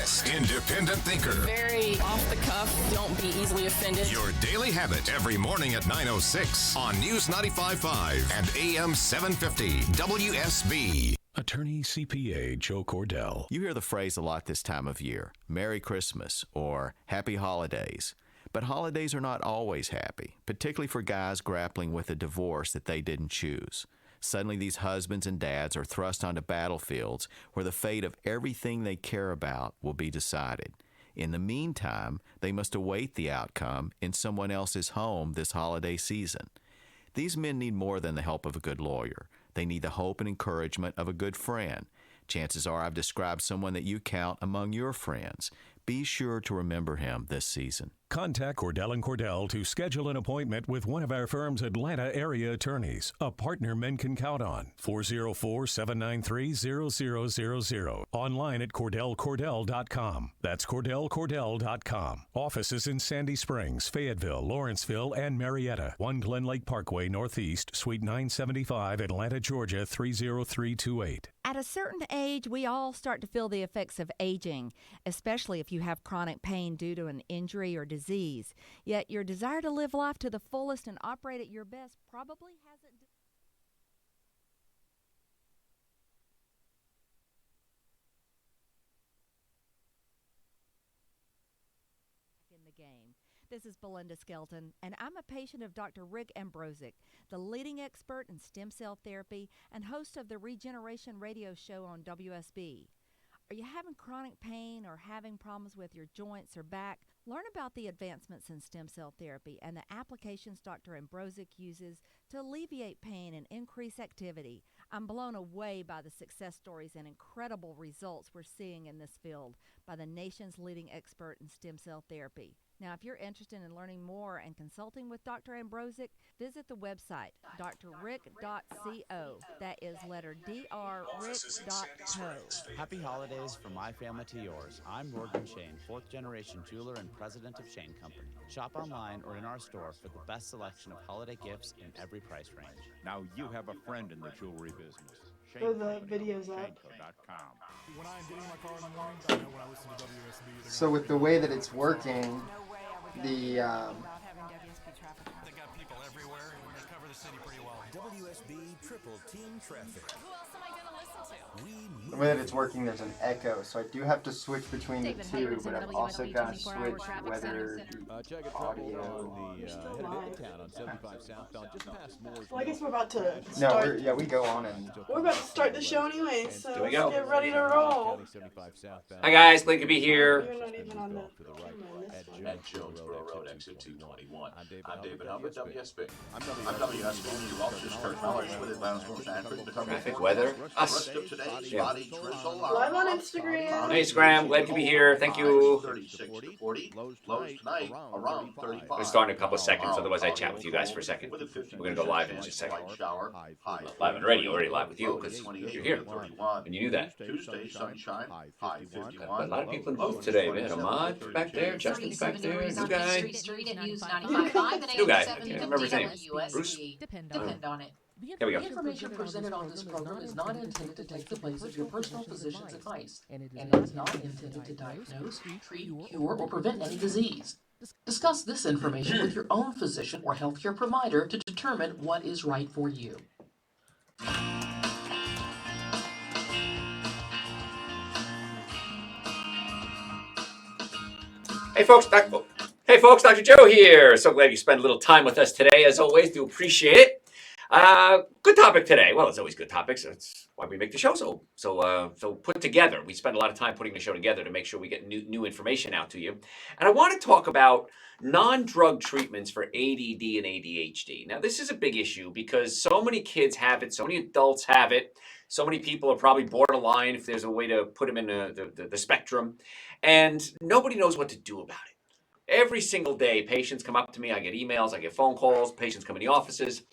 West, independent thinker. Very off the cuff, don't be easily offended. Your daily habit every morning at 9:06 on News 95.5 and AM 750 WSB. Attorney CPA Joe Cordell. You hear the phrase a lot this time of year, Merry Christmas or Happy Holidays. But holidays are not always happy, particularly for guys grappling with a divorce that they didn't choose. Suddenly these husbands and dads are thrust onto battlefields where the fate of everything they care about will be decided. In the meantime, they must await the outcome in someone else's home this holiday season. These men need more than the help of a good lawyer. They need the hope and encouragement of a good friend. Chances are I've described someone that you count among your friends. Be sure to remember him this season. Contact Cordell & Cordell to schedule an appointment with one of our firm's Atlanta area attorneys, a partner men can count on. 404-793-0000. Online at CordellCordell.com. That's CordellCordell.com. Offices in Sandy Springs, Fayetteville, Lawrenceville, and Marietta. 1 Glen Lake Parkway Northeast, Suite 975, Atlanta, Georgia 30328. At a certain age, we all start to feel the effects of aging, especially if you have chronic pain due to an injury or disease. Yet your desire to live life to the fullest and operate at your best probably hasn't in the game. This is Belinda Skelton, and I'm a patient of Dr. Rick Ambrosic, the leading expert in stem cell therapy and host of the Regeneration Radio Show on WSB. Are you having chronic pain or having problems with your joints or back? Learn about the advancements in stem cell therapy and the applications Dr. Ambrosic uses to alleviate pain and increase activity. I'm blown away by the success stories and incredible results we're seeing in this field by the nation's leading expert in stem cell therapy. Now, if you're interested in learning more and consulting with Dr. Ambrosic, visit the website, drrick.co. That is letter drrick.co. Happy holidays from my family to yours. I'm Morgan Shane, 4th generation jeweler and president of Shane Company. Shop online or in our store for the best selection of holiday gifts in every price range. Now you have a friend in the jewelry business. Throw the videos up. When I'm getting in my car in the morning, I know when I listen to WSB. So with the way that it's working, the They got people everywhere and they cover the city pretty well. WSB Triple Team Traffic. Who else am I going to listen to? the way that it's working, there's an echo, so I do have to switch between the two, but I've also got to switch whether the audio. Well, I guess we're about to No, start. we go on and We're about to start the show anyway, so There we let's go. get ready to roll. Hi guys, glad to be here. You're not even on the camera in this one. At Jonesboro Road, exit 221. I'm David Hubbard, WSB. I'm WSB News Officer Kurt Mellers with Atlanta's most accurate Traffic, weather, us. Rest of today's Yeah. spotty drizzle. Live on Instagram. On Instagram, glad to be here. Thank you. 36 to 40. Lows tonight around 35. We'll start in a couple of seconds, otherwise I chat with you guys for a second. We're going to go live in just a second. Shower, high Live and ready, already live with you because you're here. 31. And you knew that. Tuesday, sunshine, high A 51. lot of people in booth today, man. Ahmad back there, Justin's back there, new guy. Street at News 95.5 and New guy. 87 Can't remember his name. Bruce? Depend on it. Here we go. The information presented on this program is not intended to take the place of your personal physician's advice, and it is not intended to diagnose, treat, cure, or prevent any disease. Discuss this information with your own physician or healthcare provider to determine what is right for you. Hey folks, Dr. Joe here. So glad you spent a little time with us today. As always, do appreciate it. Good topic today. Well, it's always good topics. That's why we make the show so put together. We spend a lot of time putting the show together to make sure we get new information out to you. And I want to talk about non-drug treatments for ADD and ADHD. Now, this is a big issue because so many kids have it, so many adults have it. So many people are probably borderline if there's a way to put them in the spectrum. And nobody knows what to do about it. Every single day, patients come up to me. I get emails, I get phone calls. Patients come in the offices.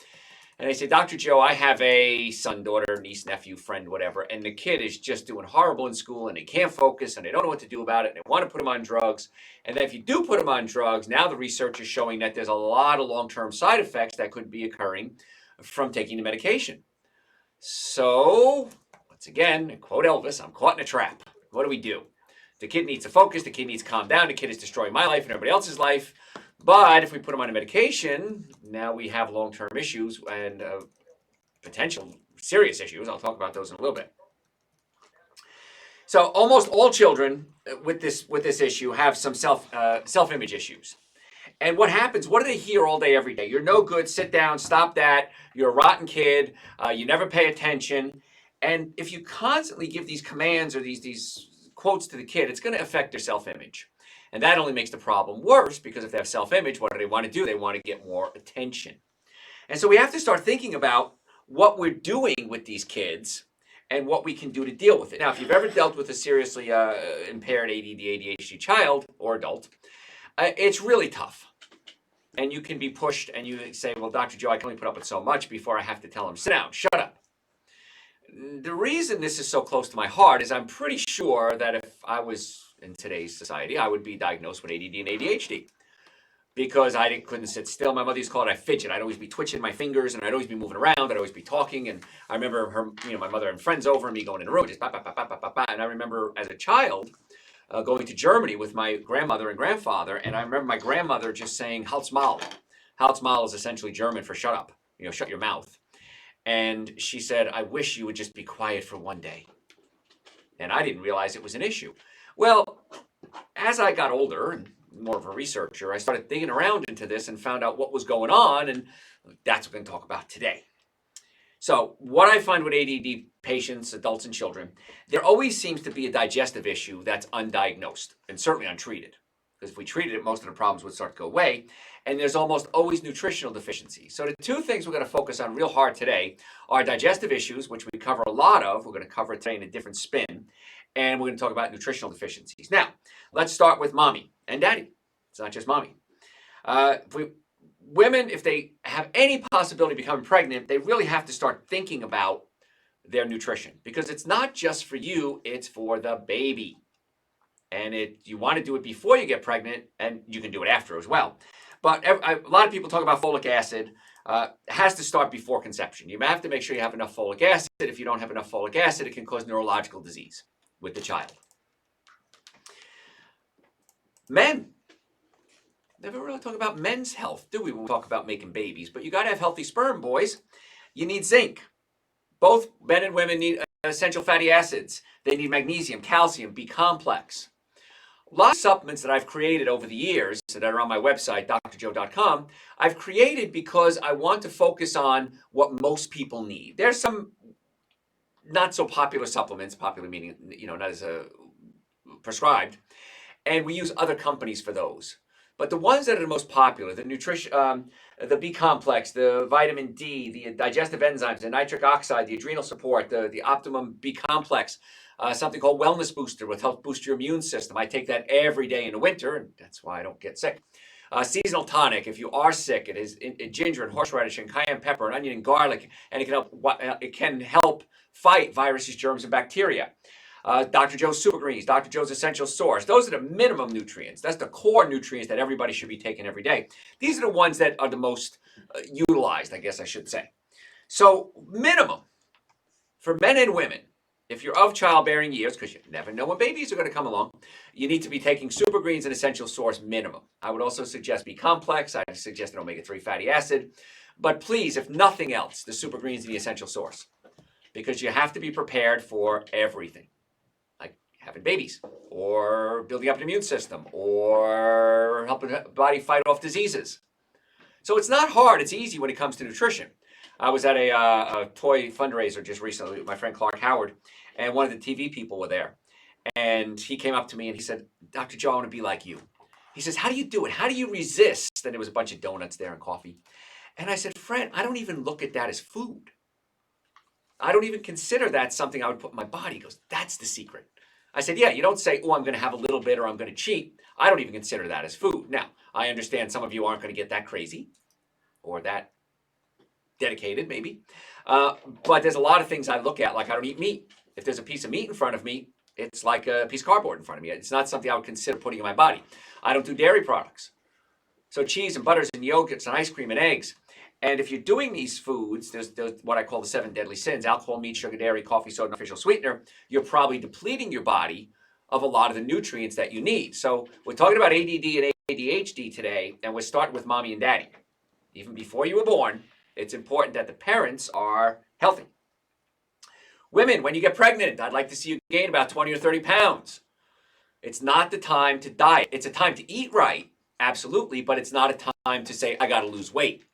And they say, Dr. Joe, I have a son, daughter, niece, nephew, friend, whatever, and the kid is just doing horrible in school and they can't focus and they don't know what to do about it and they want to put them on drugs. And then if you do put them on drugs, now the research is showing that there's a lot of long-term side effects that could be occurring from taking the medication. So, once again, quote Elvis, I'm caught in a trap. What do we do? The kid needs to focus. The kid needs to calm down. The kid is destroying my life and everybody else's life. But if we put them on a medication, now we have long-term issues and potential serious issues. I'll talk about those in a little bit. So almost all children with this issue have some self-image issues. And what happens? What do they hear all day, every day? You're no good. Sit down. Stop that. You're a rotten kid. You never pay attention. And if you constantly give these commands or these quotes to the kid, it's going to affect their self-image. And that only makes the problem worse, because if they have self-image, what do they want to do? They want to get more attention. And so we have to start thinking about what we're doing with these kids and what we can do to deal with it. Now, if you've ever dealt with a seriously impaired ADD, ADHD child or adult, it's really tough. And you can be pushed and you say, well, Dr. Joe, I can only put up with so much before I have to tell him, sit down, shut up. The reason this is so close to my heart is I'm pretty sure that if I was in today's society, I would be diagnosed with ADD and ADHD, because I couldn't sit still. My mother used to call it I fidget. I'd always be twitching my fingers, and I'd always be moving around. I'd always be talking. And I remember her, my mother and friends over, and me going in the room, just ba, ba, ba, ba, ba, ba, ba. And I remember as a child going to Germany with my grandmother and grandfather, and I remember my grandmother just saying, Halt's Maul. Halt's Maul is essentially German for shut up, shut your mouth. And she said, I wish you would just be quiet for one day. And I didn't realize it was an issue. Well, as I got older and more of a researcher, I started digging around into this and found out what was going on, and that's what we're going to talk about today. So what I find with ADD patients, adults and children, there always seems to be a digestive issue that's undiagnosed and certainly untreated. Because if we treated it, most of the problems would start to go away. And there's almost always nutritional deficiency. So the two things we're going to focus on real hard today are digestive issues, which we cover a lot of. We're going to cover it today in a different spin. And we're going to talk about nutritional deficiencies. Now, let's start with mommy and daddy. It's not just mommy. Women, if they have any possibility of becoming pregnant, they really have to start thinking about their nutrition. Because it's not just for you, it's for the baby. And you want to do it before you get pregnant, and you can do it after as well. But a lot of people talk about folic acid. It has to start before conception. You have to make sure you have enough folic acid. If you don't have enough folic acid, it can cause neurological disease with the child. Men. Never really talk about men's health, do we, when we talk about making babies? But you got to have healthy sperm, boys. You need zinc. Both men and women need essential fatty acids. They need magnesium, calcium, B-complex. A lot of supplements that I've created over the years that are on my website, drjoe.com, I've created because I want to focus on what most people need. There's some not so popular supplements, popular meaning, not as prescribed, and we use other companies for those. But the ones that are the most popular, the nutrition, the B-complex, the vitamin D, the digestive enzymes, the nitric oxide, the adrenal support, the optimum B-complex, something called Wellness Booster, which helps boost your immune system. I take that every day in the winter, and that's why I don't get sick. Seasonal tonic, if you are sick, it is ginger and horseradish and cayenne pepper and onion and garlic, and it can help fight viruses, germs, and bacteria. Dr. Joe's Super Greens, Dr. Joe's Essential Source. Those are the minimum nutrients. That's the core nutrients that everybody should be taking every day. These are the ones that are the most utilized, I guess I should say. So minimum for men and women, if you're of childbearing years, because you never know when babies are going to come along, you need to be taking Super Greens and Essential Source minimum. I would also suggest B-complex. I suggest an omega-3 fatty acid. But please, if nothing else, the Super Greens and the Essential Source, because you have to be prepared for everything. Having babies, or building up an immune system, or helping the body fight off diseases. So it's not hard, it's easy when it comes to nutrition. I was at a toy fundraiser just recently with my friend Clark Howard, and one of the TV people were there. And he came up to me and he said, Dr. Joe, I want to be like you. He says, how do you do it? How do you resist? And there was a bunch of donuts there and coffee. And I said, friend, I don't even look at that as food. I don't even consider that something I would put in my body. He goes, that's the secret. I said, yeah, you don't say, oh, I'm going to have a little bit or I'm going to cheat. I don't even consider that as food. Now, I understand some of you aren't going to get that crazy or that dedicated, maybe. But there's a lot of things I look at, like I don't eat meat. If there's a piece of meat in front of me, it's like a piece of cardboard in front of me. It's not something I would consider putting in my body. I don't do dairy products. So cheese and butters and yogurts and ice cream and eggs. And if you're doing these foods, there's what I call the 7 deadly sins: alcohol, meat, sugar, dairy, coffee, soda, and artificial sweetener. You're probably depleting your body of a lot of the nutrients that you need. So we're talking about ADD and ADHD today, and we're starting with mommy and daddy. Even before you were born, it's important that the parents are healthy. Women, when you get pregnant, I'd like to see you gain about 20 or 30 pounds. It's not the time to diet. It's a time to eat right, absolutely, but it's not a time to say, I got to lose weight.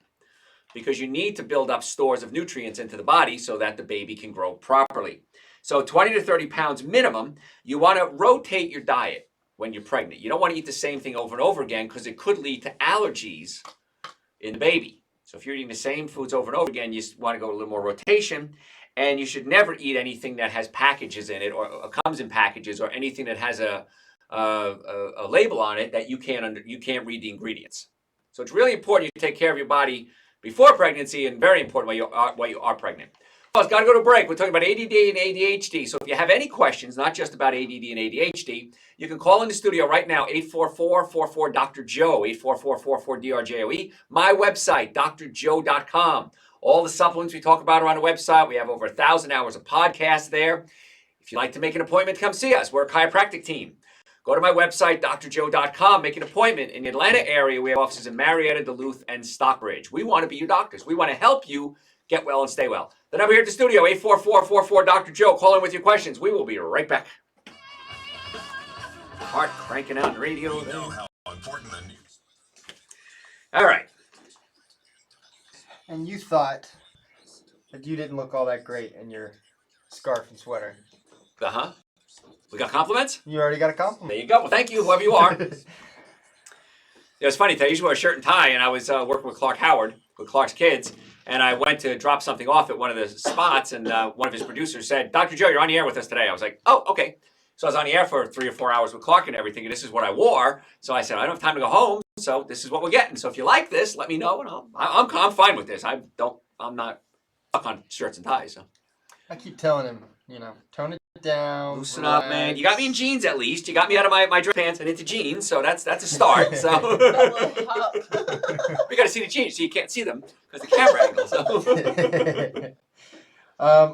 Because you need to build up stores of nutrients into the body so that the baby can grow properly. So 20 to 30 pounds minimum. You want to rotate your diet when you're pregnant. You don't want to eat the same thing over and over again because it could lead to allergies in the baby. So if you're eating the same foods over and over again, you want to go a little more rotation. And you should never eat anything that has packages in it or comes in packages or anything that has a label on it that you can't read the ingredients. So it's really important you take care of your body before pregnancy, and very important while you are pregnant. Well, it's got to go to break. We're talking about ADD and ADHD. So if you have any questions, not just about ADD and ADHD, you can call in the studio right now, 844-44-Dr.Joe, 844-44-DRJOE. My website, drjoe.com. All the supplements we talk about are on the website. We have over 1,000 hours of podcasts there. If you'd like to make an appointment, come see us. We're a chiropractic team. Go to my website, drjoe.com, make an appointment. In the Atlanta area, we have offices in Marietta, Duluth, and Stockbridge. We want to be your doctors. We want to help you get well and stay well. The number here at the studio, 844-44-Dr.Joe. Call in with your questions. We will be right back. Heart cranking out the radio. We know how important the news. All right. And you thought that you didn't look all that great in your scarf and sweater. Uh-huh. We got compliments? You already got a compliment. There you go. Well, thank you, whoever you are. It's funny, I usually wear a shirt and tie, and I was working with Clark Howard, with Clark's kids, and I went to drop something off at one of the spots, and one of his producers said, Dr. Joe, you're on the air with us today. I was like, oh, okay. So I was on the air for 3 or 4 hours with Clark and everything, and this is what I wore. So I said, I don't have time to go home, so this is what we're getting. So if you like this, let me know, and I'm fine with this. I'm not stuck on shirts and ties. So I keep telling him, tone it down. Loosen up, man. You got me in jeans at least. You got me out of my dress pants and into jeans, so that's a start. So we got to see the jeans, so you can't see them because the camera angle. So.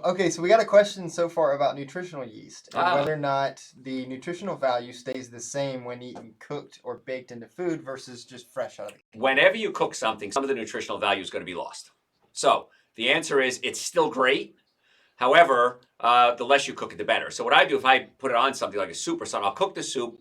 Okay, so we got a question so far about nutritional yeast and whether or not the nutritional value stays the same when eaten cooked or baked into food versus just fresh out of the can. Whenever you cook something, some of the nutritional value is going to be lost. So the answer is it's still great. However, the less you cook it, the better. So what I do, if I put it on something like a soup or something, I'll cook the soup,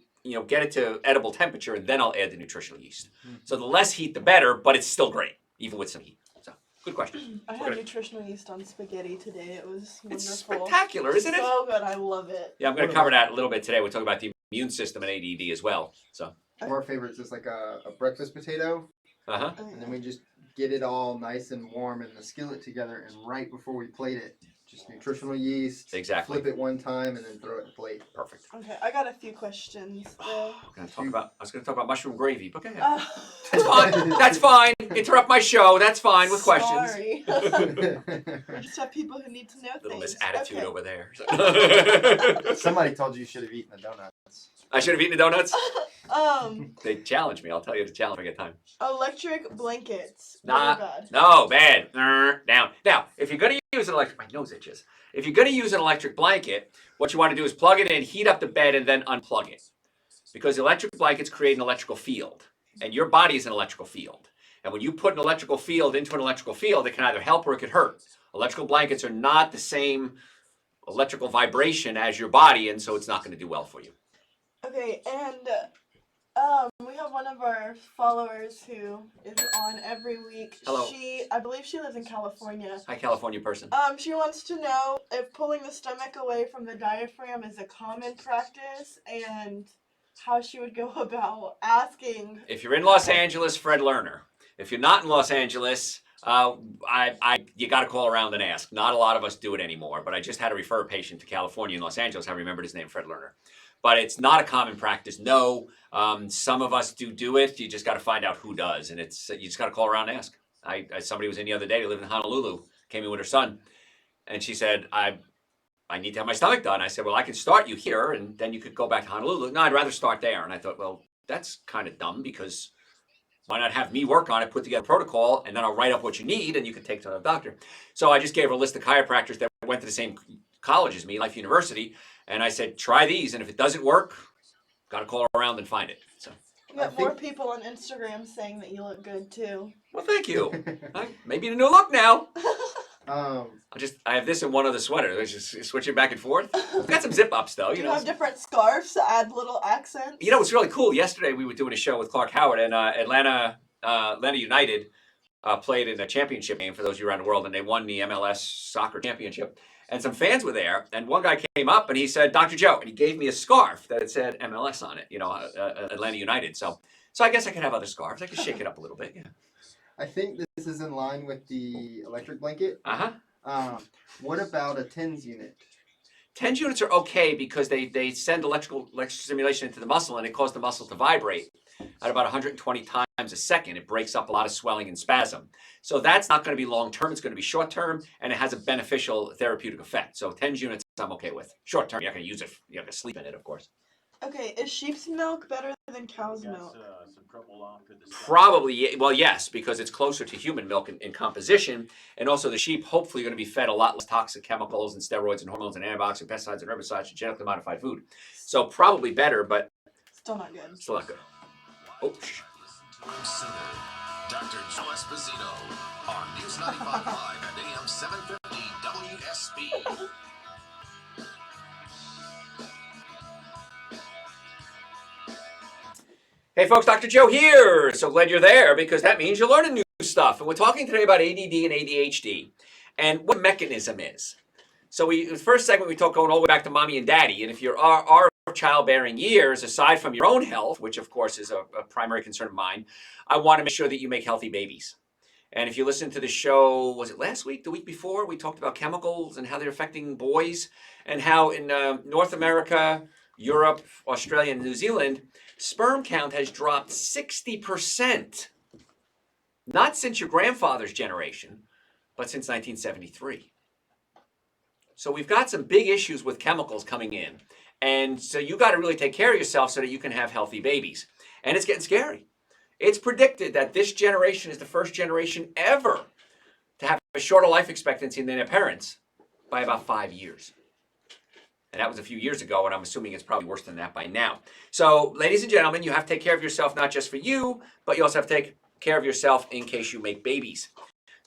get it to edible temperature, and then I'll add the nutritional yeast. So the less heat, the better, but it's still great, even with some heat. So good question. I had nutritional yeast on spaghetti today. It was wonderful. It's spectacular, isn't it? So good. I love it. Yeah, I'm going to cover that a little bit today. We'll talk about the immune system and ADD as well. So one of our favorites is like a breakfast potato. Uh-huh. And then we just get it all nice and warm in the skillet together, and right before we plate it, just nutritional yeast. Exactly. Flip it one time and then throw it in the plate. Perfect. Okay, I got a few questions. I was going to talk about mushroom gravy, but okay. That's fine. That's fine. Interrupt my show. That's fine with questions. Sorry. I just have people who need to know Little things. misattitude over there. Somebody told you should have eaten the donuts. I should have eaten the donuts? They challenged me. I'll tell you to challenge me at time. Electric blankets. No, bad. Down. Now, if you're going to use an electric, my nose itches. If you're going to use an electric blanket, what you want to do is plug it in, heat up the bed, and then unplug it. Because electric blankets create an electrical field. And your body is an electrical field. And when you put an electrical field into an electrical field, it can either help or it can hurt. Electrical blankets are not the same electrical vibration as your body, and so it's not going to do well for you. Okay, and we have one of our followers who is on every week. Hello. I believe she lives in California. Hi, California person. She wants to know if pulling the stomach away from the diaphragm is a common practice and how she would go about asking. If you're in Los Angeles, Fred Lerner. If you're not in Los Angeles, you got to call around and ask. Not a lot of us do it anymore, but I just had to refer a patient to California and Los Angeles. I remembered his name, Fred Lerner. But it's not a common practice. No, some of us do it. You just got to find out who does, and you just got to call around and ask. Somebody was in the other day who lived in Honolulu, came in with her son, and she said, I need to have my stomach done. I said, well, I can start you here, and then you could go back to Honolulu. No, I'd rather start there. And I thought, well, that's kind of dumb because why not have me work on it, put together a protocol, and then I'll write up what you need, and you can take it to the doctor. So I just gave her a list of chiropractors that went to the same college as me, Life University, And I said, try these, and if it doesn't work, got to call around and find it. So. You got more people on Instagram saying that you look good too. Well, thank you. Maybe a new look now. Um, I have this and one other sweater. Let's just switch it back and forth. I've got some zip ups though. Do you have different scarves to add little accents? You know, it's really cool. Yesterday we were doing a show with Clark Howard, and Atlanta United played in a championship game for those of you around the world, and they won the MLS soccer championship. And some fans were there, and one guy came up and he said, "Dr. Joe," and he gave me a scarf that it said MLS on it. You know, Atlanta United. So I guess I could have other scarves. I could shake it up a little bit. Yeah. I think this is in line with the electric blanket. What about a TENS unit? TENS units are okay because they send electrical stimulation into the muscle, and it causes the muscle to vibrate at about 120 times a second. It breaks up a lot of swelling and spasm. So that's not going to be long term. It's going to be short term, and it has a beneficial therapeutic effect. So TENS units I'm okay with. Short term, you're not going to use it. You're not going to sleep in it, of course. Okay, is sheep's milk better than cow's milk? Probably, well, yes, because it's closer to human milk in composition, and also the sheep hopefully are going to be fed a lot less toxic chemicals and steroids and hormones and antibiotics and pesticides and herbicides and genetically modified food. So probably better, but still not good. Still not good. Oh, Dr. Joe Esposito on News 95.5 and AM 750 WSB. Hey folks, Dr. Joe here. So glad you're there because that means you're learning new stuff. And we're talking today about ADD and ADHD and what mechanism is. So the first segment we talked going all the way back to mommy and daddy. And if you're our childbearing years, aside from your own health, which of course is a primary concern of mine, I want to make sure that you make healthy babies. And if you listen to the show, was it last week, the week before, we talked about chemicals and how they're affecting boys and how in North America, Europe, Australia, and New Zealand, sperm count has dropped 60%. Not since your grandfather's generation, but since 1973. So we've got some big issues with chemicals coming in. And so you got to really take care of yourself so that you can have healthy babies. And it's getting scary. It's predicted that this generation is the first generation ever to have a shorter life expectancy than their parents by about 5 years. And that was a few years ago, and I'm assuming it's probably worse than that by now. So, ladies and gentlemen, you have to take care of yourself, not just for you, but you also have to take care of yourself in case you make babies.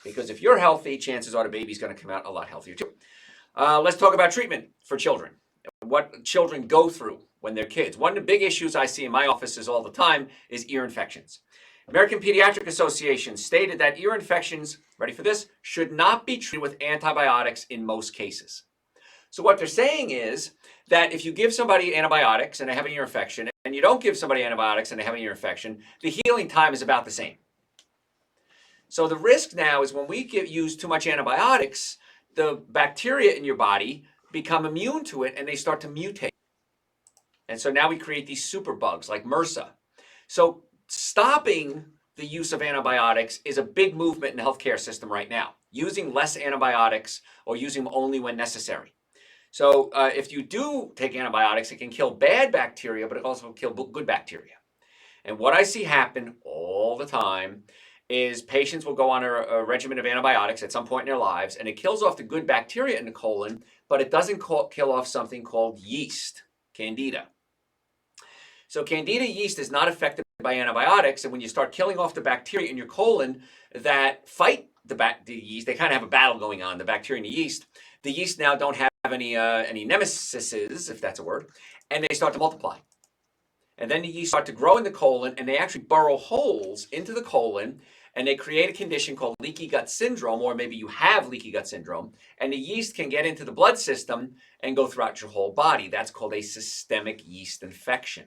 Because if you're healthy, chances are the baby's going to come out a lot healthier too. Let's talk about treatment for children. What children go through when they're kids. One of the big issues I see in my offices all the time is ear infections. American Pediatric Association stated that ear infections, ready for this, should not be treated with antibiotics in most cases. So what they're saying is that if you give somebody antibiotics and they have an ear infection, and you don't give somebody antibiotics and they have an ear infection, the healing time is about the same. So the risk now is when we use too much antibiotics, the bacteria in your body become immune to it and they start to mutate. And so now we create these superbugs like MRSA. So stopping the use of antibiotics is a big movement in the healthcare system right now. Using less antibiotics or using them only when necessary. So if you do take antibiotics, it can kill bad bacteria, but it also kill good bacteria. And what I see happen all the time is patients will go on a regimen of antibiotics at some point in their lives, and it kills off the good bacteria in the colon, but it doesn't kill off something called yeast, Candida. So Candida yeast is not affected by antibiotics, and when you start killing off the bacteria in your colon that fight the yeast, they kind of have a battle going on, the bacteria and the yeast now don't have any nemesises, if that's a word, and they start to multiply. And then the yeast start to grow in the colon, and they actually burrow holes into the colon, and they create a condition called leaky gut syndrome, or maybe you have leaky gut syndrome, and the yeast can get into the blood system and go throughout your whole body. That's called a systemic yeast infection.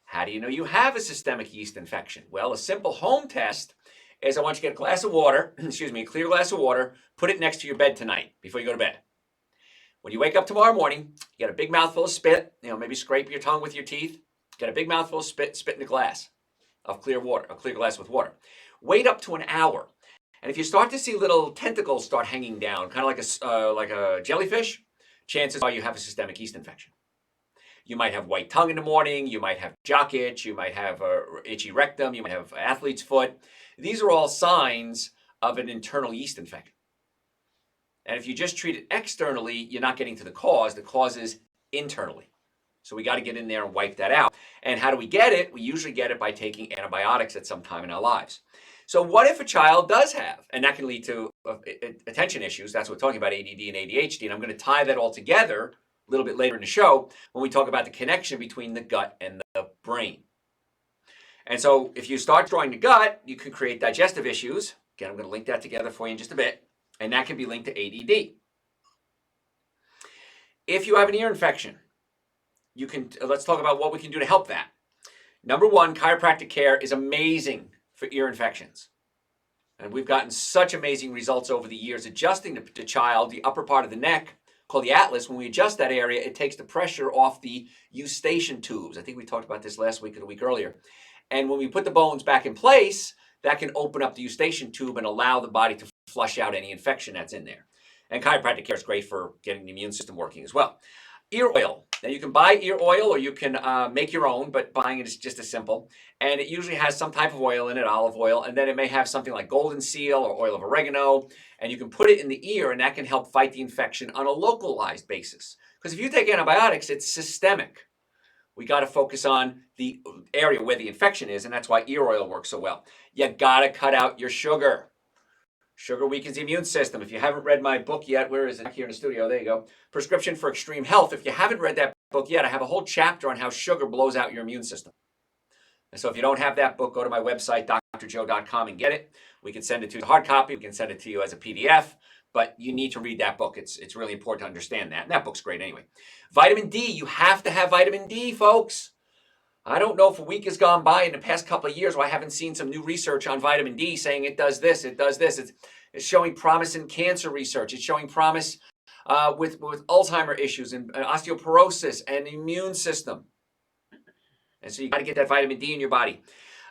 How do you know you have a systemic yeast infection? Well, a simple home test is I want you to get a glass of water, a clear glass of water, put it next to your bed tonight before you go to bed. When you wake up tomorrow morning, you get a big mouthful of spit, maybe scrape your tongue with your teeth, get a big mouthful of spit in a glass of clear water, a clear glass with water. Wait up to an hour. And if you start to see little tentacles start hanging down, kind of like a jellyfish, chances are you have a systemic yeast infection. You might have white tongue in the morning, you might have jock itch, you might have itchy rectum, you might have athlete's foot. These are all signs of an internal yeast infection. And if you just treat it externally, you're not getting to the cause. The cause is internally. So we got to get in there and wipe that out. And how do we get it? We usually get it by taking antibiotics at some time in our lives. So what if a child does have, and that can lead to attention issues. That's what we're talking about, ADD and ADHD. And I'm going to tie that all together a little bit later in the show when we talk about the connection between the gut and the brain. And so if you start destroying the gut, you can create digestive issues. Again, I'm going to link that together for you in just a bit. And that can be linked to ADD. If you have an ear infection, let's talk about what we can do to help that. Number one, chiropractic care is amazing for ear infections. And we've gotten such amazing results over the years adjusting the child, the upper part of the neck, called the atlas. When we adjust that area, it takes the pressure off the eustachian tubes. I think we talked about this last week or the week earlier. And when we put the bones back in place, that can open up the eustachian tube and allow the body to flush out any infection that's in there. And chiropractic care is great for getting the immune system working as well. Ear oil. Now you can buy ear oil or you can make your own, but buying it is just as simple. And it usually has some type of oil in it, olive oil, and then it may have something like golden seal or oil of oregano. And you can put it in the ear and that can help fight the infection on a localized basis. Because if you take antibiotics, it's systemic. We got to focus on the area where the infection is, and that's why ear oil works so well. You got to cut out your sugar. Sugar weakens the immune system. If you haven't read my book yet, where is it? Back here in the studio, there you go. Prescription for Extreme Health. If you haven't read that book yet, I have a whole chapter on how sugar blows out your immune system. And so if you don't have that book, go to my website, drjoe.com, and get it. We can send it to you as a hard copy. We can send it to you as a PDF. But you need to read that book. It's really important to understand that. And that book's great anyway. Vitamin D. You have to have vitamin D, folks. I don't know if a week has gone by in the past couple of years where I haven't seen some new research on vitamin D saying it does this, it does this. It's showing promise in cancer research. It's showing promise with Alzheimer issues and osteoporosis and immune system. And so you got to get that vitamin D in your body.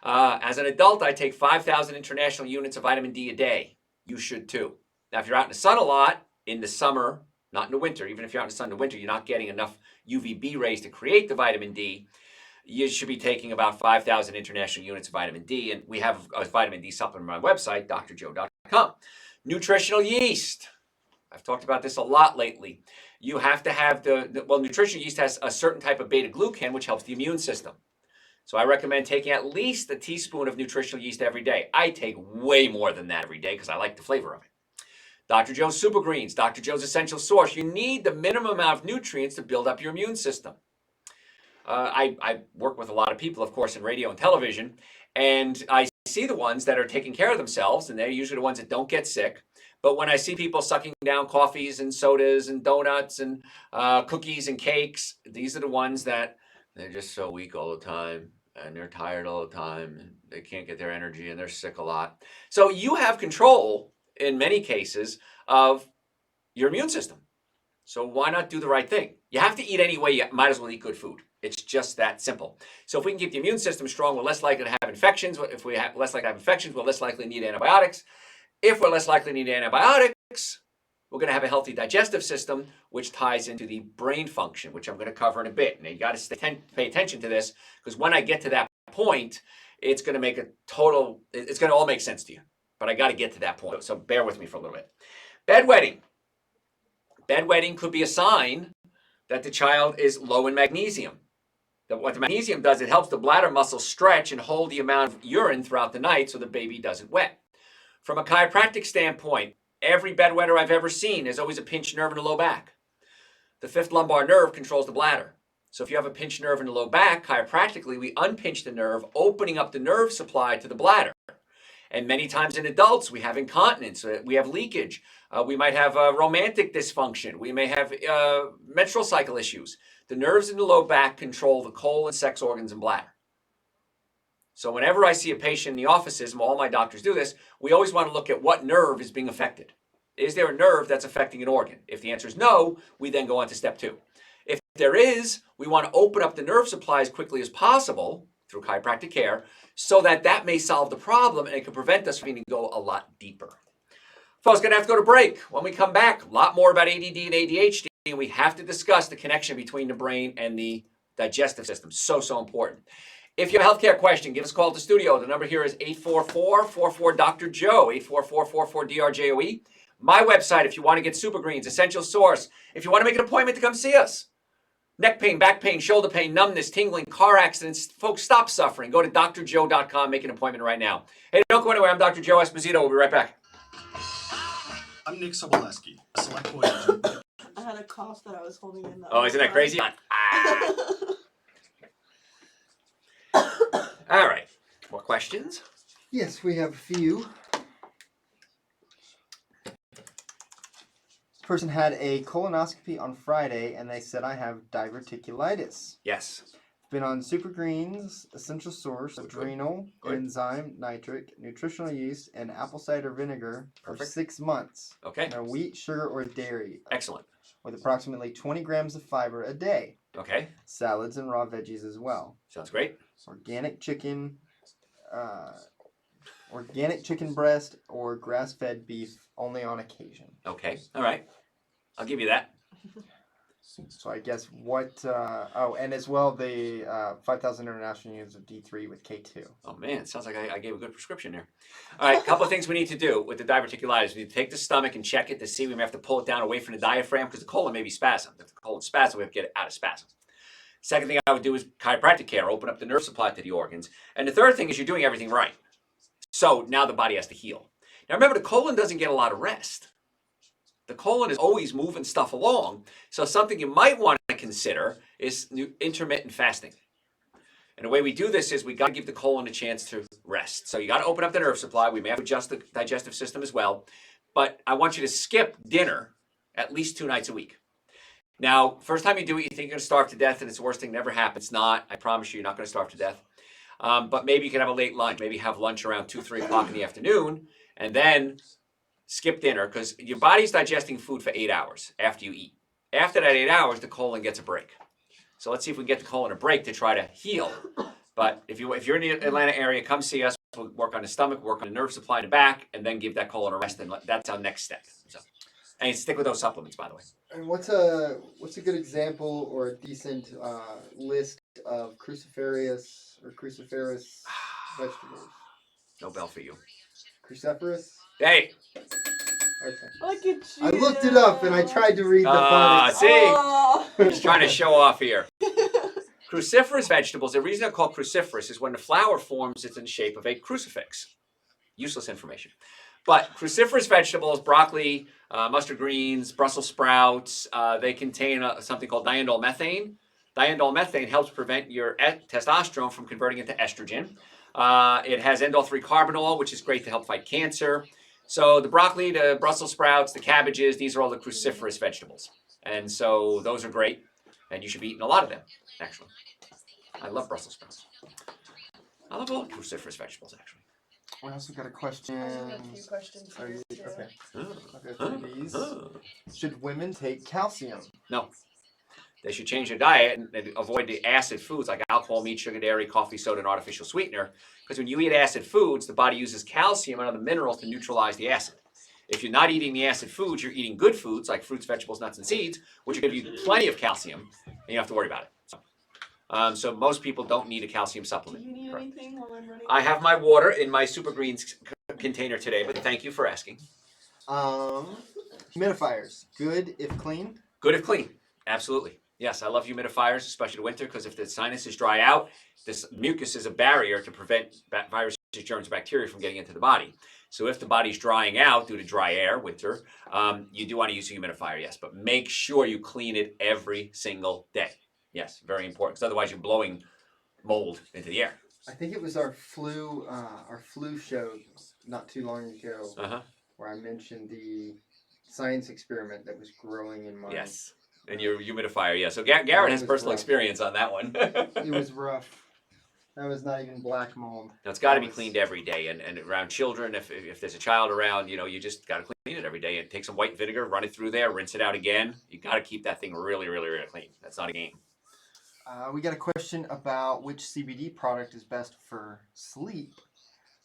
As an adult, I take 5,000 international units of vitamin D a day. You should too. Now, if you're out in the sun a lot, in the summer, not in the winter, even if you're out in the sun in the winter, you're not getting enough UVB rays to create the vitamin D. You should be taking about 5,000 international units of vitamin D. And we have a vitamin D supplement on my website, drjoe.com. Nutritional yeast. I've talked about this a lot lately. You have to have nutritional yeast has a certain type of beta-glucan, which helps the immune system. So I recommend taking at least a teaspoon of nutritional yeast every day. I take way more than that every day because I like the flavor of it. Dr. Joe's Super Greens, Dr. Joe's Essential Source. You need the minimum amount of nutrients to build up your immune system. I work with a lot of people, of course, in radio and television, and I see the ones that are taking care of themselves, and they're usually the ones that don't get sick. But when I see people sucking down coffees and sodas and donuts and cookies and cakes, these are the ones that they're just so weak all the time, and they're tired all the time, and they can't get their energy, and they're sick a lot. So you have control, in many cases, of your immune system. So why not do the right thing? You have to eat anyway. You might as well eat good food. It's just that simple. So if we can keep the immune system strong, we're less likely to have infections. If we have less likely to have infections, we're less likely to need antibiotics. If we're less likely to need antibiotics, we're going to have a healthy digestive system, which ties into the brain function, which I'm going to cover in a bit. Now, you got to pay attention to this, because when I get to that point, it's going to all make sense to you. But I got to get to that point. So bear with me for a little bit. Bedwetting. Bedwetting could be a sign that the child is low in magnesium. What the magnesium does, it helps the bladder muscle stretch and hold the amount of urine throughout the night so the baby doesn't wet. From a chiropractic standpoint, every bedwetter I've ever seen is always a pinched nerve in the low back. The fifth lumbar nerve controls the bladder. So if you have a pinched nerve in the low back, chiropractically, we unpinch the nerve, opening up the nerve supply to the bladder. And many times in adults, we have incontinence, we have leakage, we might have romantic dysfunction, we may have menstrual cycle issues. The nerves in the low back control the colon, sex organs, and bladder. So whenever I see a patient in the offices, and all my doctors do this, we always want to look at what nerve is being affected. Is there a nerve that's affecting an organ? If the answer is no, we then go on to step 2. If there is, we want to open up the nerve supply as quickly as possible through chiropractic care, so that may solve the problem and it can prevent us from needing to go a lot deeper. Folks, going to have to go to break. When we come back, a lot more about ADD and ADHD, and we have to discuss the connection between the brain and the digestive system. So important. If you have a healthcare question, give us a call at the studio. The number here is 844-44-Dr.Joe, 844-44-DRJOE. My website, if you want to get Super Greens, Essential Source, if you want to make an appointment to come see us, Neck pain, back pain, shoulder pain, numbness, tingling, car accidents. Folks, stop suffering. Go to drjoe.com. Make an appointment right now. Hey, don't go anywhere. I'm Dr. Joe Esposito. We'll be right back. I'm Nick Soboleski, a select boy agent. I had a cough that I was holding in the Oh, isn't that other crazy? All right. More questions? Yes, we have a few. Person had a colonoscopy on Friday and they said I have diverticulitis. Yes. Been on Super Greens, Essential Source, Adrenal, Enzyme, Nitric, Nutritional Yeast, and apple cider vinegar for 6 months. Okay. No wheat, sugar, or dairy. Excellent. With approximately 20 grams of fiber a day. Okay. Salads and raw veggies as well. Sounds great. Organic chicken breast or grass-fed beef only on occasion. Okay. All right. I'll give you that. So I guess what, and as well the 5,000 international units of D3 with K2. Oh man, sounds like I gave a good prescription there. All right, a couple of things we need to do with the diverticulitis. We need to take the stomach and check it to see. We may have to pull it down away from the diaphragm because the colon may be spasmed. If the colon's spasmed, we have to get it out of spasm. Second thing I would do is chiropractic care, open up the nerve supply to the organs. And the third thing is you're doing everything right. So now the body has to heal. Now remember, the colon doesn't get a lot of rest. The colon is always moving stuff along. So something you might want to consider is intermittent fasting. And the way we do this is we got to give the colon a chance to rest. So you got to open up the nerve supply. We may have to adjust the digestive system as well. But I want you to skip dinner at least 2 nights a week. Now, first time you do it, you think you're going to starve to death and it's the worst thing that ever happened. It's not. I promise you're not going to starve to death. But maybe you can have a late lunch. Maybe have lunch around 2, 3 o'clock in the afternoon and then skip dinner because your body's digesting food for 8 hours after you eat. After that 8 hours, the colon gets a break. So let's see if we can get the colon a break to try to heal. But if you're in the Atlanta area, come see us. We'll work on the stomach, work on the nerve supply in the back, and then give that colon a rest. And that's our next step. So, and stick with those supplements, by the way. And what's a good example or a decent list of cruciferous vegetables? No bell for you. Cruciferous? Hey. Okay. Look at you. I looked it up and I tried to read the phonics. See? He's trying to show off here. Cruciferous vegetables, the reason they're called cruciferous is when the flower forms, it's in the shape of a crucifix. Useless information. But cruciferous vegetables, broccoli, mustard greens, Brussels sprouts, they contain something called diindole methane. Diindole methane helps prevent your testosterone from converting into estrogen. It has indole-3 carbinol, which is great to help fight cancer. So the broccoli, the Brussels sprouts, the cabbages, these are all the cruciferous vegetables. And so those are great. And you should be eating a lot of them, actually. I love Brussels sprouts. I love all cruciferous vegetables, actually. We also got a question. I have a few questions here, too. Okay. I'll go through these. Should women take calcium? No. They should change their diet and avoid the acid foods like alcohol, meat, sugar, dairy, coffee, soda, and artificial sweetener. Because when you eat acid foods, the body uses calcium and other minerals to neutralize the acid. If you're not eating the acid foods, you're eating good foods like fruits, vegetables, nuts, and seeds, which will give you plenty of calcium, and you don't have to worry about it. So most people don't need a calcium supplement. Do you need anything while I'm running? I have my water in my Super Greens container today, but thank you for asking. Humidifiers, good if clean? Good if clean, absolutely. Yes, I love humidifiers, especially in winter, because if the sinuses dry out, this mucus is a barrier to prevent viruses, germs, bacteria from getting into the body. So if the body's drying out due to dry air, winter, you do want to use a humidifier, yes. But make sure you clean it every single day. Yes, very important, because otherwise you're blowing mold into the air. I think it was our flu show not too long ago where I mentioned the science experiment that was growing in my... Yes, and your humidifier, yeah. So Garrett has personal experience on that one. It was rough. That was not even black mold. Now, it's got to be cleaned every day, and around children, if there's a child around, you just got to clean it every day. And take some white vinegar, run it through there, rinse it out again. You got to keep that thing really, really, really clean. That's not a game. We got a question about which CBD product is best for sleep.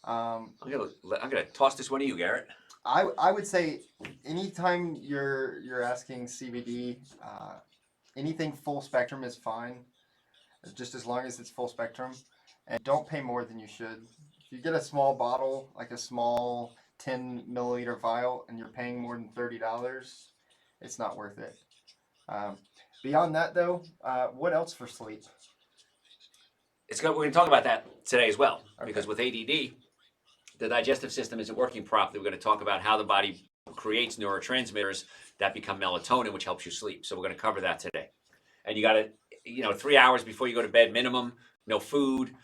I'm gonna toss this one to you, Garrett. I would say anytime you're asking CBD, anything full spectrum is fine, just as long as it's full spectrum, and don't pay more than you should. If you get a small bottle, like a small 10 milliliter vial, and you're paying more than $30, it's not worth it. Beyond that, though, what else for sleep? We're going to talk about that today as well, because with ADD, the digestive system isn't working properly. We're going to talk about how the body creates neurotransmitters that become melatonin, which helps you sleep. So we're going to cover that today. And you got to, 3 hours before you go to bed minimum, no food.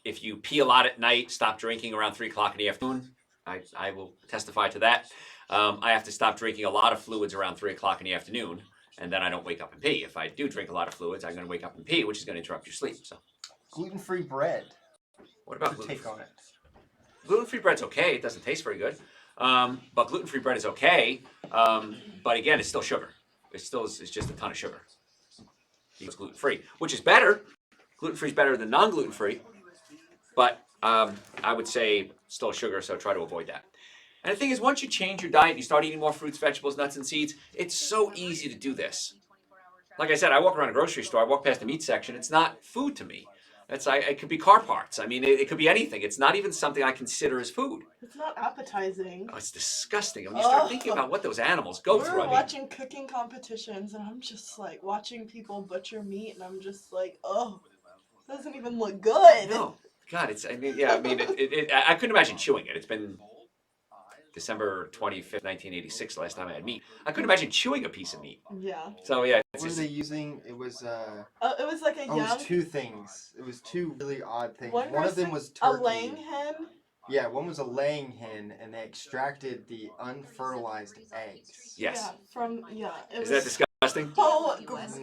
If you pee a lot at night, stop drinking around 3 o'clock in the afternoon. I will testify to that. I have to stop drinking a lot of fluids around 3 o'clock in the afternoon, and then I don't wake up and pee. If I do drink a lot of fluids, I'm going to wake up and pee, which is going to interrupt your sleep. So, gluten-free bread. What about your take on it? Gluten-free bread's okay. It doesn't taste very good, but gluten-free bread is okay. But again, it's still sugar. It's just a ton of sugar. It's gluten-free, which is better. Gluten-free is better than non-gluten-free, but I would say still sugar, so try to avoid that. And the thing is, once you change your diet, you start eating more fruits, vegetables, nuts, and seeds, it's so easy to do this. Like I said, I walk around a grocery store, I walk past the meat section, it's not food to me. It could be car parts. I mean, it could be anything. It's not even something I consider as food. It's not appetizing. Oh, it's disgusting. When you start thinking about what those animals go through. We're watching cooking competitions, and I'm just like watching people butcher meat, and I'm just like, oh, it doesn't even look good. No, God, I couldn't imagine chewing it. It's been December 25th, 1986, last time I had meat. I couldn't imagine chewing a piece of meat. Yeah. So yeah. What were they using? It was it was like a young. It was two things. It was two really odd things. One of them was turkey. A laying hen. Yeah, one was a laying hen, and they extracted the unfertilized eggs. Yes. Is that disgusting? Oh, gross.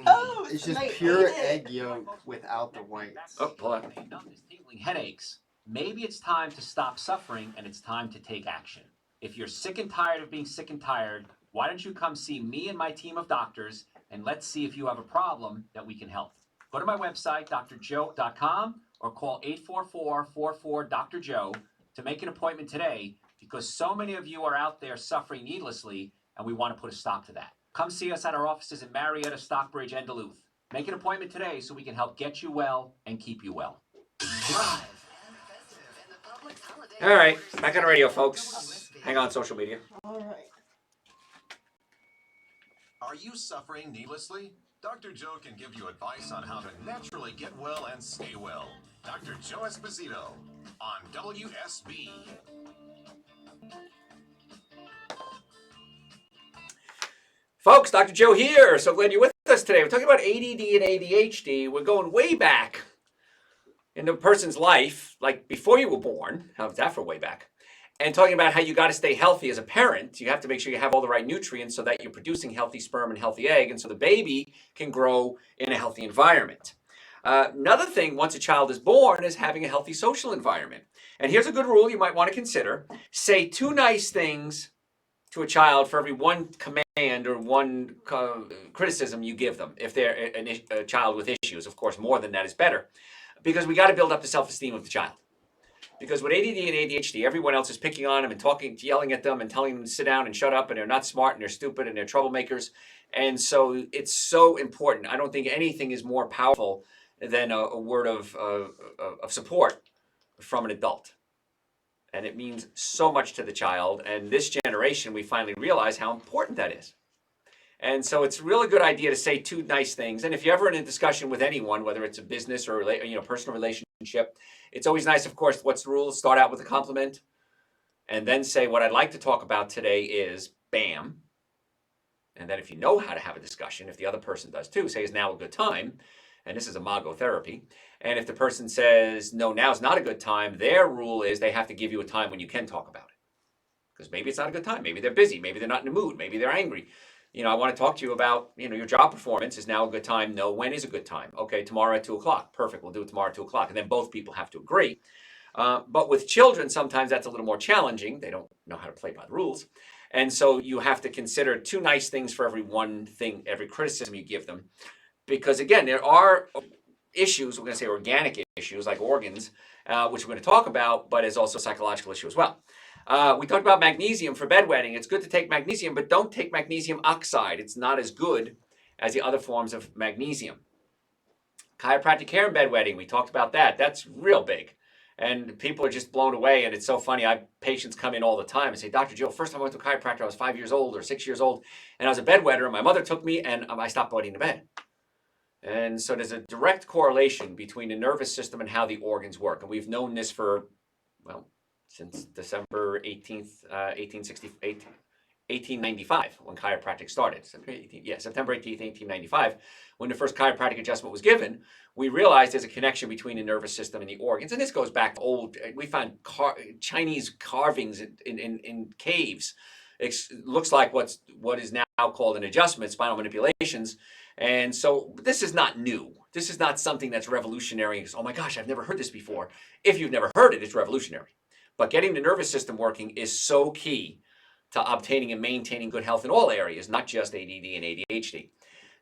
It's just pure egg yolk without the whites. Oh, pull up. Tingling headaches. Maybe it's time to stop suffering, and it's time to take action. If you're sick and tired of being sick and tired, why don't you come see me and my team of doctors, and let's see if you have a problem that we can help. Go to my website, drjoe.com, or call 844-44-Dr.Joe to make an appointment today, because so many of you are out there suffering needlessly, and we want to put a stop to that. Come see us at our offices in Marietta, Stockbridge, and Duluth. Make an appointment today so we can help get you well and keep you well. All right, back on the radio, folks. Hang on, social media. All right. Are you suffering needlessly? Dr. Joe can give you advice on how to naturally get well and stay well. Dr. Joe Esposito on WSB. Folks, Dr. Joe here. So glad you're with us today. We're talking about ADD and ADHD. We're going way back in the person's life, like before you were born. How's that for way back? And talking about how you got to stay healthy as a parent. You have to make sure you have all the right nutrients so that you're producing healthy sperm and healthy egg, and so the baby can grow in a healthy environment. Another thing, once a child is born, is having a healthy social environment. And here's a good rule you might want to consider. Say 2 nice things to a child for every 1 command or 1 criticism you give them. If they're a child with issues, of course, more than that is better. Because we got to build up the self-esteem of the child. Because with ADD and ADHD, everyone else is picking on them and talking, yelling at them and telling them to sit down and shut up, and they're not smart and they're stupid and they're troublemakers. And so it's so important. I don't think anything is more powerful than a word of support from an adult. And it means so much to the child. And this generation, we finally realize how important that is. And so it's a really good idea to say 2 nice things. And if you're ever in a discussion with anyone, whether it's a business or personal relationship, it's always nice, of course, what's the rule? Start out with a compliment and then say, what I'd like to talk about today is bam. And then if you know how to have a discussion, if the other person does too, say, is now a good time? And this is imago therapy. And if the person says, no, now's not a good time, their rule is they have to give you a time when you can talk about it. Because maybe it's not a good time. Maybe they're busy. Maybe they're not in the mood. Maybe they're angry. I want to talk to you about, your job performance. Is now a good time? No. When is a good time? Okay, tomorrow at 2 o'clock. Perfect. We'll do it tomorrow at 2 o'clock. And then both people have to agree. But with children, sometimes that's a little more challenging. They don't know how to play by the rules. And so you have to consider 2 nice things for every 1 thing, every criticism you give them. Because again, there are issues, we're going to say organic issues like organs, which we're going to talk about, but is also a psychological issue as well. We talked about magnesium for bedwetting. It's good to take magnesium, but don't take magnesium oxide. It's not as good as the other forms of magnesium. Chiropractic care and bedwetting, we talked about that. That's real big. And people are just blown away. And it's so funny. Patients come in all the time and say, Dr. Joe, first time I went to a chiropractor, I was 5 years old or 6 years old. And I was a bedwetter. And my mother took me and I stopped wetting the bed. And so there's a direct correlation between the nervous system and how the organs work. And we've known this for, well, since December 18th, 1895, when chiropractic started. September 18th, 1895, when the first chiropractic adjustment was given, we realized there's a connection between the nervous system and the organs. And this goes back to old, we found Chinese carvings in caves. It looks like what is now called an adjustment, spinal manipulations. And so this is not new. This is not something that's revolutionary. It's, oh my gosh, I've never heard this before. If you've never heard it, it's revolutionary. But getting the nervous system working is so key to obtaining and maintaining good health in all areas, not just ADD and ADHD.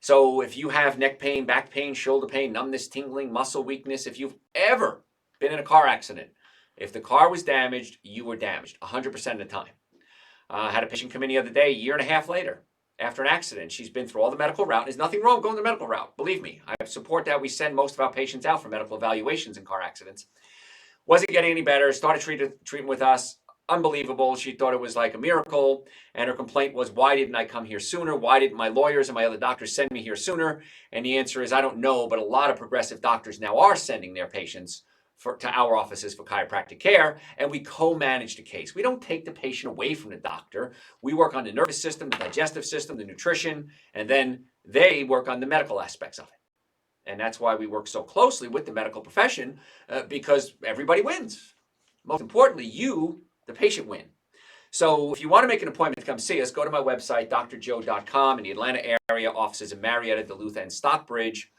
So if you have neck pain, back pain, shoulder pain, numbness, tingling, muscle weakness, if you've ever been in a car accident, if the car was damaged, you were damaged 100% of the time. I had a patient come in the other day, a year and a half later, after an accident. She's been through all the medical route. There's nothing wrong going the medical route. Believe me, I support that. We send most of our patients out for medical evaluations in car accidents. Wasn't getting any better. Started treatment with us. Unbelievable. She thought it was like a miracle. And her complaint was, why didn't I come here sooner? Why didn't my lawyers and my other doctors send me here sooner? And the answer is, I don't know, but a lot of progressive doctors now are sending their patients to our offices for chiropractic care, and we co-manage the case. We don't take the patient away from the doctor. We work on the nervous system, the digestive system, the nutrition, and then they work on the medical aspects of it. And that's why we work so closely with the medical profession, because everybody wins. Most importantly, you, the patient, win. So if you want to make an appointment to come see us, go to my website, drjoe.com. In the Atlanta area, offices in Marietta, Duluth, and Stockbridge.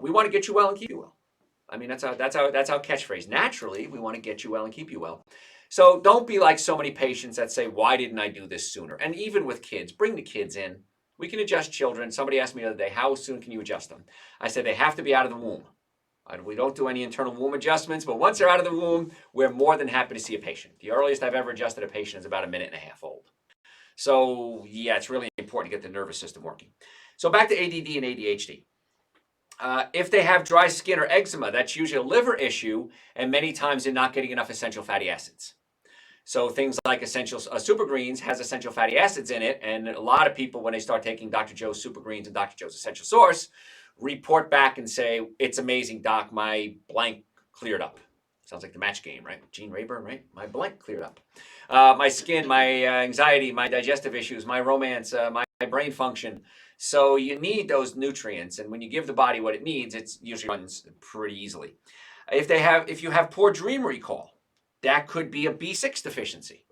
We want to get you well and keep you well. I mean, that's our catchphrase. Naturally, we want to get you well and keep you well. So don't be like so many patients that say, why didn't I do this sooner? And even with kids, bring the kids in. We can adjust children. Somebody asked me the other day, how soon can you adjust them? I said, they have to be out of the womb. We don't do any internal womb adjustments, but once they're out of the womb, we're more than happy to see a patient. The earliest I've ever adjusted a patient is about a minute and a half old. So yeah, it's really important to get the nervous system working. So back to ADD and ADHD. If they have dry skin or eczema, that's usually a liver issue, and many times they're not getting enough essential fatty acids. So things like essential super greens has essential fatty acids in it, and a lot of people, when they start taking Dr. Joe's super greens and Dr. Joe's essential source, report back and say, it's amazing, doc, my blank cleared up. Sounds like the match game, right? Gene Rayburn, right? My blank cleared up. My skin, my anxiety, my digestive issues, my romance, my brain function. So you need those nutrients, and when you give the body what it needs, it usually runs pretty easily. If you have poor dream recall, that could be a B6 deficiency.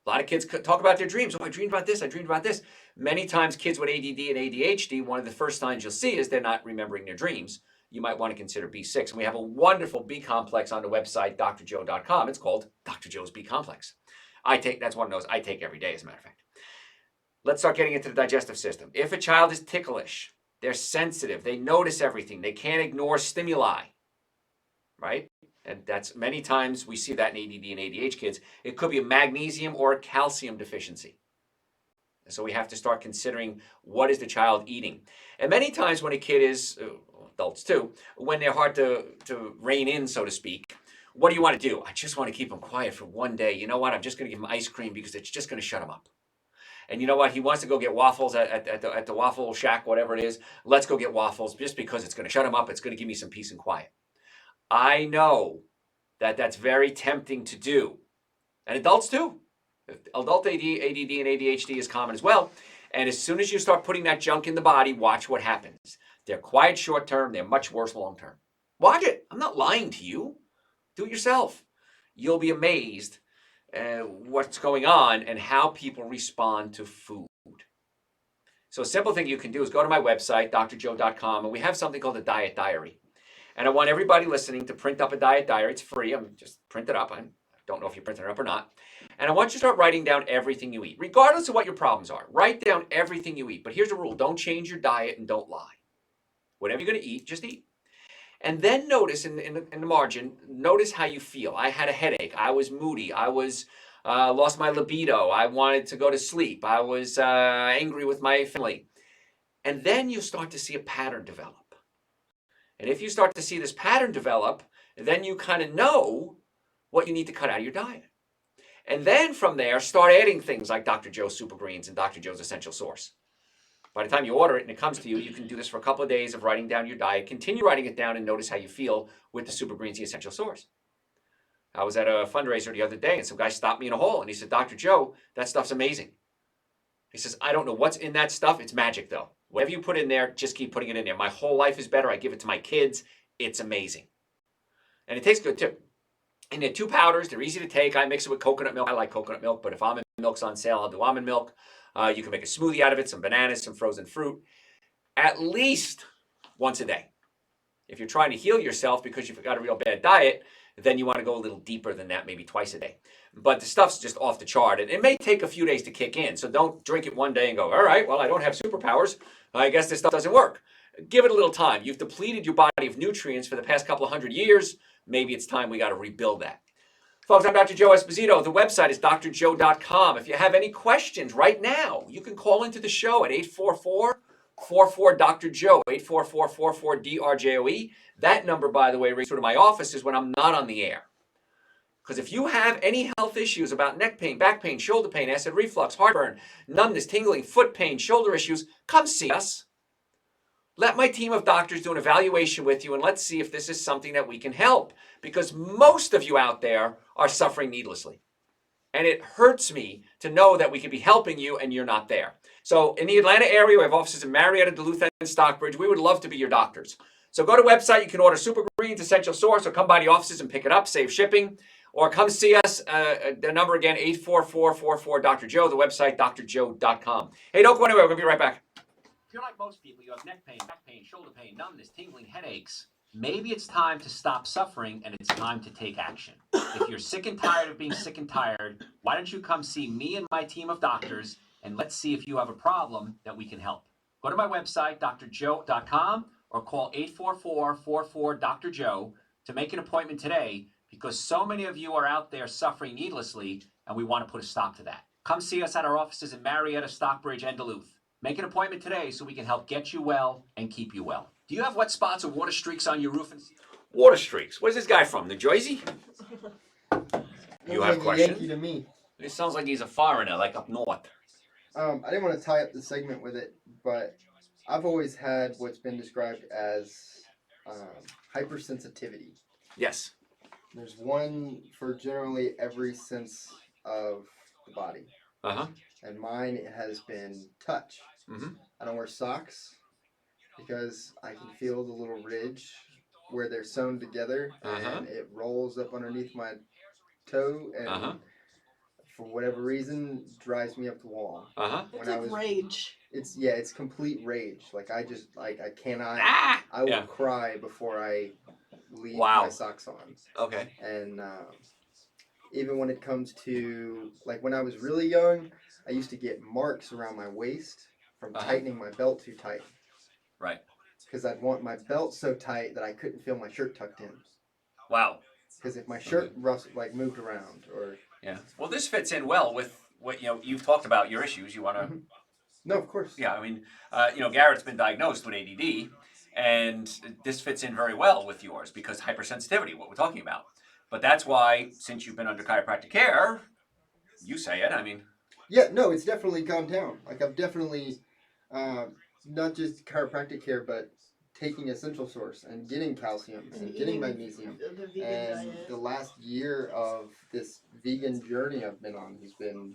A lot of kids talk about their dreams. Oh, I dreamed about this. I dreamed about this. Many times kids with ADD and ADHD, one of the first signs you'll see is they're not remembering their dreams. You might want to consider B6. And we have a wonderful B complex on the website, drjoe.com. It's called Dr. Joe's B complex. That's one of those I take every day, as a matter of fact. Let's start getting into the digestive system. If a child is ticklish, they're sensitive, they notice everything, they can't ignore stimuli, right? And that's many times we see that in ADD and ADHD kids. It could be a magnesium or a calcium deficiency. So we have to start considering, what is the child eating? And many times when a kid is, adults too, when they're hard to rein in, so to speak, what do you want to do? I just want to keep them quiet for one day. You know what? I'm just going to give them ice cream because it's just going to shut them up. And you know what? He wants to go get waffles at the waffle shack, whatever it is. Let's go get waffles just because it's going to shut him up. It's going to give me some peace and quiet. I know that that's very tempting to do. And adults too. Adult ADD and ADHD is common as well. And as soon as you start putting that junk in the body, watch what happens. They're quiet short term. They're much worse long term. Watch it. I'm not lying to you. Do it yourself. You'll be amazed what's going on and how people respond to food. So a simple thing you can do is go to my website, drjoe.com, and we have something called a diet diary. And I want everybody listening to print up a diet diary. It's free. I'm just print it up. I don't know if you printed it up or not. And I want you to start writing down everything you eat, regardless of what your problems are. Write down everything you eat. But here's the rule. Don't change your diet and don't lie. Whatever you're going to eat, just eat. And then notice in the margin, notice how you feel. I had a headache. I was moody. I was lost my libido. I wanted to go to sleep. I was angry with my family. And then you'll start to see a pattern develop. And if you start to see this pattern develop, then you kind of know what you need to cut out of your diet. And then from there, start adding things like Dr. Joe's Super Greens and Dr. Joe's Essential Source. By the time you order it and it comes to you, you can do this for a couple of days of writing down your diet. Continue writing it down and notice how you feel with the Super Greens, the Essential Source. I was at a fundraiser the other day and some guy stopped me in a hall and he said, Dr. Joe, that stuff's amazing. He says, I don't know what's in that stuff. It's magic though. Whatever you put in there, just keep putting it in there. My whole life is better. I give it to my kids. It's amazing. And it tastes good too. And they're 2 powders. They're easy to take. I mix it with coconut milk. I like coconut milk, but if almond milk's on sale, I'll do almond milk. You can make a smoothie out of it, some bananas, some frozen fruit, at least once a day. If you're trying to heal yourself because you've got a real bad diet, then you want to go a little deeper than that, maybe twice a day. But the stuff's just off the chart, and it may take a few days to kick in. So don't drink it one day and go, all right, well, I don't have superpowers. I guess this stuff doesn't work. Give it a little time. You've depleted your body of nutrients for the past couple of hundred years. Maybe it's time we got to rebuild that. Folks, I'm Dr. Joe Esposito. The website is drjoe.com. If you have any questions right now, you can call into the show at 844-44-Dr. Joe, 844-44-DRJOE. That number, by the way, rings through to my office is when I'm not on the air. Because if you have any health issues about neck pain, back pain, shoulder pain, acid reflux, heartburn, numbness, tingling, foot pain, shoulder issues, come see us. Let my team of doctors do an evaluation with you and let's see if this is something that we can help. Because most of you out there are suffering needlessly. And it hurts me to know that we could be helping you and you're not there. So in the Atlanta area, we have offices in Marietta, Duluth, and Stockbridge. We would love to be your doctors. So go to the website. You can order Super Greens Essential Source or come by the offices and pick it up, save shipping. Or come see us. The number again, 844-44-Dr. Joe. The website, drjoe.com. Hey, don't go anywhere. We're going to be right back. If you're like most people, you have neck pain, back pain, shoulder pain, numbness, tingling, headaches. Maybe it's time to stop suffering and it's time to take action. If you're sick and tired of being sick and tired, why don't you come see me and my team of doctors and let's see if you have a problem that we can help. Go to my website, drjoe.com, or call 844-44-Dr. Joe to make an appointment today because so many of you are out there suffering needlessly and we want to put a stop to that. Come see us at our offices in Marietta, Stockbridge, and Duluth. Make an appointment today so we can help get you well and keep you well. Do you have wet spots or water streaks on your roof? Water streaks? Where's this guy from? New Jersey? You have questions? Yankee to me. It sounds like he's a foreigner, like up north. I didn't want to tie up the segment with it, but I've always had what's been described as hypersensitivity. Yes. There's one for generally every sense of the body. Uh-huh. And mine has been touch. Mm-hmm. I don't wear socks because I can feel the little ridge where they're sewn together and it rolls up underneath my toe and for whatever reason drives me up the wall. It's like rage. It's complete rage. Like I cannot. I will cry before I leave my socks on. Okay. And even when it comes to like when I was really young, I used to get marks around my waist from tightening my belt too tight. Right. Because I'd want my belt so tight that I couldn't feel my shirt tucked in. Wow. Because if my shirt moved around or... Yeah. Well, this fits in well with what, you've talked about your issues. You want to... No, of course. Yeah, I mean, Garrett's been diagnosed with ADD, and this fits in very well with yours because hypersensitivity, what we're talking about. But that's why, since you've been under chiropractic care, you say it, I mean... Yeah, no, it's definitely gone down. Like, I've definitely, not just chiropractic care, but taking Essential Source and getting calcium and getting magnesium. And the last year of this vegan journey I've been on has been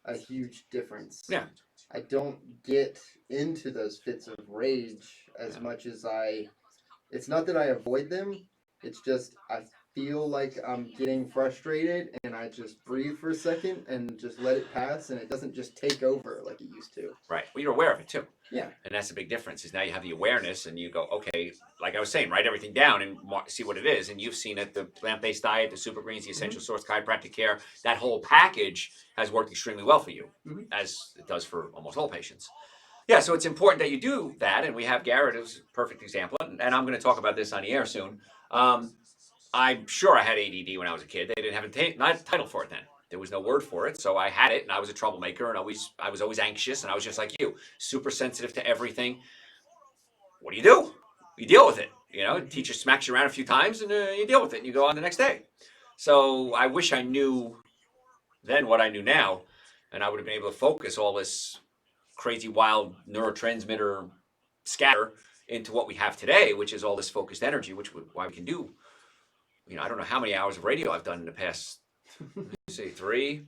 a huge difference. Yeah. I don't get into those fits of rage as much as it's not that I avoid them, it's just I feel like I'm getting frustrated and I just breathe for a second and just let it pass and it doesn't just take over like it used to. Right. Well, you're aware of it too. Yeah. And that's the big difference is now you have the awareness and you go, okay, like I was saying, write everything down and see what it is. And you've seen it, the plant-based diet, the Super Greens, the Essential Source, chiropractic care, that whole package has worked extremely well for you, as it does for almost all patients. Yeah, so it's important that you do that. And we have Garrett as a perfect example. And I'm going to talk about this on the air soon. I'm sure I had ADD when I was a kid. They didn't have a title for it then. There was no word for it, so I had it, and I was a troublemaker, and I was always anxious, and I was just like you, super sensitive to everything. What do? You deal with it. Teacher smacks you around a few times, and you deal with it, and you go on the next day. So I wish I knew then what I knew now, and I would have been able to focus all this crazy wild neurotransmitter scatter into what we have today, which is all this focused energy, why we can do, I don't know how many hours of radio I've done in the past, say 3.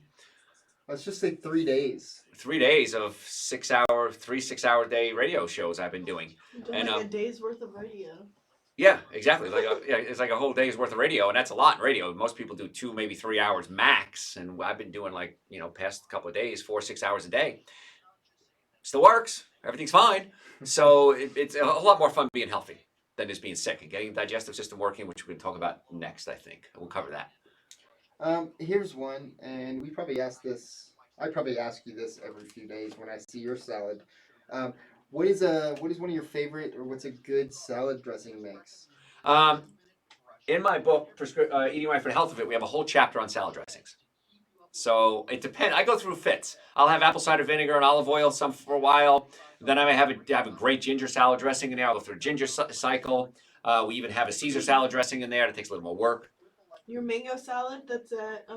Let's just say 3 days. 3 days of 6-hour day radio shows I've been doing. And like a day's worth of radio. Yeah, exactly. It's like a whole day's worth of radio, and that's a lot in radio. Most people do 2, maybe 3 hours max, and I've been doing past couple of days, 4-6 hours a day. Still works. Everything's fine. So it's a whole lot more fun being healthy than just being sick and getting the digestive system working, which we're going to talk about next, I think. We'll cover that. Here's one, and we probably ask this. I probably ask you this every few days when I see your salad. What is one of your favorite, or what's a good salad dressing mix? In my book, Eating Right for the Health of It, we have a whole chapter on salad dressings. So it depends. I go through fits. I'll have apple cider vinegar and olive oil some for a while. Then I may have a great ginger salad dressing in there. I'll go through a ginger cycle. We even have a Caesar salad dressing in there. That takes a little more work. Your mango salad that's at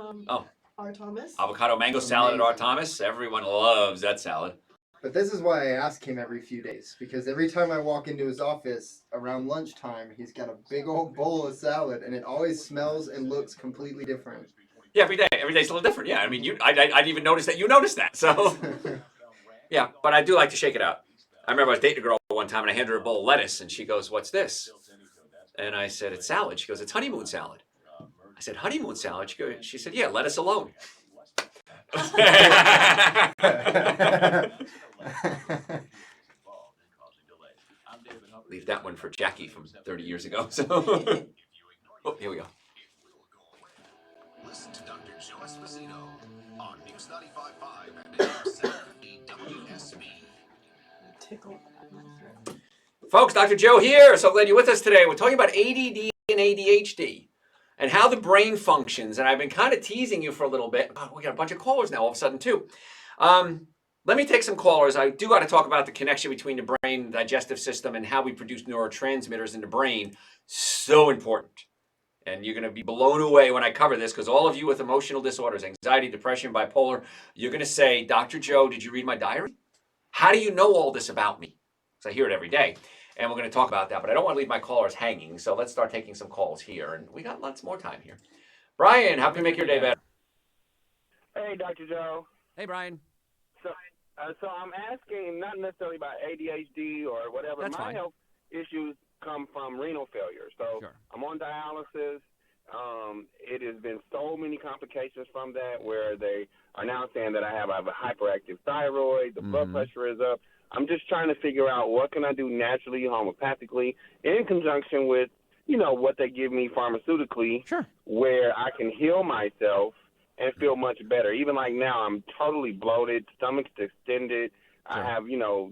R. Thomas. Avocado mango salad at R. Thomas. Everyone loves that salad. But this is why I ask him every few days, because every time I walk into his office around lunchtime, he's got a big old bowl of salad, and it always smells and looks completely different. Yeah, every day's a little different. Yeah, I mean, I didn't even notice that you noticed that. So, yeah, but I do like to shake it out. I remember I was dating a girl one time, and I handed her a bowl of lettuce, and she goes, "What's this?" And I said, "It's salad." She goes, "It's honeymoon salad." I said, "Honeymoon salad?" She said, "Yeah, lettuce alone." Leave that one for Jackie from 30 years ago. So, here we go. Listen to Dr. Joe Esposito on News 95.5 and AM 750 WSB. Tickle. Folks, Dr. Joe here. So glad you're with us today. We're talking about ADD and ADHD and how the brain functions. And I've been kind of teasing you for a little bit. Oh, we got a bunch of callers now all of a sudden, too. Let me take some callers. I do got to talk about the connection between the brain and digestive system and how we produce neurotransmitters in the brain. So important. And you're going to be blown away when I cover this, because all of you with emotional disorders, anxiety, depression, bipolar, you're going to say, "Dr. Joe, did you read my diary? How do you know all this about me?" Because I hear it every day. And we're going to talk about that. But I don't want to leave my callers hanging. So let's start taking some calls here. And we got lots more time here. Brian, how can we make your day better? Hey, Dr. Joe. Hey, Brian. So I'm asking not necessarily about ADHD or whatever. That's my fine. health issues come from renal failure. So Sure. I'm on dialysis. It has been so many complications from that, where they are now saying that I have a hyperactive thyroid, the blood pressure is up. I'm just trying to figure out what can I do naturally, homeopathically, in conjunction with, what they give me pharmaceutically, sure, where I can heal myself and feel much better. Even like now, I'm totally bloated, stomach's distended. Sure. I have,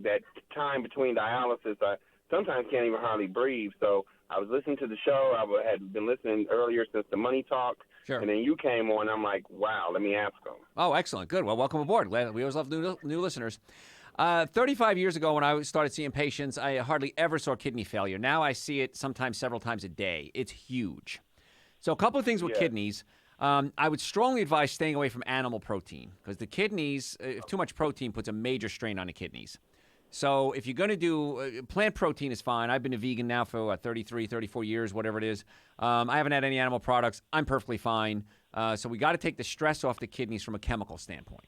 that time between dialysis, I sometimes can't even hardly breathe. So I was listening to the show. I had been listening earlier since the Money Talk. Sure. And then you came on. I'm like, wow, let me ask them. Oh, excellent. Good. Well, welcome aboard. We always love new listeners. 35 years ago when I started seeing patients, I hardly ever saw kidney failure. Now I see it sometimes several times a day. It's huge. So a couple of things with kidneys. I would strongly advise staying away from animal protein, because the kidneys, if too much protein puts a major strain on the kidneys. So if you're going to do plant protein is fine. I've been a vegan now for 33, 34 years, whatever it is. I haven't had any animal products. I'm perfectly fine. So we got to take the stress off the kidneys from a chemical standpoint.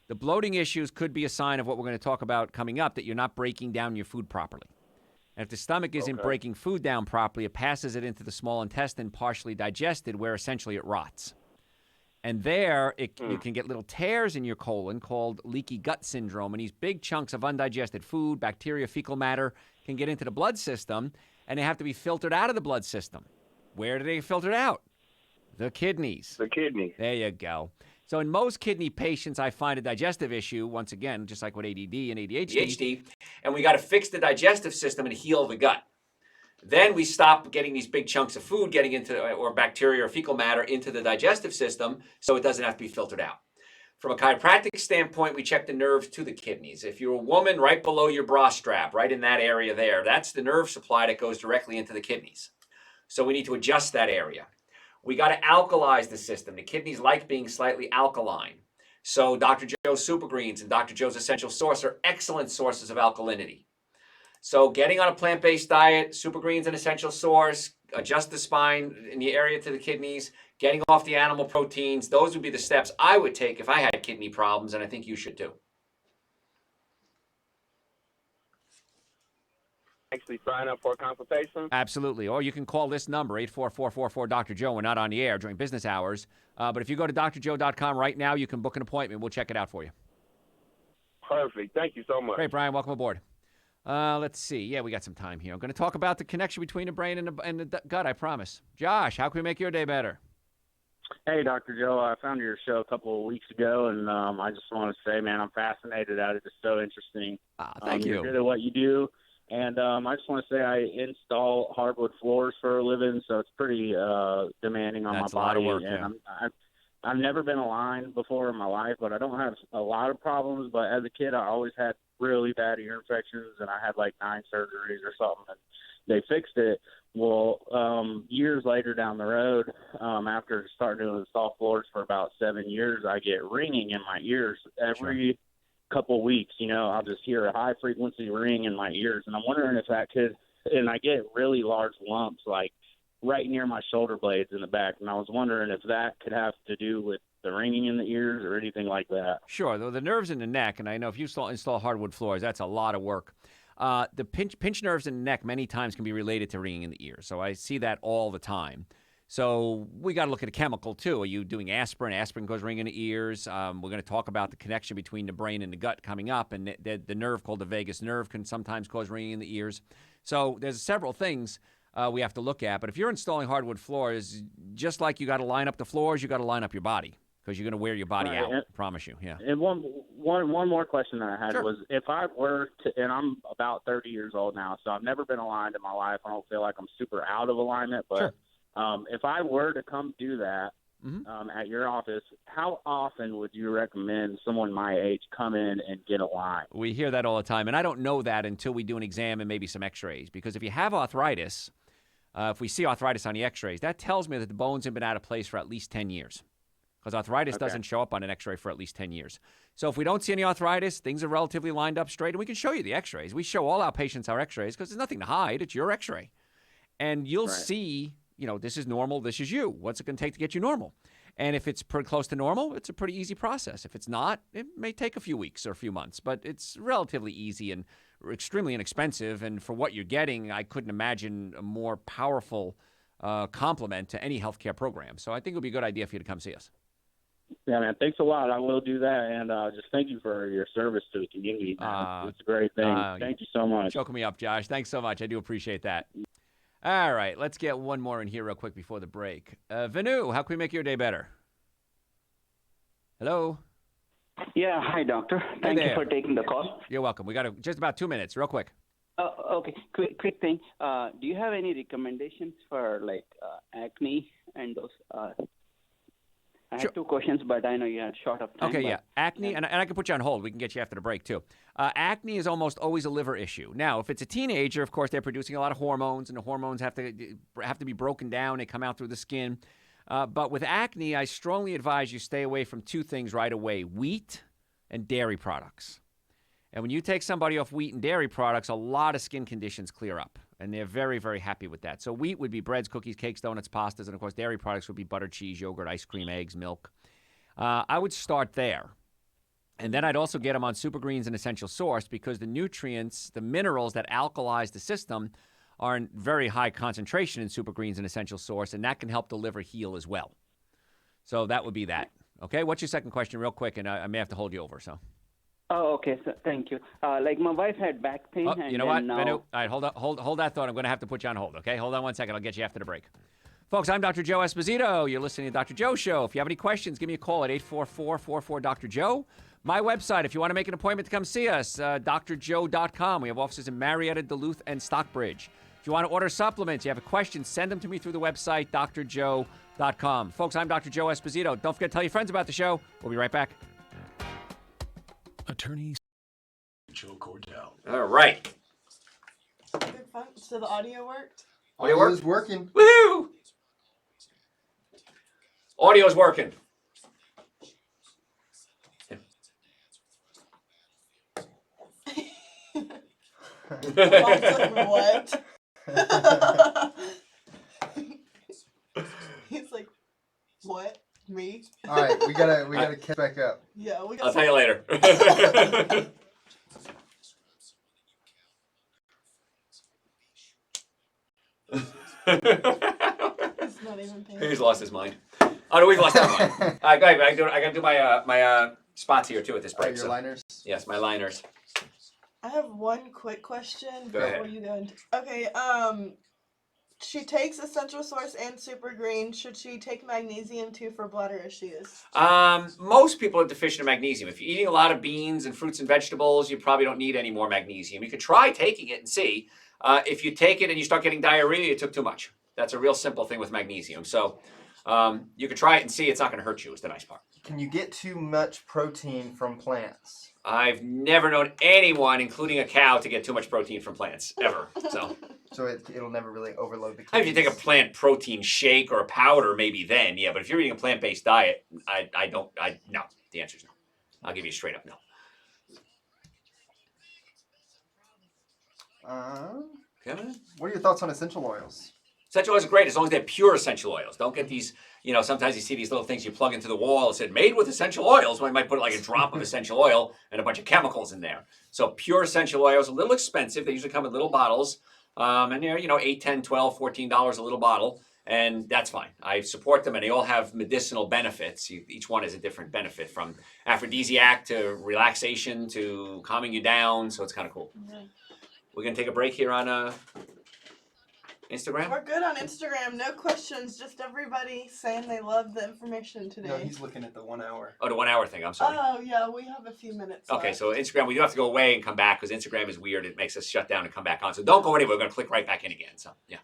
The bloating issues could be a sign of what we're going to talk about coming up, that you're not breaking down your food properly. And if the stomach isn't breaking food down properly, it passes it into the small intestine, partially digested, where essentially it rots. And there, you can get little tears in your colon called leaky gut syndrome. And these big chunks of undigested food, bacteria, fecal matter, can get into the blood system, and they have to be filtered out of the blood system. Where do they get filtered out? The kidneys. The kidney. There you go. So in most kidney patients, I find a digestive issue, once again, just like with ADD and ADHD, and we got to fix the digestive system and heal the gut. Then we stop getting these big chunks of food getting into, or bacteria or fecal matter into the digestive system, so it doesn't have to be filtered out. From a chiropractic standpoint, we check the nerves to the kidneys. If you're a woman, right below your bra strap, right in that area there, that's the nerve supply that goes directly into the kidneys. So we need to adjust that area. We got to alkalize the system. The kidneys like being slightly alkaline. So Dr. Joe's Super Greens and Dr. Joe's Essential Source are excellent sources of alkalinity. So getting on a plant-based diet, Super Greens and Essential Source, adjust the spine in the area to the kidneys, getting off the animal proteins, those would be the steps I would take if I had kidney problems, and I think you should too. Actually sign up for a consultation? Absolutely. Or you can call this number, 844-44-Dr. Joe. We're not on the air during business hours. But if you go to drjoe.com right now, you can book an appointment. We'll check it out for you. Perfect. Thank you so much. Great, Brian. Welcome aboard. Let's see. Yeah, we got some time here. I'm going to talk about the connection between the brain and the gut, I promise. Josh, how can we make your day better? Hey, Dr. Joe. I found your show a couple of weeks ago, and I just want to say, man, I'm fascinated at it. It's so interesting. Thank you. You're good at what you do. And I just want to say I install hardwood floors for a living, so it's pretty demanding on That's my a lot body. of work, and yeah. I've never been aligned before in my life, but I don't have a lot of problems. But as a kid, I always had really bad ear infections, and I had like 9 surgeries or something, and they fixed it. Well, years later down the road, after starting to install floors for about 7 years, I get ringing in my ears every couple weeks. You know, I'll just hear a high frequency ring in my ears, and I'm wondering if that could, and I get really large lumps like right near my shoulder blades in the back, and I was wondering if that could have to do with the ringing in the ears or anything like that. Sure. The nerves in the neck, and I know if you install hardwood floors, that's a lot of work. The pinch nerves in the neck many times can be related to ringing in the ear, so I see that all the time. So we got to look at a chemical, too. Are you doing aspirin? Aspirin goes ringing in the ears. We're going to talk about the connection between the brain and the gut coming up, and the nerve called the vagus nerve can sometimes cause ringing in the ears. So there's several things we have to look at. But if you're installing hardwood floors, just like you got to line up the floors, you got to line up your body because you're going to wear your body out, I promise you. Yeah. And one more question that I had was, if I were to, and I'm about 30 years old now, so I've never been aligned in my life. I don't feel like I'm super out of alignment, but if I were to come do that at your office, how often would you recommend someone my age come in and get aligned? We hear that all the time, and I don't know that until we do an exam and maybe some x-rays, because if you have arthritis, if we see arthritis on the x-rays, that tells me that the bones have been out of place for at least 10 years. Because arthritis doesn't show up on an x-ray for at least 10 years. So if we don't see any arthritis, things are relatively lined up straight, and we can show you the x-rays. We show all our patients our x-rays because there's nothing to hide. It's your x-ray. And you'll see, you know, this is normal, this is you. What's it going to take to get you normal? And if it's pretty close to normal, it's a pretty easy process. If it's not, it may take a few weeks or a few months, but it's relatively easy and extremely inexpensive. And for what you're getting, I couldn't imagine a more powerful complement to any healthcare program. So I think it would be a good idea for you to come see us. Yeah, man, thanks a lot. I will do that, and just thank you for your service to the community. It's a great thing. Thank you so much. Choking me up, Josh. Thanks so much. I do appreciate that. All right, let's get one more in here real quick before the break. Vanu, how can we make your day better? Hello? Yeah, hi, doctor. Thank you for taking the call. You're welcome. We got just about 2 minutes, real quick. Okay, quick thing. Do you have any recommendations for, like, acne and those I have 2 questions, but I know you had short of time. Okay, yeah. Acne, and I can put you on hold. We can get you after the break, too. Acne is almost always a liver issue. Now, if it's a teenager, of course, they're producing a lot of hormones, and the hormones have to be broken down. They come out through the skin. But with acne, I strongly advise you stay away from 2 things right away, wheat and dairy products. And when you take somebody off wheat and dairy products, a lot of skin conditions clear up. And they're very, very happy with that. So wheat would be breads, cookies, cakes, donuts, pastas, and, of course, dairy products would be butter, cheese, yogurt, ice cream, eggs, milk. I would start there. And then I'd also get them on Super Greens and Essential Source because the nutrients, the minerals that alkalize the system are in very high concentration in Super Greens and Essential Source, and that can help the liver heal as well. So that would be that. Okay, what's your second question real quick? And I may have to hold you over, so. Oh, okay. So thank you. Like my wife had back pain. Oh, you know what, Venu? All right, hold that thought. I'm going to have to put you on hold, okay? Hold on 1 second. I'll get you after the break. Folks, I'm Dr. Joe Esposito. You're listening to Dr. Joe Show. If you have any questions, give me a call at 844-44-Dr.Joe. My website, if you want to make an appointment to come see us, drjoe.com. We have offices in Marietta, Duluth, and Stockbridge. If you want to order supplements, you have a question, send them to me through the website, drjoe.com. Folks, I'm Dr. Joe Esposito. Don't forget to tell your friends about the show. We'll be right back. Attorneys. Joe Cordell. All right. Good fun. So the audio worked? Audio is working. Woohoo! Audio's working. What? He's like, what? Me? All right, we gotta catch back up. Yeah, we got. I'll tell you later. He's not even paying. He's lost his mind. Oh no, we've lost our mind. All right, go ahead. I gotta do my spots here too at this break. Your liners? Yes, my liners. I have one quick question Go before ahead. you go into. Okay, she takes Essential Source and Super Green. Should she take magnesium too for bladder issues? Most people are deficient in magnesium. If you're eating a lot of beans and fruits and vegetables, you probably don't need any more magnesium. You could try taking it and see. If you take it and you start getting diarrhea, you took too much. That's a real simple thing with magnesium. So you could try it and see. It's not going to hurt you is the nice part. Can you get too much protein from plants? I've never known anyone, including a cow, to get too much protein from plants, ever. So it'll never really overload the kidneys. If you take a plant protein shake or a powder, maybe then, yeah. But if you're eating a plant-based diet, no. The answer is no. I'll give you a straight up no. What are your thoughts on essential oils? Essential oils are great as long as they're pure essential oils. Don't get these, sometimes you see these little things you plug into the wall that said made with essential oils. Well, you might put like a drop of essential oil and a bunch of chemicals in there. So pure essential oils, a little expensive. They usually come in little bottles. And they're, $8, $10, $12, $14 a little bottle. And that's fine. I support them and they all have medicinal benefits. Each one has a different benefit, from aphrodisiac to relaxation to calming you down. So it's kind of cool. We're going to take a break here on Instagram? We're good on Instagram. No questions. Just everybody saying they love the information today. No, he's looking at the 1 hour. Oh, the 1 hour thing. I'm sorry. Oh, yeah. We have a few minutes Okay, left. so Instagram, we do have to go away and come back because Instagram is weird. It makes us shut down and come back on. So don't go anywhere. We're going to click right back in again. So, yeah.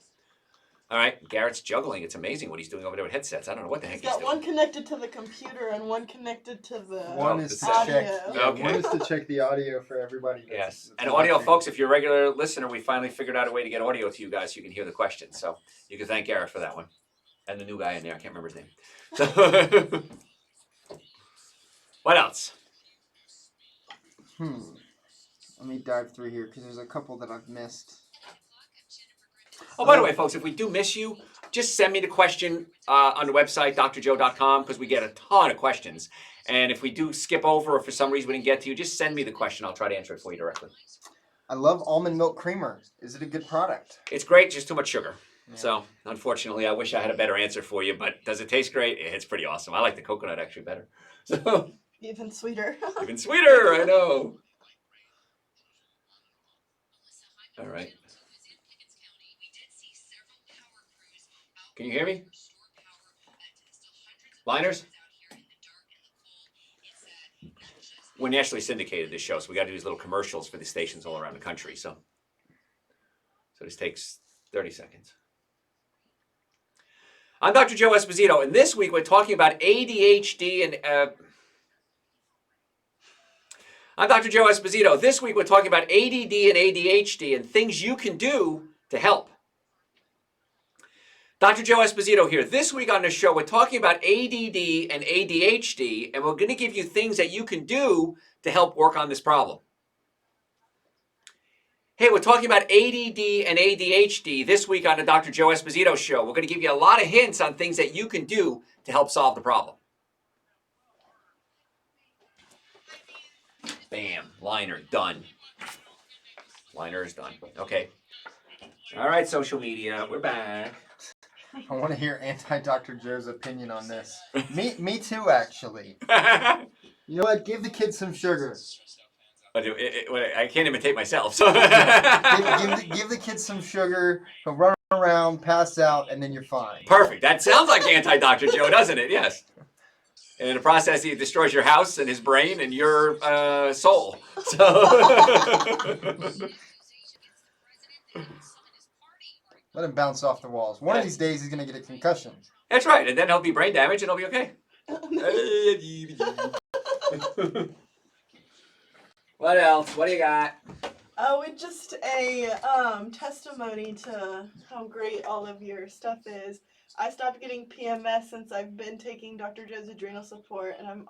All right. Garrett's juggling. It's amazing what he's doing over there with headsets. I don't know what the heck He's got he's doing. one connected to the computer and one connected to the One is to audio. check. One is to check the audio for everybody. Yes. And audio, folks, if you're a regular listener, we finally figured out a way to get audio to you guys so you can hear the questions. So you can thank Garrett for that one. And the new guy in there. I can't remember his name. So what else? Let me dive through here because there's a couple that I've missed. Oh, by the way, folks, if we do miss you, just send me the question on the website, drjoe.com, because we get a ton of questions. And if we do skip over or for some reason we didn't get to you, just send me the question. I'll try to answer it for you directly. I love almond milk creamer. Is it a good product? It's great, just too much sugar. Yeah. So, unfortunately, I wish I had a better answer for you, but does it taste great? It's pretty awesome. I like the coconut actually better. So Even sweeter. Even sweeter, I know. All right. Can you hear me? Liners? We're nationally syndicated, this show, so we got to do these little commercials for the stations all around the country. So this takes 30 seconds. I'm Dr. Joe Esposito, and this week we're talking about ADHD and... I'm Dr. Joe Esposito. This week we're talking about ADD and ADHD and things you can do to help. Dr. Joe Esposito here. This week on the show, we're talking about ADD and ADHD, and we're going to give you things that you can do to help work on this problem. Hey, we're talking about ADD and ADHD this week on the Dr. Joe Esposito show. We're going to give you a lot of hints on things that you can do to help solve the problem. Bam. Liner done. Liner is done. Okay. All right, social media. We're back. I want to hear anti-Dr. Joe's opinion on this. Me too, actually. You know what? Give the kids some sugar. I can't imitate myself. So. give the kids some sugar, he'll run around, pass out, and then you're fine. Perfect. That sounds like anti-Dr. Joe, doesn't it? Yes. And in the process, he destroys your house and his brain and your soul. So. Let him bounce off the walls. One of these days, he's going to get a concussion. That's right. And then he'll be brain damaged and he'll be okay. What else? What do you got? Oh, it's just a testimony to how great all of your stuff is. I stopped getting PMS since I've been taking Dr. Joe's Adrenal Support, and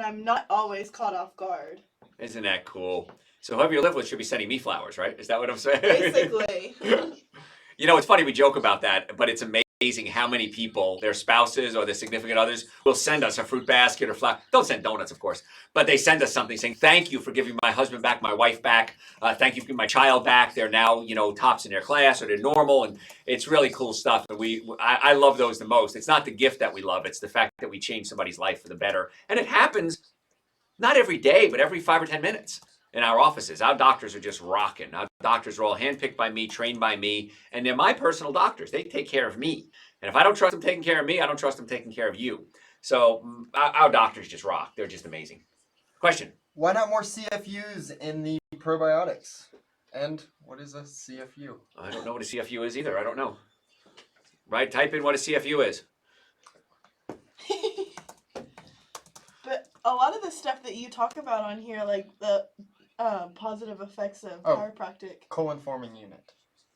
I'm not always caught off guard. Isn't that cool? So whoever you live with should be sending me flowers, right? Is that what I'm saying? Basically. You know, it's funny, we joke about that, but it's amazing how many people, their spouses or their significant others, will send us a fruit basket or flower. Don't send donuts, of course, but they send us something saying, thank you for giving my husband back, my wife back. Thank you for giving my child back. They're now, tops in their class, or they're normal. And it's really cool stuff. And I love those the most. It's not the gift that we love. It's the fact that we change somebody's life for the better. And it happens not every day, but every 5 or 10 minutes. In our offices, our doctors are just rocking. Our doctors are all handpicked by me, trained by me, and they're my personal doctors. They take care of me. And if I don't trust them taking care of me, I don't trust them taking care of you. So our doctors just rock. They're just amazing. Question? Why not more CFUs in the probiotics? And what is a CFU? I don't know what a CFU is either. I don't know. Right? Type in what a CFU is. But a lot of the stuff that you talk about on here, like the positive effects of chiropractic. Colon forming unit.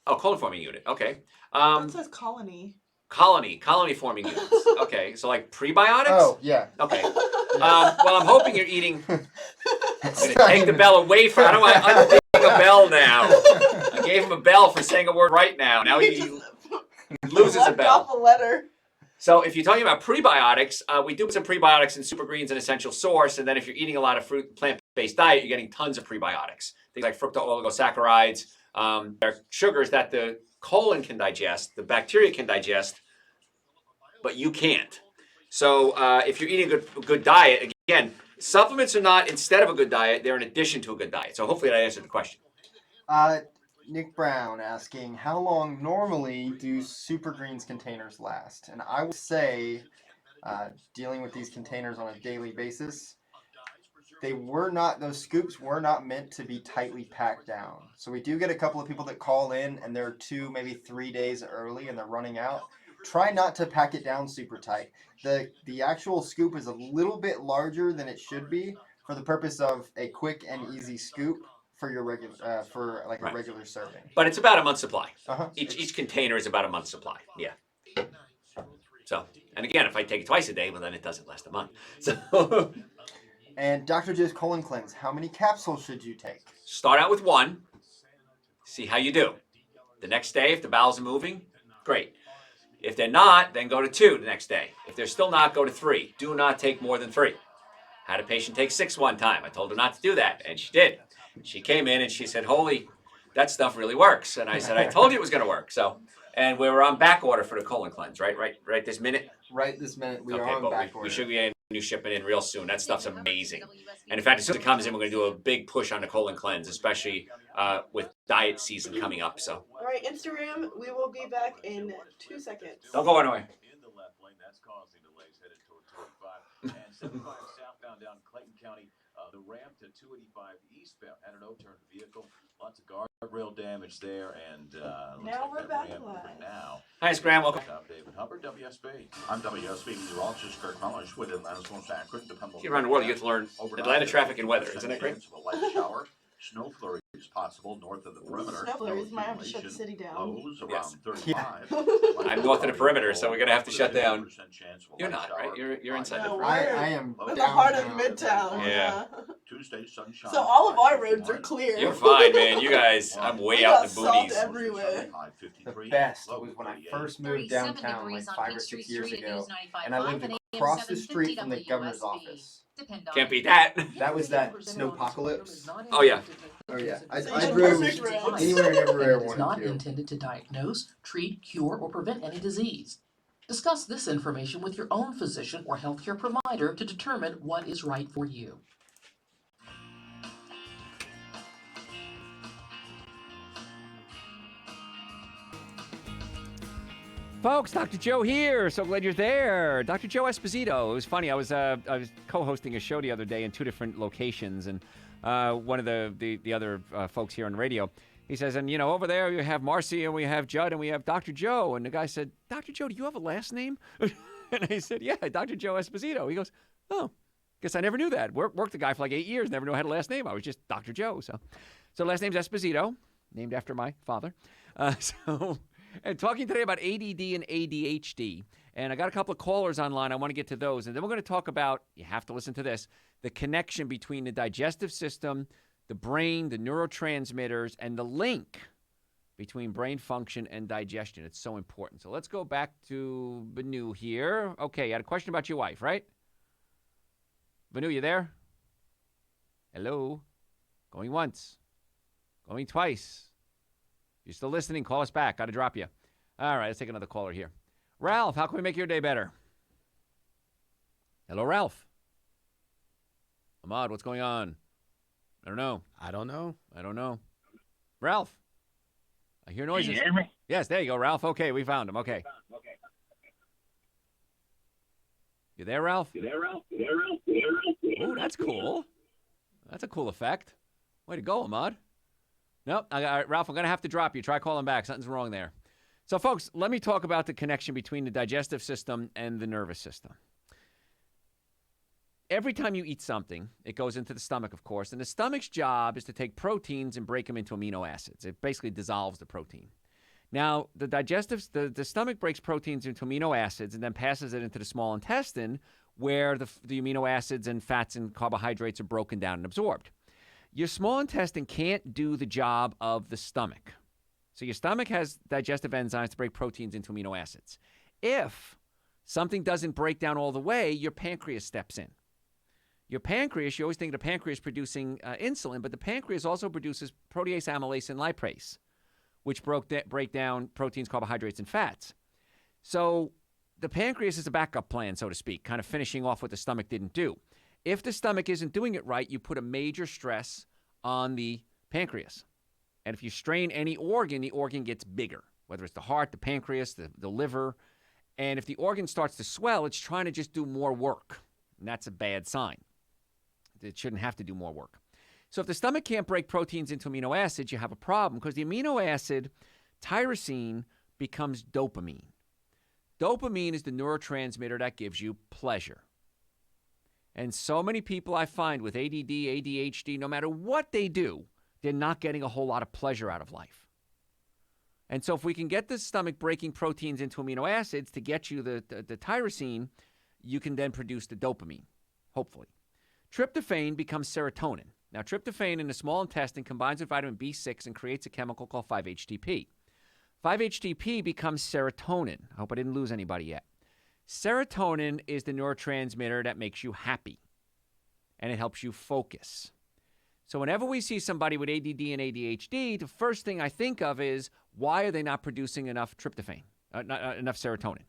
Oh, colon forming unit. Okay. It says colony. Colony forming units. Okay, so like prebiotics? Oh, yeah. Okay. Well, I'm hoping you're eating. I'm going to take the bell away from. How do I unthink a bell now? I gave him a bell for saying a word right now. Now he loses a bell. Off a letter. So if you're talking about prebiotics, we do some prebiotics in Super Greens and Essential Source. And then if you're eating a lot of fruit, plant-based diet, you're getting tons of prebiotics. Things like fructooligosaccharides. They're sugars that the colon can digest, the bacteria can digest, but you can't. So if you're eating a good diet, again, supplements are not instead of a good diet, they're in addition to a good diet. So hopefully that answered the question. Nick Brown asking, how long normally do Super Greens containers last? And I would say, dealing with these containers on a daily basis, those scoops were not meant to be tightly packed down. So we do get a couple of people that call in and they're 2, maybe 3 days early and they're running out. Try not to pack it down super tight. The actual scoop is a little bit larger than it should be for the purpose of a quick and easy scoop for your regular a regular serving. But it's about a month's supply. Each container is about a month's supply. Yeah. So, and again, if I take it twice a day, well, then it doesn't last a month. So. And Dr. Joe's colon cleanse, how many capsules should you take? Start out with 1. See how you do. The next day, if the bowels are moving, great. If they're not, then go to 2 the next day. If they're still not, go to 3. Do not take more than 3. Had a patient take 6 one time. I told her not to do that, and she did. She came in and she said, holy, that stuff really works. And I said, I told you it was going to work. So, and we were on back order for the colon cleanse, right this minute? Right this minute, we are on back order. We should be getting a new shipment in real soon. That stuff's amazing. And in fact, as soon as it comes in, we're going to do a big push on the colon cleanse, especially with diet season coming up. So. All right, Instagram, we will be back in 2 seconds. Don't go anywhere. In the left lane, that's causing delays headed toward 25 and 75 southbound down Clayton County. The ramp to 285 eastbound had an overturned vehicle. Lots of guardrail damage there, and now we're back live. Now. Hi, Graham. Welcome. David Hubbard, WSB. I'm WSB meteorologist Kurt Mullish with Atlanta's most accurate, dependable. Around the world, you get to learn Atlanta traffic and weather. Isn't that great? A light shower. Snow flurries possible north of the perimeter. Snow flurries might have to shut the city down. Lows around 35. I'm north of the perimeter, so we're going to have to shut down. You're not, right? You're inside no, the perimeter. I am in the heart of Midtown. Yeah. Tuesday, sunshine. So all of our roads are clear. You're fine, man. You guys, I'm way out in the boonies. Everywhere. The best was when I first moved downtown like 5 or 6 years ago, and I lived across the street from the governor's office. Can't beat that. That was that snowpocalypse. Oh, yeah. Oh, yeah. I drove anywhere and everywhere I wanted to. It's not intended to diagnose, treat, cure, or prevent any disease. Discuss this information with your own physician or healthcare provider to determine what is right for you. Folks, Dr. Joe here. So glad you're there. Dr. Joe Esposito. It was funny. I was co-hosting a show the other day in 2 different locations, and one of the other folks here on the radio, he says, and over there you have Marcy and we have Judd and we have Dr. Joe. And the guy said, Dr. Joe, do you have a last name? And I said, yeah, Dr. Joe Esposito. He goes, oh, guess I never knew that. Worked the guy for like 8 years, never knew I had a last name. I was just Dr. Joe. So last name's Esposito, named after my father. And talking today about ADD and ADHD. And I got a couple of callers online. I want to get to those. And then we're going to talk about, you have to listen to this, the connection between the digestive system, the brain, the neurotransmitters, and the link between brain function and digestion. It's so important. So let's go back to Banu here. Okay, you had a question about your wife, right? Banu, you there? Hello? Going once. Going twice. If you're still listening, call us back. Got to drop you. All right, let's take another caller here. Ralph, how can we make your day better? Hello, Ralph. Ahmad, what's going on? I don't know. I don't know. Ralph, I hear noises. Can you hear me? Yes, there you go, Ralph. Okay, we found him. Okay. You there, Ralph? Oh, that's cool. That's a cool effect. Way to go, Ahmad. Nope. All right, Ralph, I'm going to have to drop you. Try calling back. Something's wrong there. So, folks, let me talk about the connection between the digestive system and the nervous system. Every time you eat something, it goes into the stomach, of course, and the stomach's job is to take proteins and break them into amino acids. It basically dissolves the protein. Now, the stomach breaks proteins into amino acids and then passes it into the small intestine where the amino acids and fats and carbohydrates are broken down and absorbed. Your small intestine can't do the job of the stomach. So your stomach has digestive enzymes to break proteins into amino acids. If something doesn't break down all the way, your pancreas steps in. Your pancreas, you always think the pancreas producing insulin, but the pancreas also produces protease, amylase, and lipase, which break down proteins, carbohydrates, and fats. So the pancreas is a backup plan, so to speak, kind of finishing off what the stomach didn't do. If the stomach isn't doing it right, you put a major stress on the pancreas. And if you strain any organ, the organ gets bigger, whether it's the heart, the pancreas, the liver. And if the organ starts to swell, it's trying to just do more work. And that's a bad sign. It shouldn't have to do more work. So if the stomach can't break proteins into amino acids, you have a problem because the amino acid tyrosine becomes dopamine. Dopamine is the neurotransmitter that gives you pleasure. And so many people I find with ADD, ADHD, no matter what they do, they're not getting a whole lot of pleasure out of life. And so if we can get the stomach breaking proteins into amino acids to get you the tyrosine, you can then produce the dopamine, hopefully. Tryptophan becomes serotonin. Now, tryptophan in the small intestine combines with vitamin B6 and creates a chemical called 5-HTP. 5-HTP becomes serotonin. I hope I didn't lose anybody yet. Serotonin is the neurotransmitter that makes you happy, and it helps you focus. So whenever we see somebody with ADD and ADHD, the first thing I think of is, why are they not producing enough tryptophan, enough serotonin?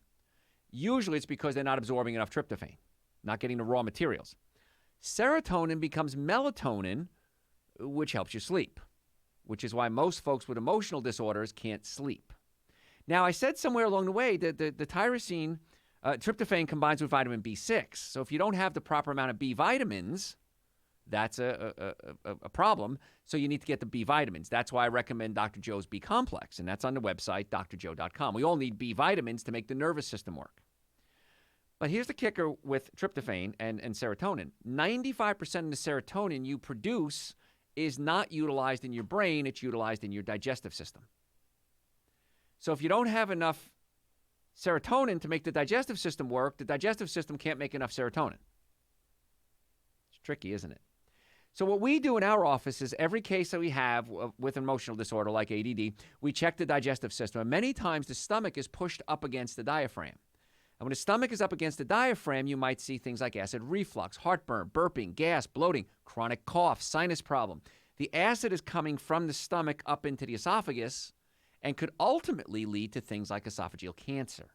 Usually it's because they're not absorbing enough tryptophan, not getting the raw materials. Serotonin becomes melatonin, which helps you sleep, which is why most folks with emotional disorders can't sleep. Now, I said somewhere along the way that the tyrosine, tryptophan combines with vitamin B6. So if you don't have the proper amount of B vitamins, that's a problem. So you need to get the B vitamins. That's why I recommend Dr. Joe's B complex, and that's on the website, drjoe.com. We all need B vitamins to make the nervous system work. But here's the kicker with tryptophan and serotonin. 95% of the serotonin you produce is not utilized in your brain. It's utilized in your digestive system. So if you don't have enough serotonin to make the digestive system work, the digestive system can't make enough serotonin. It's tricky, isn't it? So what we do in our office is every case that we have with an emotional disorder like ADD, we check the digestive system. And many times the stomach is pushed up against the diaphragm. And when the stomach is up against the diaphragm, you might see things like acid reflux, heartburn, burping, gas, bloating, chronic cough, sinus problem. The acid is coming from the stomach up into the esophagus and could ultimately lead to things like esophageal cancer.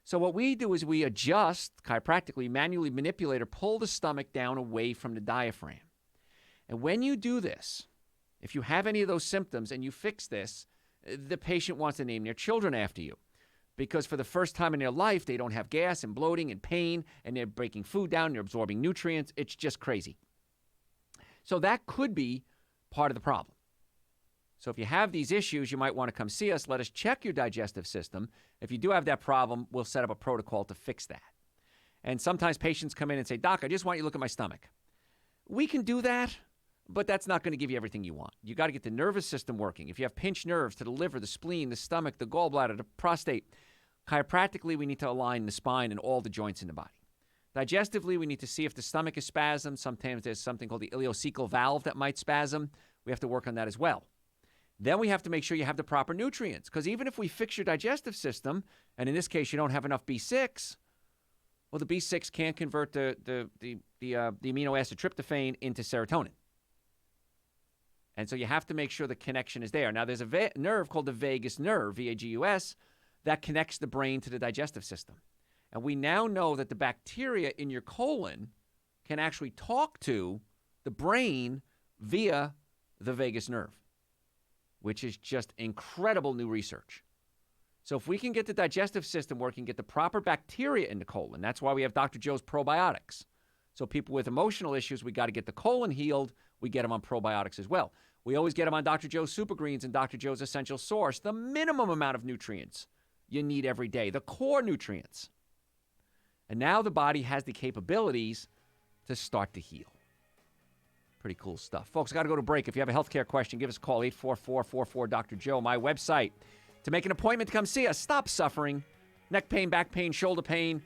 So what we do is we adjust, chiropractically, manually manipulate or pull the stomach down away from the diaphragm. And when you do this, if you have any of those symptoms and you fix this, the patient wants to name their children after you. Because for the first time in their life, they don't have gas and bloating and pain, and they're breaking food down, they're absorbing nutrients. It's just crazy. So that could be part of the problem. So if you have these issues, you might want to come see us. Let us check your digestive system. If you do have that problem, we'll set up a protocol to fix that. And sometimes patients come in and say, Doc, I just want you to look at my stomach. We can do that, but that's not going to give you everything you want. You got to get the nervous system working. If you have pinched nerves to the liver, the spleen, the stomach, the gallbladder, the prostate, chiropractically, we need to align the spine and all the joints in the body. Digestively, we need to see if the stomach is spasmed. Sometimes there's something called the ileocecal valve that might spasm. We have to work on that as well. Then we have to make sure you have the proper nutrients, because even if we fix your digestive system, and in this case you don't have enough B6, well, the B6 can't convert the amino acid tryptophan into serotonin. And so you have to make sure the connection is there. Now, there's a nerve called the vagus nerve, VAGUS, that connects the brain to the digestive system. And we now know that the bacteria in your colon can actually talk to the brain via the vagus nerve, which is just incredible new research. So if we can get the digestive system working, get the proper bacteria in the colon, that's why we have Dr. Joe's probiotics. So people with emotional issues, we got to get the colon healed. We get them on probiotics as well. We always get them on Dr. Joe's Super Greens and Dr. Joe's Essential Source, the minimum amount of nutrients you need every day, the core nutrients. And now the body has the capabilities to start to heal. Pretty cool stuff. Folks, I got to go to break. If you have a healthcare question, give us a call, 844-44-Dr. Joe. My website to make an appointment to come see us. Stop suffering. Neck pain, back pain, shoulder pain.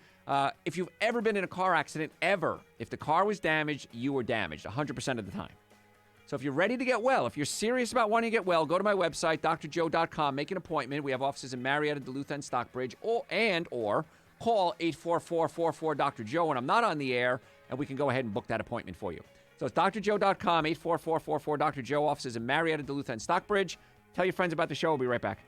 If you've ever been in a car accident, ever, if the car was damaged, you were damaged 100% of the time. So if you're ready to get well, if you're serious about wanting to get well, go to my website, drjoe.com, make an appointment. We have offices in Marietta, Duluth, and Stockbridge, or call 844-44-Dr. when I'm not on the air, and we can go ahead and book that appointment for you. So it's drjoe.com, 844-44-Dr. Joe, offices in Marietta, Duluth, and Stockbridge. Tell your friends about the show. We'll be right back.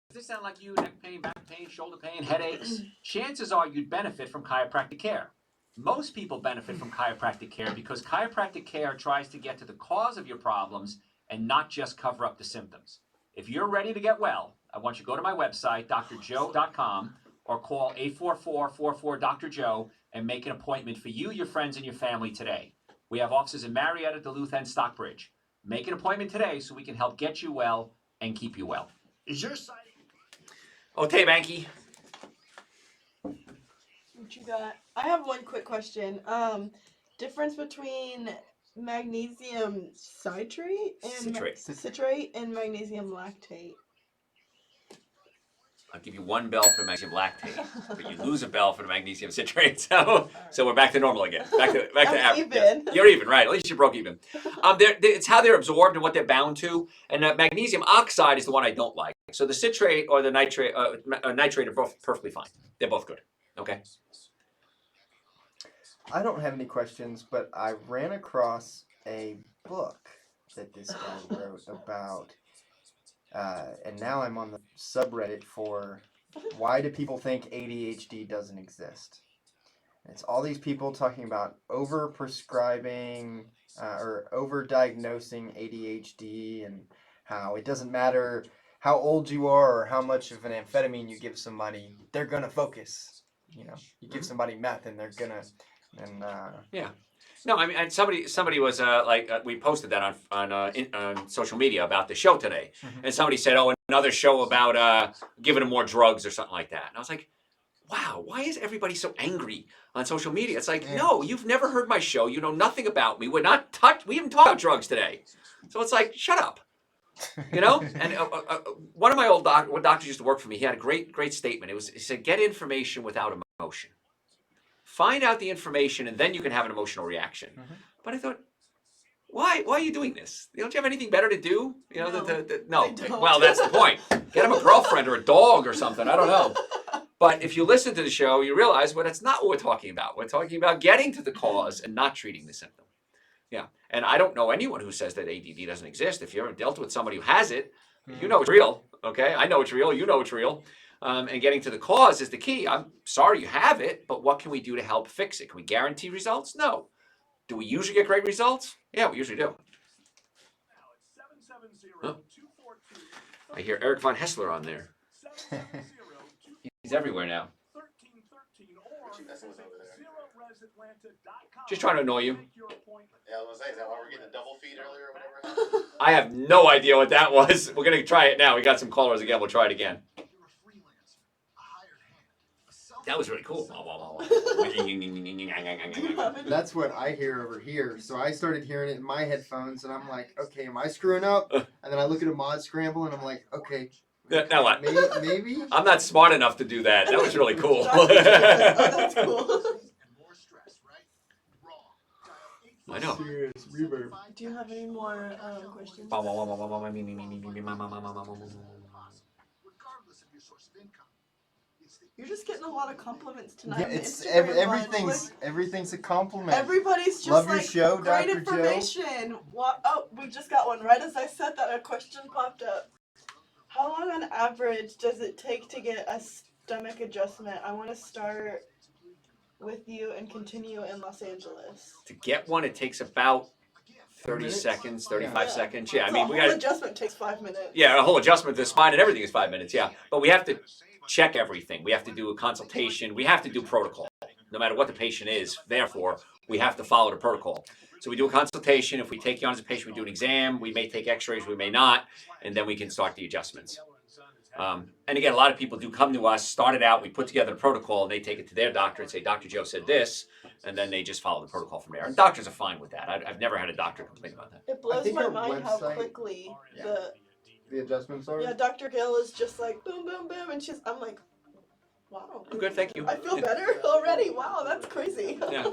Does this sound like you? Neck pain, back pain, shoulder pain, headaches? Chances are you'd benefit from chiropractic care. Most people benefit from chiropractic care because chiropractic care tries to get to the cause of your problems and not just cover up the symptoms. If you're ready to get well, I want you to go to my website, drjoe.com, or call 844-44-Dr. Joe and make an appointment for you, your friends, and your family today. We have offices in Marietta, Duluth, and Stockbridge. Make an appointment today so we can help get you well and keep you well. Is your site? Okay, Banky. What you got? I have one quick question. Difference between magnesium citrate and citrate and magnesium lactate. I'll give you one bell for the magnesium lactate, but you lose a bell for the magnesium citrate. So we're back to normal again. Back to average. Even. Yes. You're even, right? At least you broke even. It's how they're absorbed and what they're bound to. And magnesium oxide is the one I don't like. So the citrate or the nitrate are both perfectly fine. They're both good. Okay. I don't have any questions, but I ran across a book that this guy wrote about, and now I'm on the subreddit for why do people think ADHD doesn't exist? It's all these people talking about over-prescribing or over-diagnosing ADHD and how it doesn't matter how old you are or how much of an amphetamine you give somebody, they're going to focus. You know, you give somebody meth and they're going to... Yeah. No, I mean, and somebody was we posted that on social media about the show today, and somebody said, "Oh, another show about giving them more drugs or something like that." And I was like, "Wow, why is everybody so angry on social media?" It's like, no, you've never heard my show. You know nothing about me. We haven't talked about drugs today, so it's like, shut up. You know. And one of my old doctors used to work for me. He had a great statement. He said, "Get information without emotion. Find out the information, and then you can have an emotional reaction." But I thought, why are you doing this? Don't you have anything better to do? You know, no. Well, that's the point. Get him a girlfriend or a dog or something. I don't know. But if you listen to the show, you realize, well, that's not what we're talking about. We're talking about getting to the cause and not treating the symptom. Yeah. And I don't know anyone who says that ADD doesn't exist. If you ever dealt with somebody who has it, you know it's real. Okay? I know it's real. You know it's real. And getting to the cause is the key. I'm sorry you have it, but what can we do to help fix it? Can we guarantee results? No. Do we usually get great results? Yeah, we usually do. Huh? I hear Eric von Hessler on there. He's everywhere now. Just trying to annoy you. Yeah, I was gonna say, is that why we're getting a double feed earlier or whatever? I have no idea what that was. We're going to try it now. We got some callers again. We'll try it again. That was really cool. That's what I hear over here. So I started hearing it in my headphones, and I'm like, okay, am I screwing up? And then I look at a mod scramble, and I'm like, okay. Now what? Maybe? I'm not smart enough to do that. That was really cool. That's cool. I know. Serious reverb. Do you have any more questions? You're just getting a lot of compliments tonight. Yeah, on the it's Instagram everything's a compliment. Everybody's just Love like, your show, great Dr. information. Oh, we just got one. Right as I said that, a question popped up. How long on average does it take to get a stomach adjustment? I want to start with you and continue in Los Angeles. To get one, it takes about 30 seconds, 35 seconds. Yeah, I So mean, a we whole got adjustment takes 5 minutes. Yeah, a whole adjustment to the spine and everything is 5 minutes. Yeah, but we have to check everything. We have to do a consultation. We have to do protocol, no matter what the patient is. Therefore, we have to follow the protocol. So we do a consultation. If we take you on as a patient, we do an exam. We may take X-rays, we may not, and then we can start the adjustments. And again, a lot of people do come to us, start it out, we put together a protocol, and they take it to their doctor and say, Dr. Joe said this, and then they just follow the protocol from there. And doctors are fine with that. I've never had a doctor complain about that. It blows my mind how quickly the adjustments are. Yeah, Dr. Gill is just like boom, boom, boom, and I'm like, wow. I'm good, thank you. I feel better already. Wow, that's crazy. Yeah.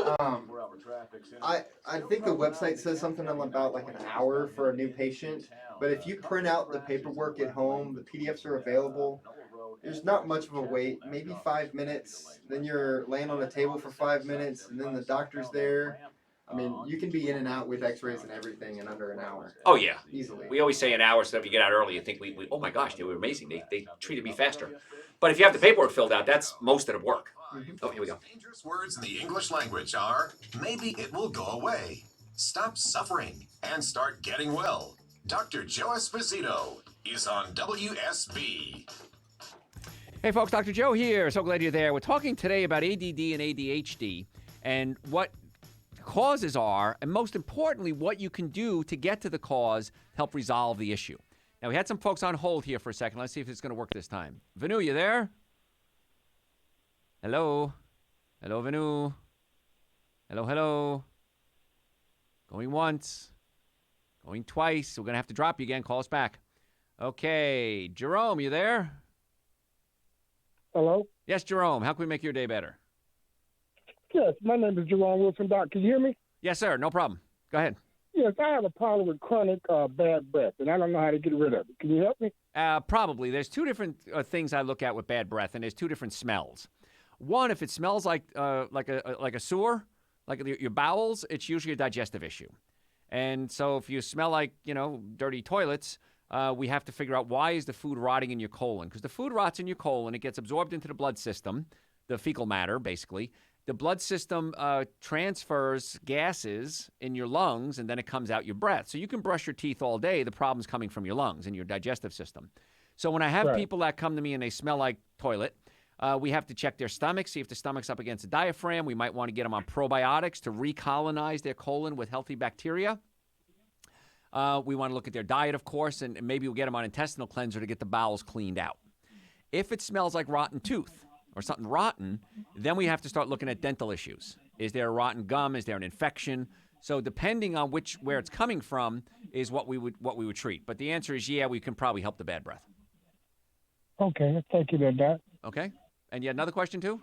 I think the website says something about like an hour for a new patient, but if you print out the paperwork at home, the PDFs are available. There's not much of a wait, maybe 5 minutes. Then you're laying on a table for 5 minutes, and then the doctor's there. I mean, you can be in and out with X-rays and everything in under an hour. Oh yeah, easily. We always say an hour, so if you get out early, you think we oh my gosh, they were amazing. They treated me faster. But if you have the paperwork filled out, that's most of the work. Oh, here we go. Dangerous words in the English language are, maybe it will go away. Stop suffering and start getting well. Dr. Joe Esposito is on WSB. Hey folks, Dr. Joe here. So glad you're there. We're talking today about ADD and ADHD and what causes are, and most importantly, what you can do to get to the cause, help resolve the issue. Now, we had some folks on hold here for a second. Let's see if it's going to work this time. Vanu, you there? Hello? Hello, Vanu? Hello, hello? Going once. Going twice. We're going to have to drop you again. Call us back. Okay. Jerome, you there? Hello? Yes, Jerome. How can we make your day better? Yes, my name is Jerome Wilson, Doc. Can you hear me? Yes, sir. No problem. Go ahead. Yes, I have a problem with chronic bad breath, and I don't know how to get rid of it. Can you help me? Probably. There's two different things I look at with bad breath, and there's two different smells. One, if it smells like a sewer, like your bowels, it's usually a digestive issue. And so if you smell like, dirty toilets, we have to figure out why is the food rotting in your colon. Because the food rots in your colon, it gets absorbed into the blood system, the fecal matter, basically. The blood system transfers gases in your lungs, and then it comes out your breath. So you can brush your teeth all day. The problem's coming from your lungs and your digestive system. So when I have people that come to me and they smell like toilet, we have to check their stomach, see if the stomach's up against the diaphragm. We might want to get them on probiotics to recolonize their colon with healthy bacteria. We want to look at their diet, of course, and maybe we'll get them on intestinal cleanser to get the bowels cleaned out. If it smells like rotten tooth or something rotten, then we have to start looking at dental issues. Is there a rotten gum? Is there an infection? So depending on where it's coming from is what we would treat. But the answer is, yeah, we can probably help the bad breath. Okay, thank you, Doc. Okay. And you had another question, too?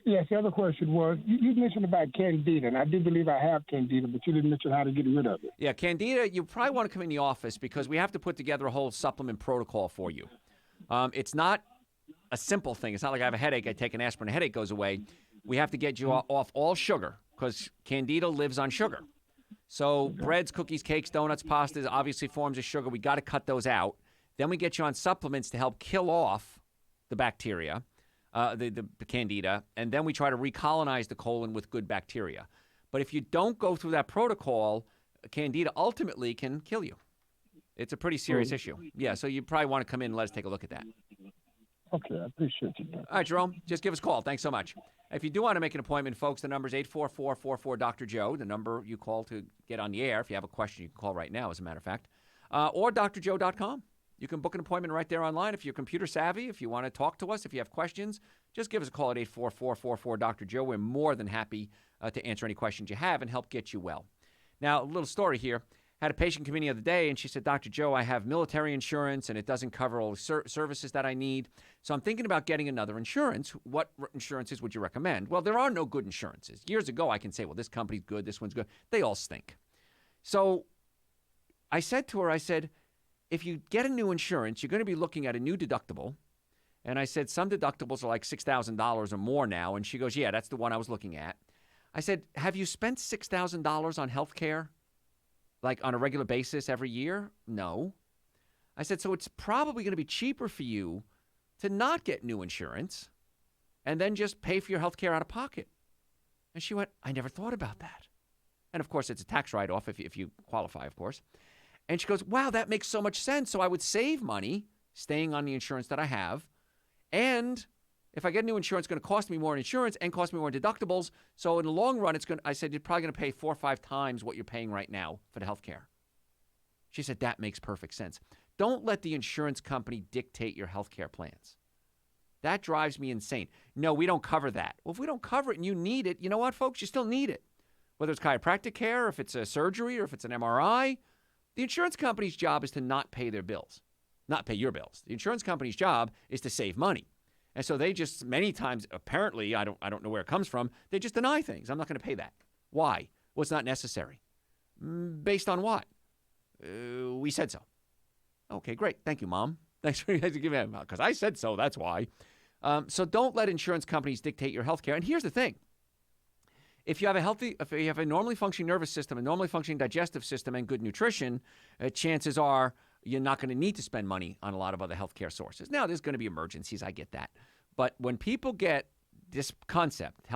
Yes, the other question was, you mentioned about Candida, and I do believe I have Candida, but you didn't mention how to get rid of it. Yeah, Candida, you probably want to come in the office because we have to put together a whole supplement protocol for you. It's not a simple thing. It's not like I have a headache, I take an aspirin, the headache goes away. We have to get you off all sugar because Candida lives on sugar. So breads, cookies, cakes, donuts, pastas, obviously forms of sugar. We got to cut those out. Then we get you on supplements to help kill off the bacteria, the Candida, and then we try to recolonize the colon with good bacteria. But if you don't go through that protocol, Candida ultimately can kill you. It's a pretty serious issue. Yeah, so you probably want to come in and let us take a look at that. Okay, I appreciate you. All right, Jerome, just give us a call. Thanks so much. If you do want to make an appointment, folks, the number is 844-44-Dr. Joe, the number you call to get on the air. If you have a question, you can call right now, as a matter of fact. Or drjoe.com. You can book an appointment right there online. If you're computer savvy, if you want to talk to us, if you have questions, just give us a call at 844-44-Dr. Joe. We're more than happy to answer any questions you have and help get you well. Now, a little story here. Had a patient come in the other day, and she said, Dr. Joe, I have military insurance, and it doesn't cover all the services that I need. So I'm thinking about getting another insurance. What insurances would you recommend? Well, there are no good insurances. Years ago, I can say, well, this company's good, this one's good. They all stink. So I said to her, I said, if you get a new insurance, you're going to be looking at a new deductible. And I said, some deductibles are like $6,000 or more now. And she goes, yeah, that's the one I was looking at. I said, have you spent $6,000 on health care? Like on a regular basis every year? No. I said, so it's probably going to be cheaper for you to not get new insurance and then just pay for your health care out of pocket. And she went, I never thought about that. And of course, it's a tax write-off if you qualify, of course. And she goes, wow, that makes so much sense. So I would save money staying on the insurance that I have. And if I get new insurance, it's going to cost me more in insurance and cost me more in deductibles. So in the long run, I said, you're probably going to pay 4 or 5 times what you're paying right now for the health care. She said, that makes perfect sense. Don't let the insurance company dictate your health care plans. That drives me insane. No, we don't cover that. Well, if we don't cover it and you need it, you know what, folks? You still need it. Whether it's chiropractic care, or if it's a surgery, or if it's an MRI, the insurance company's job is to not pay their bills, not pay your bills. The insurance company's job is to save money. And so they just, many times, apparently, I don't know where it comes from, they just deny things. I'm not going to pay that. Why? Well, it's not necessary. Based on what? We said so. Okay, great. Thank you, Mom. Thanks for giving me that, because I said so, that's why. So don't let insurance companies dictate your health care. And here's the thing. If you have a normally functioning nervous system, a normally functioning digestive system, and good nutrition, chances are you're not going to need to spend money on a lot of other healthcare sources. Now, there's going to be emergencies. I get that. But when people get this concept,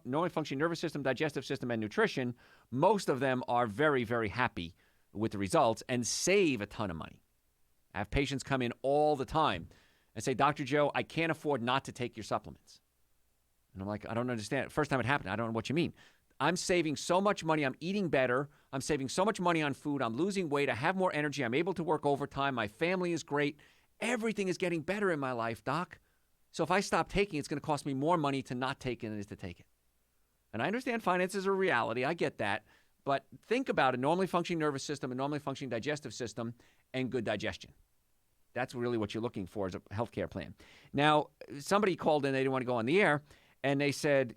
normally functioning nervous system, digestive system, and nutrition, most of them are very, very happy with the results and save a ton of money. I have patients come in all the time and say, Dr. Joe, I can't afford not to take your supplements. And I'm like, I don't understand. First time it happened, I don't know what you mean. I'm saving so much money. I'm eating better. I'm saving so much money on food. I'm losing weight. I have more energy. I'm able to work overtime. My family is great. Everything is getting better in my life, Doc. So if I stop taking it, it's going to cost me more money to not take it than it is to take it. And I understand finances are a reality. I get that. But think about a normally functioning nervous system, a normally functioning digestive system, and good digestion. That's really what you're looking for as a healthcare plan. Now, somebody called in. They didn't want to go on the air. And they said,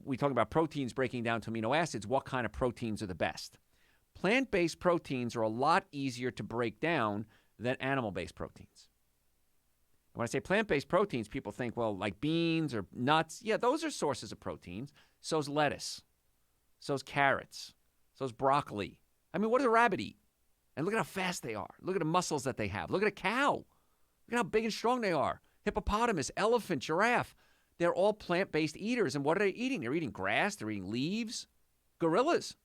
we talk about proteins breaking down to amino acids. What kind of proteins are the best? Plant-based proteins are a lot easier to break down than animal-based proteins. And when I say plant-based proteins, people think, well, like beans or nuts. Yeah, those are sources of proteins. So's lettuce. So's carrots. So's broccoli. I mean, what does a rabbit eat? And look at how fast they are. Look at the muscles that they have. Look at a cow. Look at how big and strong they are. Hippopotamus, elephant, giraffe. They're all plant-based eaters. And what are they eating? They're eating grass. They're eating leaves. Gorillas.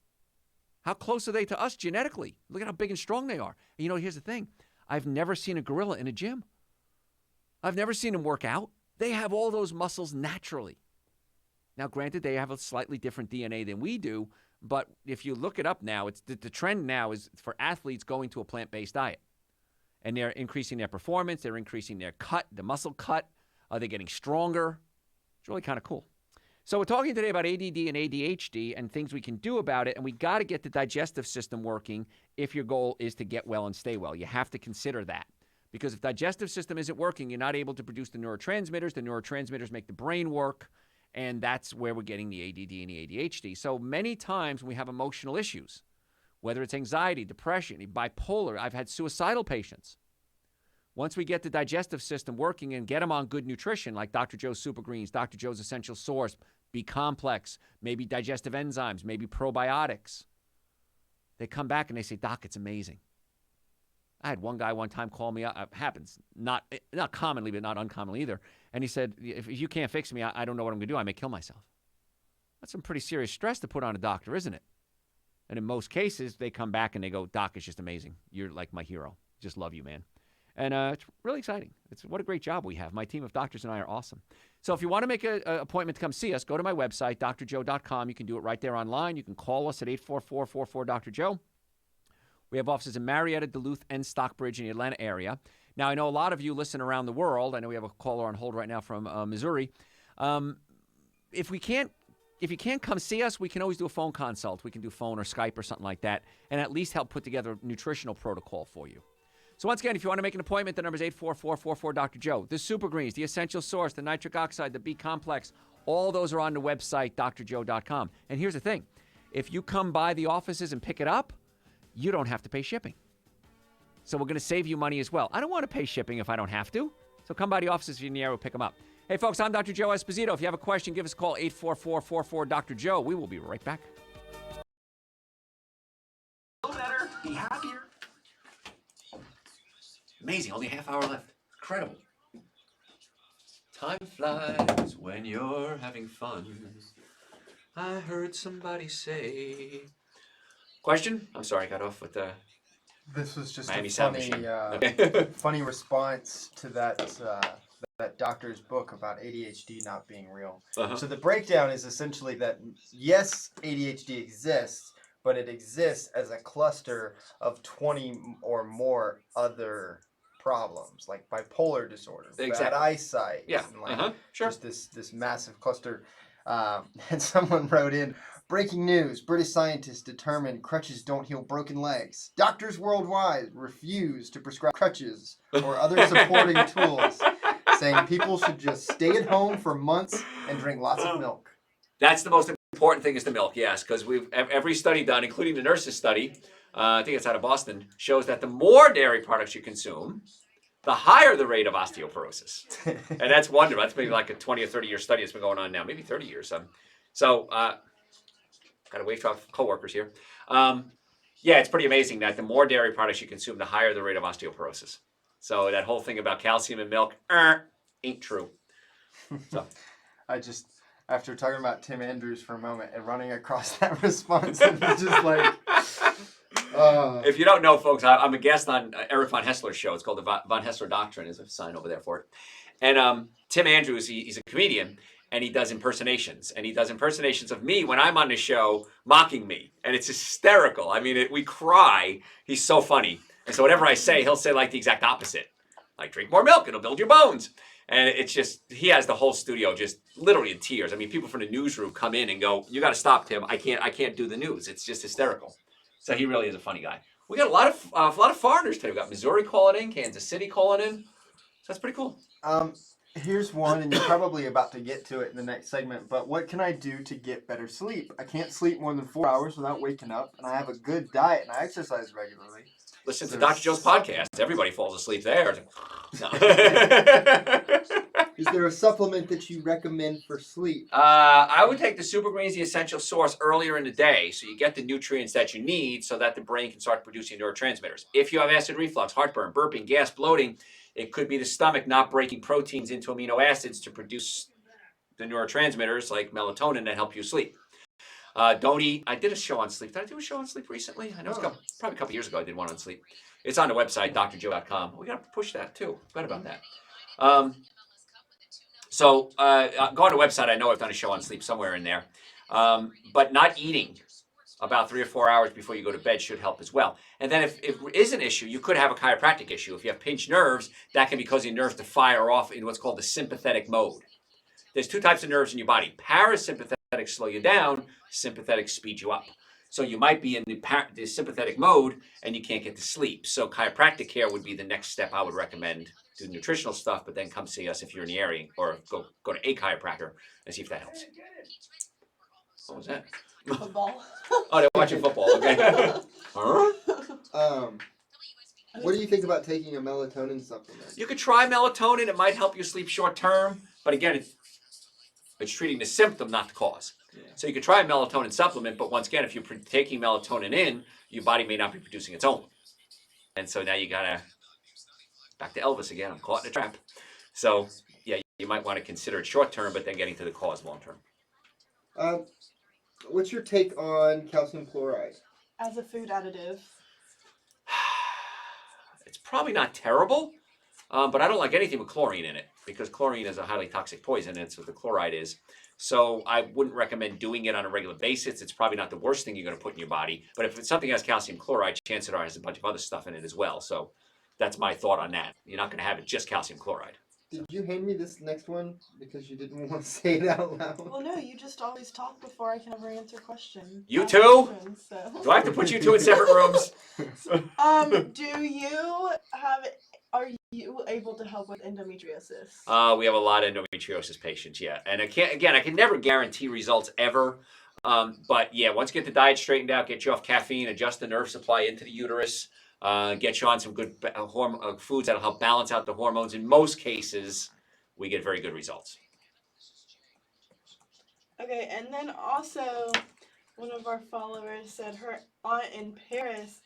How close are they to us genetically? Look at how big and strong they are. And here's the thing. I've never seen a gorilla in a gym. I've never seen them work out. They have all those muscles naturally. Now, granted, they have a slightly different DNA than we do. But if you look it up now, it's the trend now is for athletes going to a plant-based diet. And they're increasing their performance. They're increasing their cut, the muscle cut. They're getting stronger. It's really kind of cool. So we're talking today about ADD and ADHD and things we can do about it, and we got to get the digestive system working if your goal is to get well and stay well. You have to consider that. Because if the digestive system isn't working, you're not able to produce the neurotransmitters. The neurotransmitters make the brain work, and that's where we're getting the ADD and the ADHD. So many times when we have emotional issues, whether it's anxiety, depression, bipolar, I've had suicidal patients. Once we get the digestive system working and get them on good nutrition, like Dr. Joe's Super Greens, Dr. Joe's Essential Source, B-complex, maybe digestive enzymes, maybe probiotics, they come back and they say, Doc, it's amazing. I had one guy one time call me up. Happens, not commonly, but not uncommonly either. And he said, if you can't fix me, I don't know what I'm going to do. I may kill myself. That's some pretty serious stress to put on a doctor, isn't it? And in most cases, they come back and they go, Doc, it's just amazing. You're like my hero. Just love you, man. And it's really exciting. What a great job we have. My team of doctors and I are awesome. So if you want to make an appointment to come see us, go to my website, drjoe.com. You can do it right there online. You can call us at 844-44-Dr. Joe. We have offices in Marietta, Duluth, and Stockbridge in the Atlanta area. Now, I know a lot of you listen around the world. I know we have a caller on hold right now from Missouri. If you can't come see us, we can always do a phone consult. We can do phone or Skype or something like that, and at least help put together a nutritional protocol for you. So once again, if you want to make an appointment, the number is 844-44-Dr.Joe. The Super Greens, the Essential Source, the Nitric Oxide, the B Complex, all those are on the website, drjoe.com. And here's the thing. If you come by the offices and pick it up, you don't have to pay shipping. So we're going to save you money as well. I don't want to pay shipping if I don't have to. So come by the offices if you're in the area, we'll pick them up. Hey, folks, I'm Dr. Joe Esposito. If you have a question, give us a call, 844-44-Dr.Joe. We will be right back. Feel better, be happier. Amazing, only a half hour left. Incredible. Time flies when you're having fun. I heard somebody say. Question? I'm sorry, I got off with the. This was just Miami a Sound funny, Machine. funny response to that doctor's book about ADHD not being real. So the breakdown is essentially that yes, ADHD exists, but it exists as a cluster of 20 or more other problems, like bipolar disorder, bad eyesight, and like just this massive cluster. And someone wrote in, breaking news, British scientists determined crutches don't heal broken legs. Doctors worldwide refuse to prescribe crutches or other supporting tools, saying people should just stay at home for months and drink lots of milk. That's the most important thing is the milk, yes, because every study done, including the nurses study, I think it's out of Boston, shows that the more dairy products you consume, the higher the rate of osteoporosis. And that's wonderful. That's maybe like a 20 or 30-year study that's been going on now, maybe 30 years. So, got to wave to our coworkers here. Yeah, it's pretty amazing that the more dairy products you consume, the higher the rate of osteoporosis. So that whole thing about calcium in milk ain't true. So I just, after talking about Tim Andrews for a moment and running across that response, it was just like... If you don't know, folks, I'm a guest on Eric von Hessler's show. It's called the Von Hessler Doctrine. There's a sign over there for it. And Tim Andrews, he's a comedian, and he does impersonations. And he does impersonations of me when I'm on the show, mocking me. And it's hysterical. I mean, we cry. He's so funny. And so whatever I say, he'll say like the exact opposite. Like, drink more milk, it'll build your bones. And it's just, he has the whole studio just literally in tears. I mean, people from the newsroom come in and go, you got to stop, Tim. I can't do the news. It's just hysterical. So he really is a funny guy. We got a lot of foreigners today. We got Missouri calling in, Kansas City calling in. So that's pretty cool. Here's one, and you're probably about to get to it in the next segment, but what can I do to get better sleep? I can't sleep more than 4 hours without waking up, and I have a good diet, and I exercise regularly. Listen to Dr. Joe's podcast. Everybody falls asleep there. No. Is there a supplement that you recommend for sleep? I would take the Super Greens, the Essential Source, earlier in the day, so you get the nutrients that you need so that the brain can start producing neurotransmitters. If you have acid reflux, heartburn, burping, gas, bloating, it could be the stomach not breaking proteins into amino acids to produce the neurotransmitters like melatonin that help you sleep. Don't eat. I did a show on sleep. Did I do a show on sleep recently? I know it's probably a couple years ago I did one on sleep. It's on the website, drjoe.com. We got to push that too. Forgot about that. So go on the website. I know I've done a show on sleep somewhere in there. But not eating about 3 or 4 hours before you go to bed should help as well. And then if it is an issue, you could have a chiropractic issue. If you have pinched nerves, that can be causing nerves to fire off in what's called the sympathetic mode. There's 2 types of nerves in your body. Parasympathetic slow you down, sympathetic speed you up. So you might be in the sympathetic mode and you can't get to sleep. So chiropractic care would be the next step I would recommend. Do nutritional stuff, but then come see us if you're in the area, or go to a chiropractor and see if that helps. What was that? Football. Oh, they're watching football. Okay. What do you think about taking a melatonin supplement? You could try melatonin. It might help you sleep short term, but again, it's treating the symptom, not the cause. Yeah. So you could try a melatonin supplement, but once again, if you're taking melatonin in, your body may not be producing its own. And so now you gotta, back to Elvis again, I'm caught in a trap. So yeah, you might want to consider it short term, but then getting to the cause long term. What's your take on calcium chloride? As a food additive. It's probably not terrible, but I don't like anything with chlorine in it because chlorine is a highly toxic poison, and it's what the chloride is. So I wouldn't recommend doing it on a regular basis. It's probably not the worst thing you're going to put in your body, but if it's something that has calcium chloride, chances are it has a bunch of other stuff in it as well. So That's my thought on that. You're not going to have it just calcium chloride. Did you hand me this next one because you didn't want to say it out loud? Well, no, you just always talk before I can ever answer questions. You too? Questions, so. Do I have to put you two in separate rooms? Are you able to help with endometriosis? We have a lot of endometriosis patients, yeah. And I can never guarantee results ever. But yeah, once you get the diet straightened out, get you off caffeine, adjust the nerve supply into the uterus, get you on some good foods that'll help balance out the hormones. In most cases, we get very good results. Okay, and then also, one of our followers said her aunt in Paris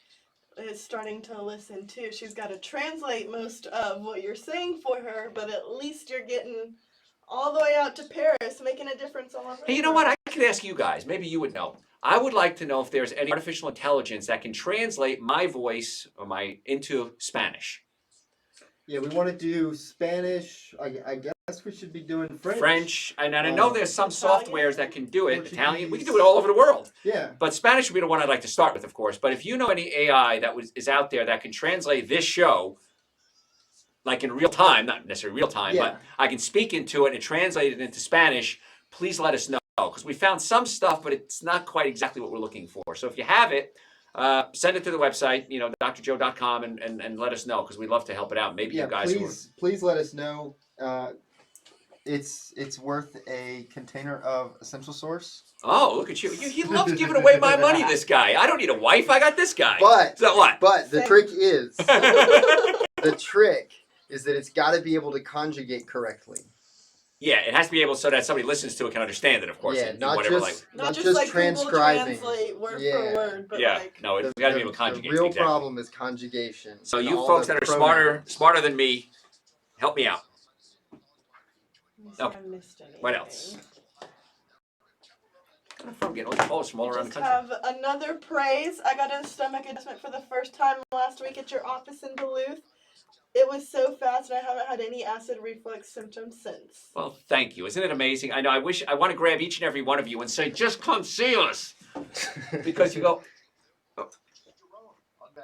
is starting to listen too. She's got to translate most of what you're saying for her, but at least you're getting all the way out to Paris, making a difference all over. Hey, you know what? I could ask you guys. Maybe you would know. I would like to know if there's any artificial intelligence that can translate my voice into Spanish. Yeah, we want to do Spanish. I guess we should be doing French. French, and I know there's some Italian, softwares that can do it. Portuguese. Italian, we can do it all over the world. Yeah. But Spanish would be the one I'd like to start with, of course. But if you know any AI that is out there that can translate this show, like in real time, not necessarily real time, but I can speak into it and translate it into Spanish, please let us know. Because we found some stuff, but it's not quite exactly what we're looking for. So if you have it, send it to the website, drjoe.com, and let us know, because we'd love to help it out. Maybe you guys please let us know. It's worth a container of Essential Source. Oh, look at you. He loves giving away my money, this guy. I don't need a wife. I got this guy. But, so what? But the trick is, that it's got to be able to conjugate correctly. Yeah, it has to be able so that somebody listens to it can understand it, of course. Yeah, not just like transcribing. Google Translate word for word, but no, it's got to be able to conjugate. The real problem is conjugation. So you folks that are smarter than me, help me out. Okay. What else? I'm getting all these calls from all around the country. Have another praise. I got a stomach adjustment for the first time last week at your office in Duluth. It was so fast, and I haven't had any acid reflux symptoms since. Well, thank you. Isn't it amazing? I know. I want to grab each and every one of you and say, just come see us. Because you go,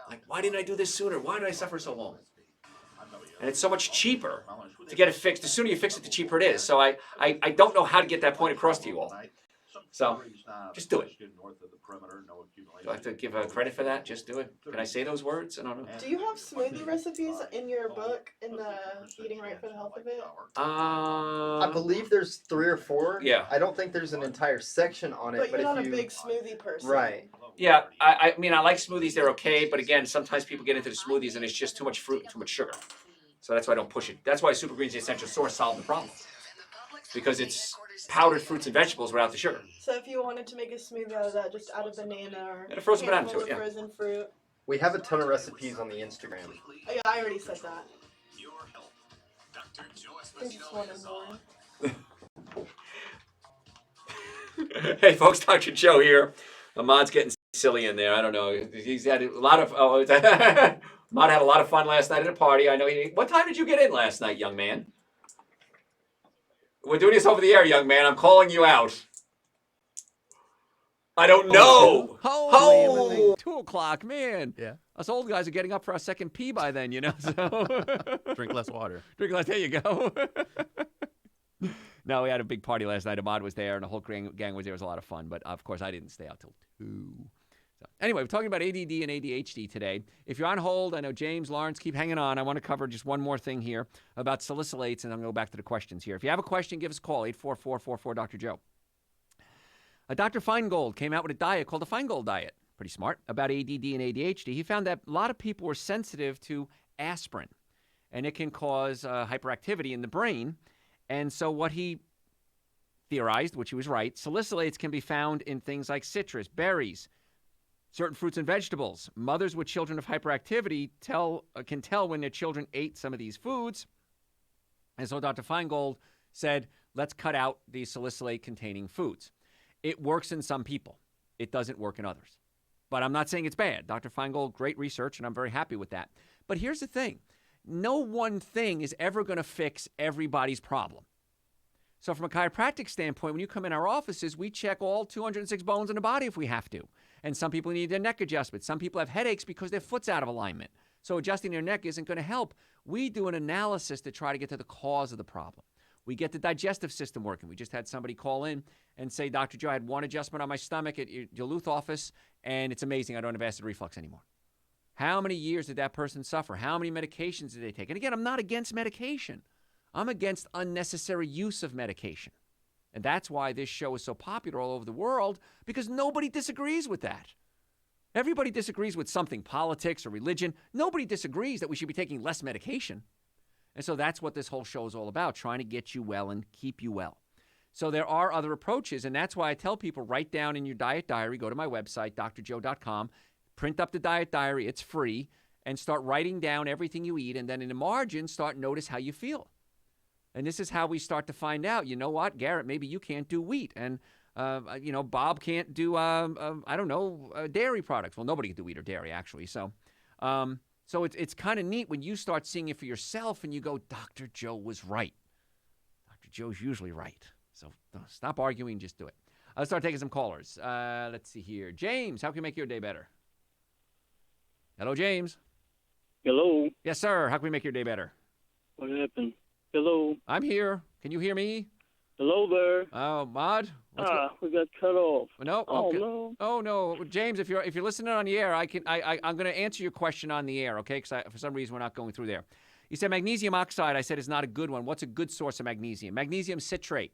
like, why didn't I do this sooner? Why did I suffer so long? And it's so much cheaper to get it fixed. The sooner you fix it, the cheaper it is. So I don't know how to get that point across to you all. So just do it. Do I have to give credit for that? Just do it. Can I say those words? I don't know. Do you have smoothie recipes in your book, in the Eating Right for the Health of It? I believe there's 3 or 4. Yeah. I don't think there's an entire section on it. But you're not a big smoothie person. Right. Yeah, I mean, I like smoothies. They're okay. But again, sometimes people get into the smoothies and it's just too much fruit and too much sugar. So that's why I don't push it. That's why Super Greens, the Essential Source, solved the problem. Because it's powdered fruits and vegetables without the sugar. So if you wanted to make a smoothie out of that, just add a banana or a frozen banana to it, yeah. Frozen fruit. We have a ton of recipes on the Instagram. Oh, yeah, I already said that. I just wanted more. Hey folks, Dr. Joe here. Ahmad's getting silly in there. I don't know. He's had a lot of. Ahmad had a lot of fun last night at a party. I know. What time did you get in last night, young man? We're doing this over the air, young man. I'm calling you out. I don't know. Oh, 2 o'clock, man. Yeah. Us old guys are getting up for our second pee by then, So drink less water. Drink less. There you go. No, we had a big party last night. Ahmad was there, and the whole gang was there. It was a lot of fun. But of course, I didn't stay out till 2. So anyway, we're talking about ADD and ADHD today. If you're on hold, I know James, Lawrence, keep hanging on. I want to cover just one more thing here about salicylates, and I'm going to go back to the questions here. If you have a question, give us a call, 844-44-Dr. Dr. Feingold came out with a diet called the Feingold diet. Pretty smart. About ADD and ADHD. He found that a lot of people were sensitive to aspirin, and it can cause hyperactivity in the brain. And so what he theorized, which he was right, salicylates can be found in things like citrus, berries, certain fruits and vegetables. Mothers with children of hyperactivity can tell when their children ate some of these foods. And so Dr. Feingold said, let's cut out these salicylate-containing foods. It works in some people. It doesn't work in others. But I'm not saying it's bad. Dr. Feingold, great research, and I'm very happy with that. But here's the thing. No one thing is ever going to fix everybody's problem. So from a chiropractic standpoint, when you come in our offices, we check all 206 bones in the body if we have to. And some people need their neck adjustment. Some people have headaches because their foot's out of alignment. So adjusting their neck isn't going to help. We do an analysis to try to get to the cause of the problem. We get the digestive system working. We just had somebody call in and say, Dr. Joe, I had one adjustment on my stomach at your Duluth office, and it's amazing. I don't have acid reflux anymore. How many years did that person suffer? How many medications did they take? And again, I'm not against medication. I'm against unnecessary use of medication. And that's why this show is so popular all over the world, because nobody disagrees with that. Everybody disagrees with something, politics or religion. Nobody disagrees that we should be taking less medication. And so that's what this whole show is all about, trying to get you well and keep you well. So there are other approaches, and that's why I tell people, write down in your diet diary, go to my website, drjoe.com, print up the diet diary, it's free, and start writing down everything you eat, and then in the margin, notice how you feel. And this is how we start to find out, you know what, Garrett, maybe you can't do wheat, and Bob can't do, dairy products. Well, nobody can do wheat or dairy, actually. So it's kind of neat when you start seeing it for yourself and you go, Dr. Joe was right. Dr. Joe's usually right. So stop arguing, just do it. Let's start taking some callers. Let's see here. James, how can we make your day better? Hello, James. Hello. Yes, sir. How can we make your day better? What happened? Hello. I'm here. Can you hear me? Hello there. Oh, Maude? We got cut off. No. Oh, okay. no. Oh, no. James, if you're listening on the air, I'm going to answer your question on the air, okay? Because for some reason we're not going through there. You said magnesium oxide. I said is not a good one. What's a good source of magnesium? Magnesium citrate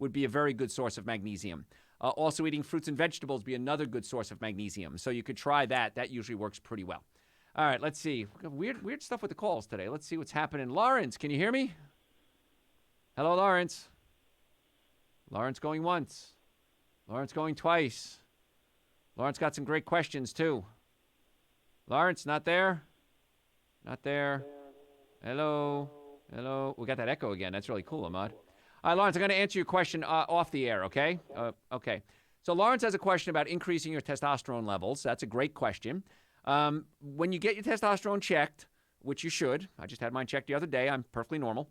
would be a very good source of magnesium. Also, eating fruits and vegetables would be another good source of magnesium. So you could try that. That usually works pretty well. All right, let's see. Weird stuff with the calls today. Let's see what's happening. Lawrence, can you hear me? Hello, Lawrence. Lawrence going once. Lawrence going twice. Lawrence got some great questions, too. Lawrence, not there? Not there. Hello. Hello. We got that echo again. That's really cool, Ahmad. All right, Lawrence, I'm going to answer your question off the air, okay? Okay. So Lawrence has a question about increasing your testosterone levels. That's a great question. When you get your testosterone checked, which you should, I just had mine checked the other day. I'm perfectly normal.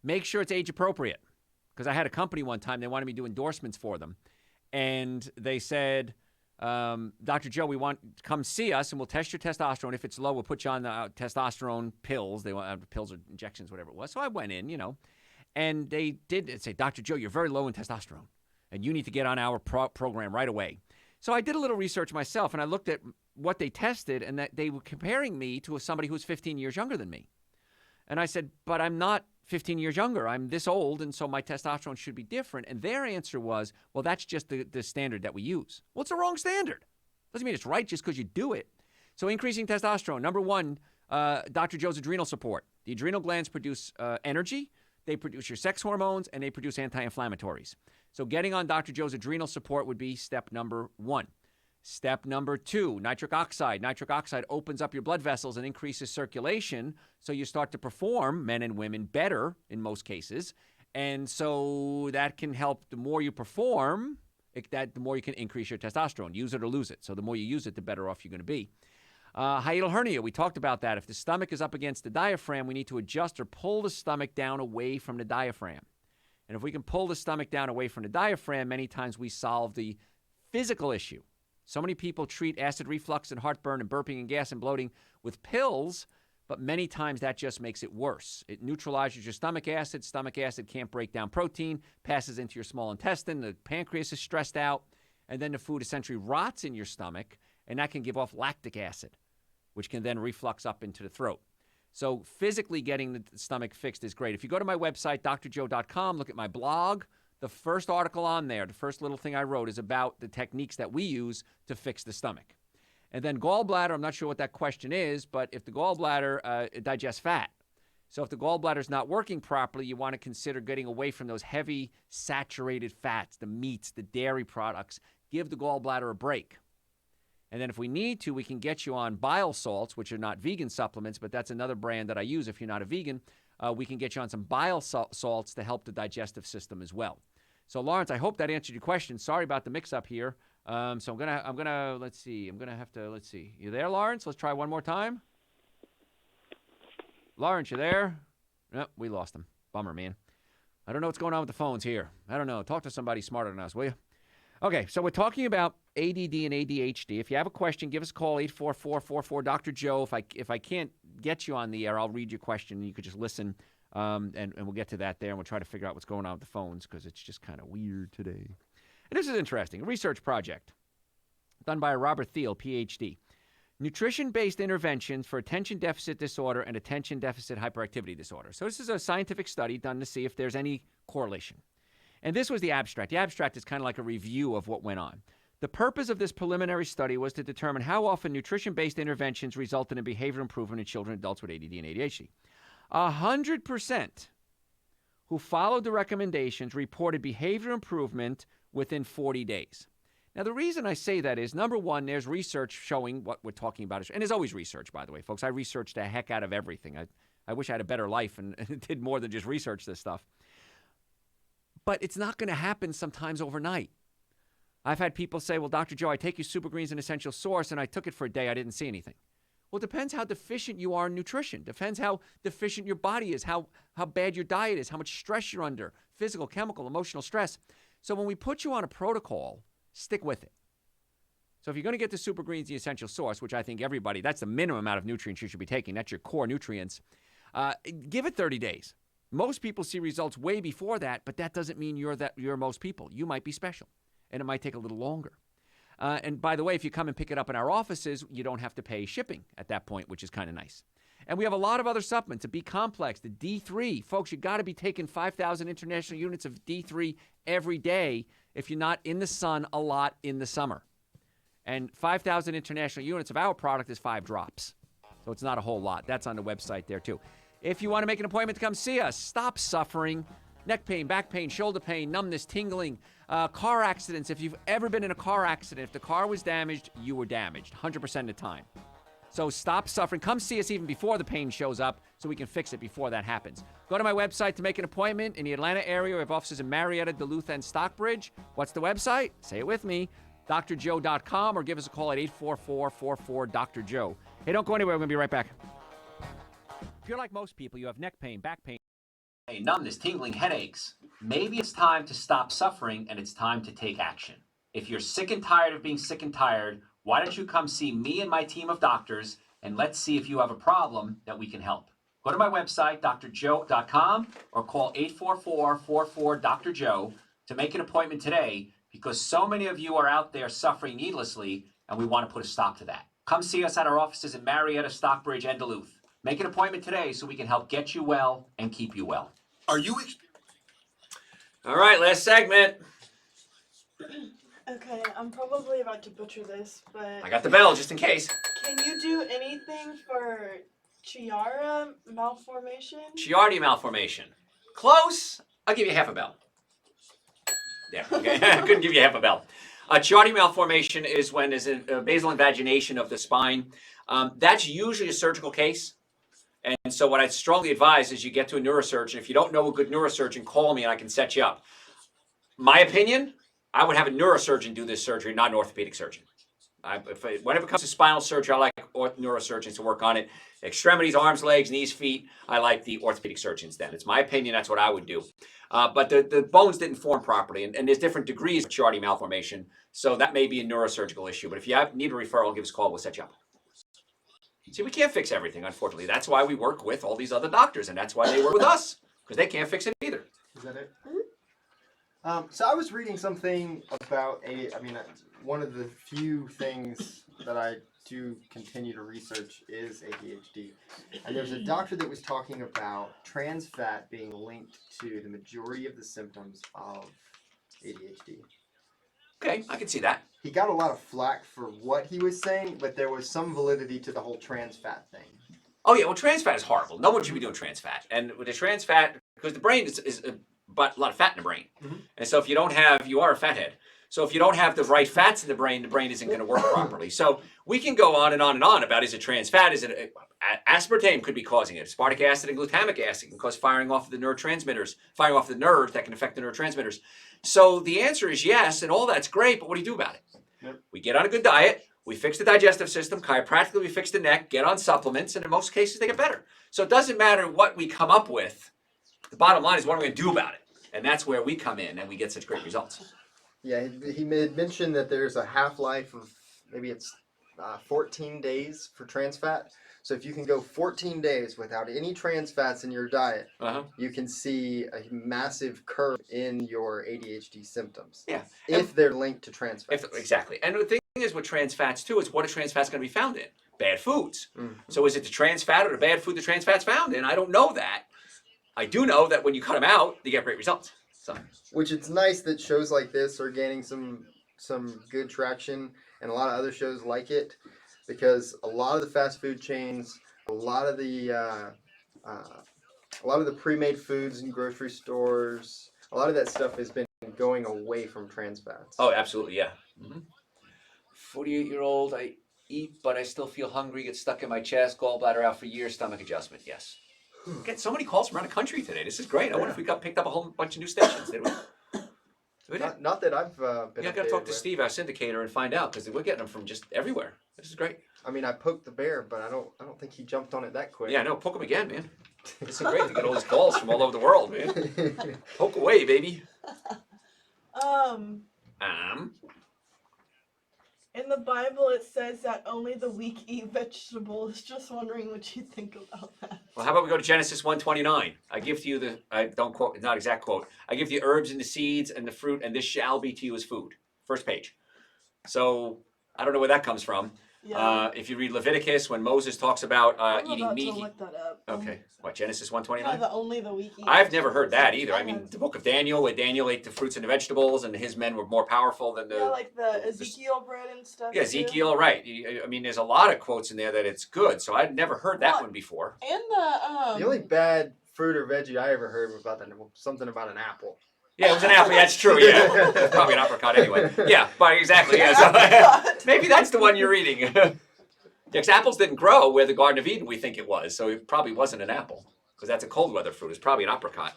Make sure it's age appropriate. Because I had a company one time, they wanted me to do endorsements for them. And they said, Dr. Joe, we want come see us and we'll test your testosterone. If it's low, we'll put you on the testosterone pills. They want pills or injections, whatever it was. So I went in, and they did say, Dr. Joe, you're very low in testosterone and you need to get on our program right away. So I did a little research myself and I looked at what they tested and that they were comparing me to somebody who's 15 years younger than me. And I said, but I'm not 15 years younger. I'm this old, and so my testosterone should be different. And their answer was, well, that's just the standard that we use. Well, it's the wrong standard. Doesn't mean it's right just because you do it. So increasing testosterone. Number one, Dr. Joe's Adrenal Support. The adrenal glands produce energy. They produce your sex hormones, and they produce anti-inflammatories. So getting on Dr. Joe's Adrenal Support would be step number one. Step number two, nitric oxide. Nitric oxide opens up your blood vessels and increases circulation, so you start to perform, men and women, better in most cases. And so that can help. The more you perform, the more you can increase your testosterone. Use it or lose it. So the more you use it, the better off you're going to be. Hiatal hernia, we talked about that. If the stomach is up against the diaphragm, we need to adjust or pull the stomach down away from the diaphragm. And if we can pull the stomach down away from the diaphragm, many times we solve the physical issue. So many people treat acid reflux and heartburn and burping and gas and bloating with pills, but many times that just makes it worse. It neutralizes your stomach acid. Stomach acid can't break down protein, passes into your small intestine. The pancreas is stressed out, and then the food essentially rots in your stomach, and that can give off lactic acid, which can then reflux up into the throat. So physically getting the stomach fixed is great. If you go to my website, drjoe.com, look at my blog, the first article on there, the first little thing I wrote is about the techniques that we use to fix the stomach. And then gallbladder, I'm not sure what that question is, but if the gallbladder digests fat. So if the gallbladder is not working properly, you want to consider getting away from those heavy saturated fats, the meats, the dairy products. Give the gallbladder a break. And then if we need to, we can get you on bile salts, which are not vegan supplements, but that's another brand that I use if you're not a vegan. We can get you on some bile salts to help the digestive system as well. So Lawrence, I hope that answered your question. Sorry about the mix-up here. So I'm gonna let's see. You there, Lawrence? Let's try one more time. Lawrence, you there? Nope, we lost him. Bummer, man. I don't know what's going on with the phones here. I don't know. Talk to somebody smarter than us, will you? Okay, so we're talking about ADD and ADHD. If you have a question, give us a call, 844-44-Dr.Joe. If I can't get you on the air, I'll read your question, and you could just listen, and we'll get to that there, and we'll try to figure out what's going on with the phones, because it's just kind of weird today. And this is interesting. A research project done by Robert Thiel, Ph.D. Nutrition-based interventions for attention deficit disorder and attention deficit hyperactivity disorder. So this is a scientific study done to see if there's any correlation. And this was the abstract. The abstract is kind of like a review of what went on. The purpose of this preliminary study was to determine how often nutrition-based interventions resulted in behavior improvement in children and adults with ADD and ADHD. 100% who followed the recommendations reported behavior improvement within 40 days. Now, the reason I say that is, number one, there's research showing what we're talking about. And there's always research, by the way, folks. I researched the heck out of everything. I wish I had a better life and did more than just research this stuff. But it's not going to happen sometimes overnight. I've had people say, well, Dr. Joe, I take your Super Greens and Essential Source, and I took it for a day. I didn't see anything. Well, it depends how deficient you are in nutrition. Depends how deficient your body is, how bad your diet is, how much stress you're under, physical, chemical, emotional stress. So when we put you on a protocol, stick with it. So if you're going to get the Super Greens, the Essential Source, which I think everybody, that's the minimum amount of nutrients you should be taking. That's your core nutrients. Give it 30 days. Most people see results way before that, but that doesn't mean you're most people. You might be special, and it might take a little longer. And by the way, if you come and pick it up in our offices, you don't have to pay shipping at that point, which is kind of nice. And we have a lot of other supplements, the B-complex, the D3. Folks, you got to be taking 5,000 international units of D3 every day if you're not in the sun a lot in the summer. And 5,000 international units of our product is 5 drops. So it's not a whole lot. That's on the website there, too. If you want to make an appointment to come see us, stop suffering. Neck pain, back pain, shoulder pain, numbness, tingling, car accidents. If you've ever been in a car accident, if the car was damaged, you were damaged 100% of the time. So stop suffering. Come see us even before the pain shows up so we can fix it before that happens. Go to my website to make an appointment in the Atlanta area. We have offices in Marietta, Duluth, and Stockbridge. What's the website? Say it with me. drjoe.com, or give us a call at 844-44-Dr.Joe. Hey, don't go anywhere. We're going to be right back. If you're like most people, you have neck pain, back pain, numbness, tingling, headaches. Maybe it's time to stop suffering and it's time to take action. If you're sick and tired of being sick and tired, why don't you come see me and my team of doctors, and let's see if you have a problem that we can help. Go to my website, drjoe.com, or call 844-44-Dr.Joe to make an appointment today, because so many of you are out there suffering needlessly, and we want to put a stop to that. Come see us at our offices in Marietta, Stockbridge, and Duluth. Make an appointment today so we can help get you well and keep you well. Are you... All right, last segment. Okay, I'm probably about to butcher this, but... I got the bell just in case. Can you do anything for Chiari malformation? Chiari malformation. Close. I'll give you half a bell. Yeah, okay. I couldn't give you half a bell. Chiari malformation is when there's a basal invagination of the spine. That's usually a surgical case. And so what I'd strongly advise is you get to a neurosurgeon. If you don't know a good neurosurgeon, call me and I can set you up. My opinion, I would have a neurosurgeon do this surgery, not an orthopedic surgeon. Whenever it comes to spinal surgery, I like neurosurgeons to work on it. Extremities, arms, legs, knees, feet, I like the orthopedic surgeons then. It's my opinion, that's what I would do. But the bones didn't form properly, and there's different degrees of Chiari malformation, so that may be a neurosurgical issue. But if you need a referral, give us a call, we'll set you up. See, we can't fix everything, unfortunately. That's why we work with all these other doctors, and that's why they work with us, because they can't fix it either. Is that it? So I was reading something about one of the few things that I do continue to research is ADHD. And there's a doctor that was talking about trans fat being linked to the majority of the symptoms of ADHD. Okay, I can see that. He got a lot of flack for what he was saying, but there was some validity to the whole trans fat thing. Oh yeah, well, trans fat is horrible. No one should be doing trans fat. And with the trans fat, because the brain is a lot of fat in the brain. Mm-hmm. And so if you are a fathead. So if you don't have the right fats in the brain isn't going to work properly. So we can go on and on and on about, is it trans fat? Is it aspartame could be causing it. Aspartic acid and glutamic acid can cause firing off of the neurotransmitters, firing off the nerves that can affect the neurotransmitters. So the answer is yes, and all that's great, but what do you do about it? Yep. We get on a good diet, we fix the digestive system, chiropractically we fix the neck, get on supplements, and in most cases they get better. So it doesn't matter what we come up with. The bottom line is what are we going to do about it? And that's where we come in and we get such great results. Yeah, he had mentioned that there's a half-life of maybe it's 14 days for trans fat. So if you can go 14 days without any trans fats in your diet, you can see a massive curve in your ADHD symptoms. Yeah. If they're linked to trans fats. Exactly. And the thing is with trans fats, too, is what are trans fats going to be found in? Bad foods. So is it the trans fat or the bad food the trans fat's found in? I don't know that. I do know that when you cut them out, you get great results. So. Which it's nice that shows like this are gaining some good traction, and a lot of other shows like it, because a lot of the fast food chains, a lot of the pre-made foods in grocery stores, a lot of that stuff has been going away from trans fats. Oh, absolutely, yeah. 48-year-old, I eat, but I still feel hungry, get stuck in my chest, gallbladder out for years, stomach adjustment, yes. Get so many calls from around the country today. This is great. I wonder if we got picked up a whole bunch of new stations, did we? Not that I've been. Yeah, I got to talk to Steve, our syndicator, and find out, because we're getting them from just everywhere. This is great. I mean, I poked the bear, but I don't think he jumped on it that quick. Yeah, no, poke him again, man. This is great to get all these calls from all over the world, man. Poke away, baby. In the Bible, it says that only the weak eat vegetables. Just wondering what you think about that. Well, how about we go to Genesis 1:29? I give to you I don't quote, it's not exact quote. I give you herbs and the seeds and the fruit, and this shall be to you as food. First page. So I don't know where that comes from. Yeah. If you read Leviticus, when Moses talks about I'm eating about meat. to look that up. Okay. What, Genesis 1:29? Yeah, only the weak eat. I've never heard that either. I mean, the book of Daniel, where Daniel ate the fruits and the vegetables, and his men were more powerful than the... Yeah, like the Ezekiel bread and stuff. Yeah, Ezekiel, right. I mean, there's a lot of quotes in there that it's good, so I'd never heard that one before. And the only bad fruit or veggie I ever heard was something about an apple. Yeah, it was an apple. That's true. Yeah, it's probably an apricot anyway. Yeah, but exactly. Yeah, so, maybe that's the one you're eating. Because apples didn't grow where the Garden of Eden we think it was, so it probably wasn't an apple, because that's a cold weather fruit. It's probably an apricot.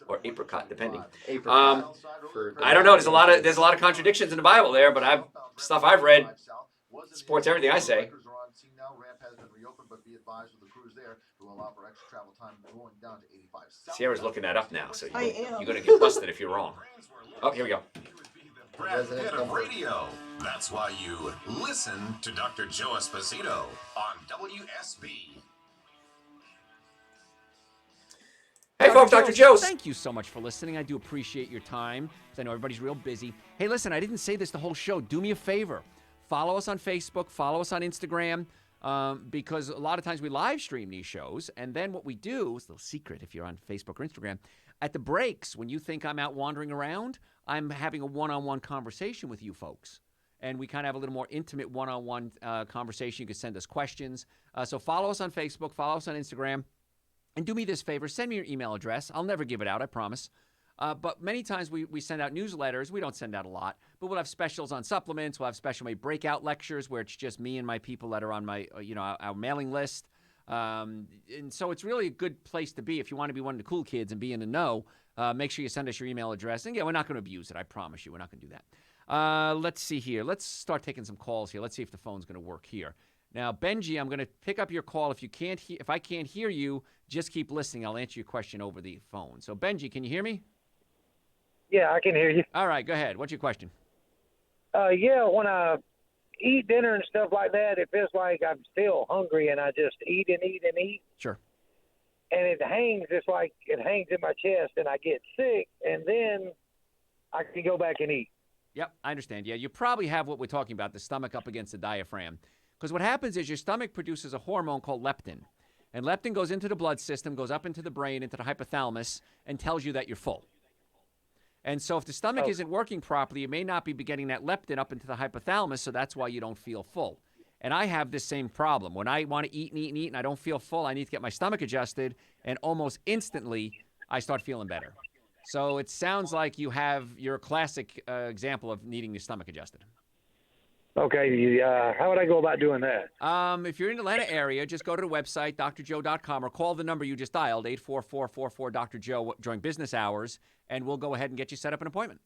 Or apricot, depending. I don't know. There's a lot of contradictions in the Bible there, but stuff I've read supports everything I say. Sierra's looking that up now, so you're going to get busted if you're wrong. Oh, here we go. Brad Pitt of radio. That's why you listen to Dr. Joe Esposito on WSB. Hey, folks, Dr. Joe. Thank you so much for listening. I do appreciate your time, because I know everybody's real busy. Hey, listen, I didn't say this the whole show. Do me a favor. Follow us on Facebook. Follow us on Instagram, because a lot of times we live stream these shows, and then what we do, it's a little secret if you're on Facebook or Instagram, at the breaks, when you think I'm out wandering around, I'm having a one-on-one conversation with you folks. And we kind of have a little more intimate one-on-one conversation. You can send us questions. So follow us on Facebook. Follow us on Instagram. And do me this favor. Send me your email address. I'll never give it out, I promise. But many times we send out newsletters. We don't send out a lot. But we'll have specials on supplements. We'll have special breakout lectures where it's just me and my people that are on my, our mailing list. And so it's really a good place to be if you want to be one of the cool kids and be in the know. Make sure you send us your email address. And, yeah, we're not going to abuse it. I promise you. We're not going to do that. Let's see here. Let's start taking some calls here. Let's see if the phone's going to work here. Now, Benji, I'm going to pick up your call. If I can't hear you, just keep listening. I'll answer your question over the phone. So, Benji, can you hear me? Yeah, I can hear you. All right, go ahead. What's your question? Yeah, when I eat dinner and stuff like that, it feels like I'm still hungry, and I just eat and eat and eat. Sure. And it hangs. It's like it hangs in my chest, and I get sick, and then I can go back and eat. Yep, I understand. Yeah, you probably have what we're talking about, the stomach up against the diaphragm. Because what happens is your stomach produces a hormone called leptin. And leptin goes into the blood system, goes up into the brain, into the hypothalamus, and tells you that you're full. And so if the stomach isn't working properly, you may not be getting that leptin up into the hypothalamus, so that's why you don't feel full. And I have this same problem. When I want to eat and eat and eat and I don't feel full, I need to get my stomach adjusted, and almost instantly I start feeling better. So it sounds like you're a classic example of needing your stomach adjusted. Okay, how would I go about doing that? If you're in the Atlanta area, just go to the website, drjoe.com, or call the number you just dialed, 844-44-DR-JOE, during business hours, and we'll go ahead and get you set up an appointment.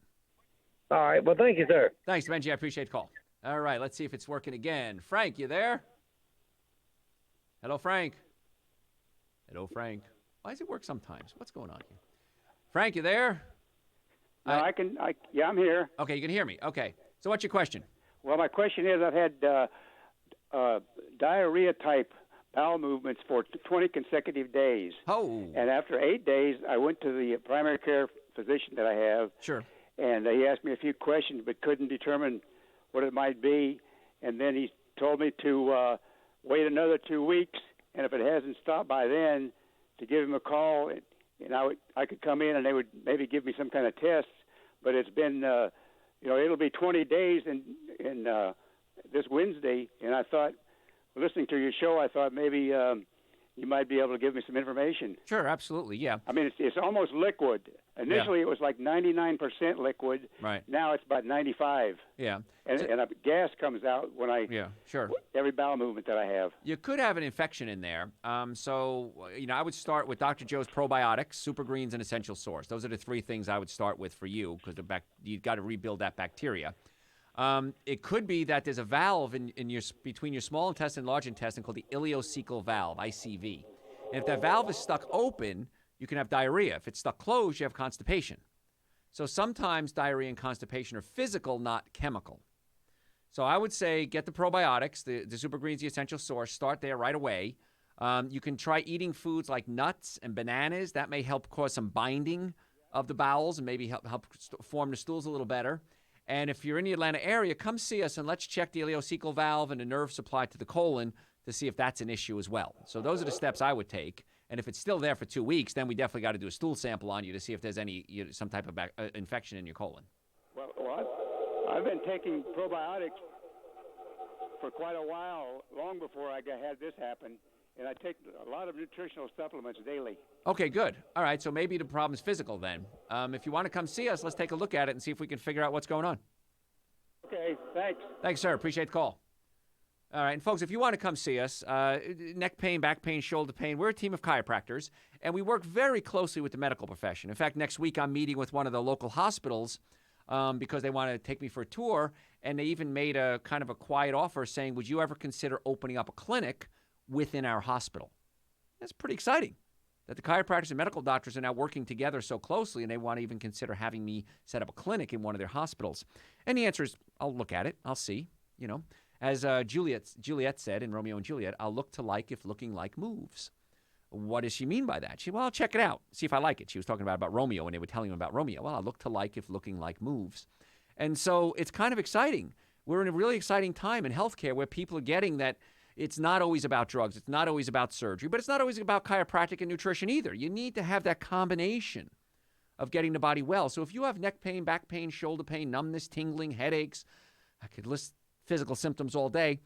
All right, well, thank you, sir. Thanks, Benji. I appreciate the call. All right, let's see if it's working again. Frank, you there? Hello, Frank. Hello, Frank. Why does it work sometimes? What's going on here? Frank, you there? No, I'm here. Okay, you can hear me. Okay. So what's your question? Well, my question is, I've had diarrhea-type bowel movements for 20 consecutive days. Oh. And after 8 days, I went to the primary care physician that I have. Sure. And he asked me a few questions but couldn't determine what it might be. And then he told me to wait another 2 weeks, and if it hasn't stopped by then, to give him a call, and I could come in and they would maybe give me some kind of tests. But it's been, it'll be 20 days in this Wednesday, and I thought, listening to your show, I thought maybe you might be able to give me some information. Sure, absolutely, yeah. I mean, it's almost liquid. Initially, It was like 99% liquid. Right. Now it's about 95. Yeah. And gas comes out when every bowel movement that I have. You could have an infection in there. I would start with Dr. Joe's probiotics, super greens, and essential source. Those are the three things I would start with for you because you've got to rebuild that bacteria. It could be that there's a valve between your small intestine and large intestine called the ileocecal valve, ICV. And if that valve is stuck open, you can have diarrhea. If it's stuck closed, you have constipation. So sometimes diarrhea and constipation are physical, not chemical. So I would say get the probiotics, the super greens, the essential source. Start there right away. You can try eating foods like nuts and bananas. That may help cause some binding of the bowels and maybe help form the stools a little better. And if you're in the Atlanta area, come see us and let's check the ileocecal valve and the nerve supply to the colon to see if that's an issue as well. So those are the steps I would take. And if it's still there for 2 weeks, then we definitely got to do a stool sample on you to see if there's some type of infection in your colon. Well, I've been taking probiotics for quite a while, long before I had this happen, and I take a lot of nutritional supplements daily. Okay, good. All right, so maybe the problem's physical then. If you want to come see us, let's take a look at it and see if we can figure out what's going on. Okay, thanks. Thanks, sir. Appreciate the call. All right, and folks, if you want to come see us, neck pain, back pain, shoulder pain, we're a team of chiropractors, and we work very closely with the medical profession. In fact, next week I'm meeting with one of the local hospitals because they want to take me for a tour, and they even made a kind of a quiet offer saying, would you ever consider opening up a clinic within our hospital? That's pretty exciting that the chiropractors and medical doctors are now working together so closely, and they want to even consider having me set up a clinic in one of their hospitals. And the answer is, I'll look at it. I'll see, As Juliet said in Romeo and Juliet, I'll look to like if looking like moves. What does she mean by that? I'll check it out, see if I like it. She was talking about Romeo, and they were telling him about Romeo. Well, I'll look to like if looking like moves. And so it's kind of exciting. We're in a really exciting time in healthcare where people are getting that it's not always about drugs. It's not always about surgery, but it's not always about chiropractic and nutrition either. You need to have that combination of getting the body well. So if you have neck pain, back pain, shoulder pain, numbness, tingling, headaches, I could list physical symptoms all day,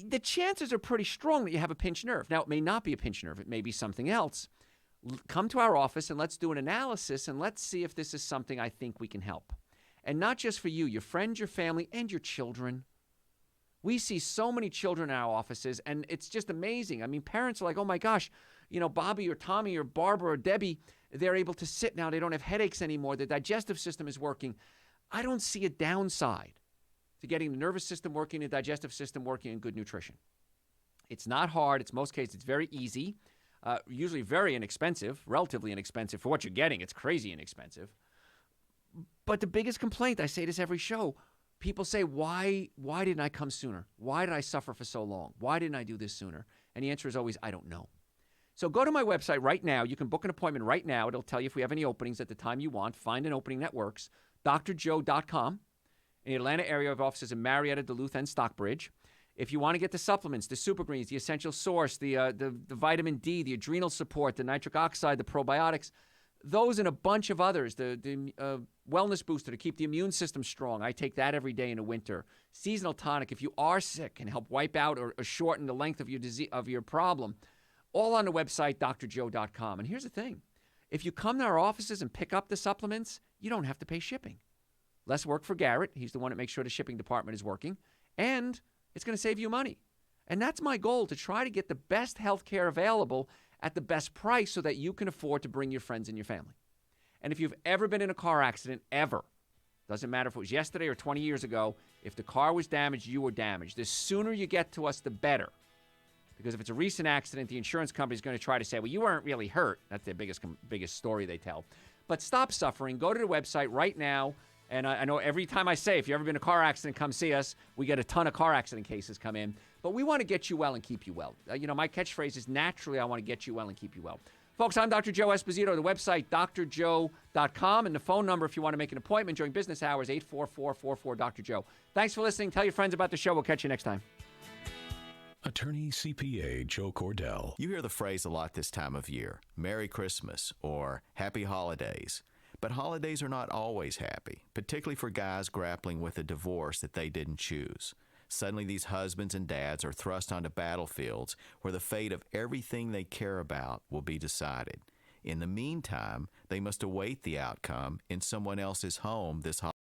the chances are pretty strong that you have a pinched nerve. Now, it may not be a pinched nerve. It may be something else. Come to our office and let's do an analysis and let's see if this is something I think we can help. And not just for you, your friends, your family, and your children. We see so many children in our offices, and it's just amazing. I mean, parents are like, oh my gosh, Bobby or Tommy or Barbara or Debbie, they're able to sit now. They don't have headaches anymore. The digestive system is working. I don't see a downside to getting the nervous system working, the digestive system working, and good nutrition. It's not hard. It's most cases, it's very easy, usually very inexpensive, relatively inexpensive for what you're getting. It's crazy inexpensive. But the biggest complaint, I say this every show, people say, why didn't I come sooner? Why did I suffer for so long? Why didn't I do this sooner? And the answer is always, I don't know. So go to my website right now. You can book an appointment right now. It'll tell you if we have any openings at the time you want. Find an opening that works. drjoe.com. In the Atlanta area, we have offices in Marietta, Duluth, and Stockbridge. If you want to get the supplements, the super greens, the essential source, the vitamin D, the adrenal support, the nitric oxide, the probiotics, those and a bunch of others, the wellness booster to keep the immune system strong. I take that every day in the winter. Seasonal tonic, if you are sick, can help wipe out or shorten the length of your disease, of your problem. All on the website, drjoe.com. And here's the thing. If you come to our offices and pick up the supplements, you don't have to pay shipping. Less work for Garrett. He's the one that makes sure the shipping department is working. And it's going to save you money. And that's my goal, to try to get the best health care available at the best price so that you can afford to bring your friends and your family. And if you've ever been in a car accident, ever, doesn't matter if it was yesterday or 20 years ago, if the car was damaged, you were damaged. The sooner you get to us, the better. Because if it's a recent accident, the insurance company is going to try to say, well, you weren't really hurt. That's their biggest story they tell. But stop suffering. Go to the website right now. And I know every time I say, if you've ever been in a car accident, come see us. We get a ton of car accident cases come in. But we want to get you well and keep you well. My catchphrase is naturally, I want to get you well and keep you well. Folks, I'm Dr. Joe Esposito. The website, drjoe.com. And the phone number, if you want to make an appointment during business hours, 844-44-Dr. Thanks for listening. Tell your friends about the show. We'll catch you next time. Attorney CPA Joe Cordell. You hear the phrase a lot this time of year, Merry Christmas or Happy Holidays. But holidays are not always happy, particularly for guys grappling with a divorce that they didn't choose. Suddenly these husbands and dads are thrust onto battlefields where the fate of everything they care about will be decided. In the meantime, they must await the outcome in someone else's home this holiday.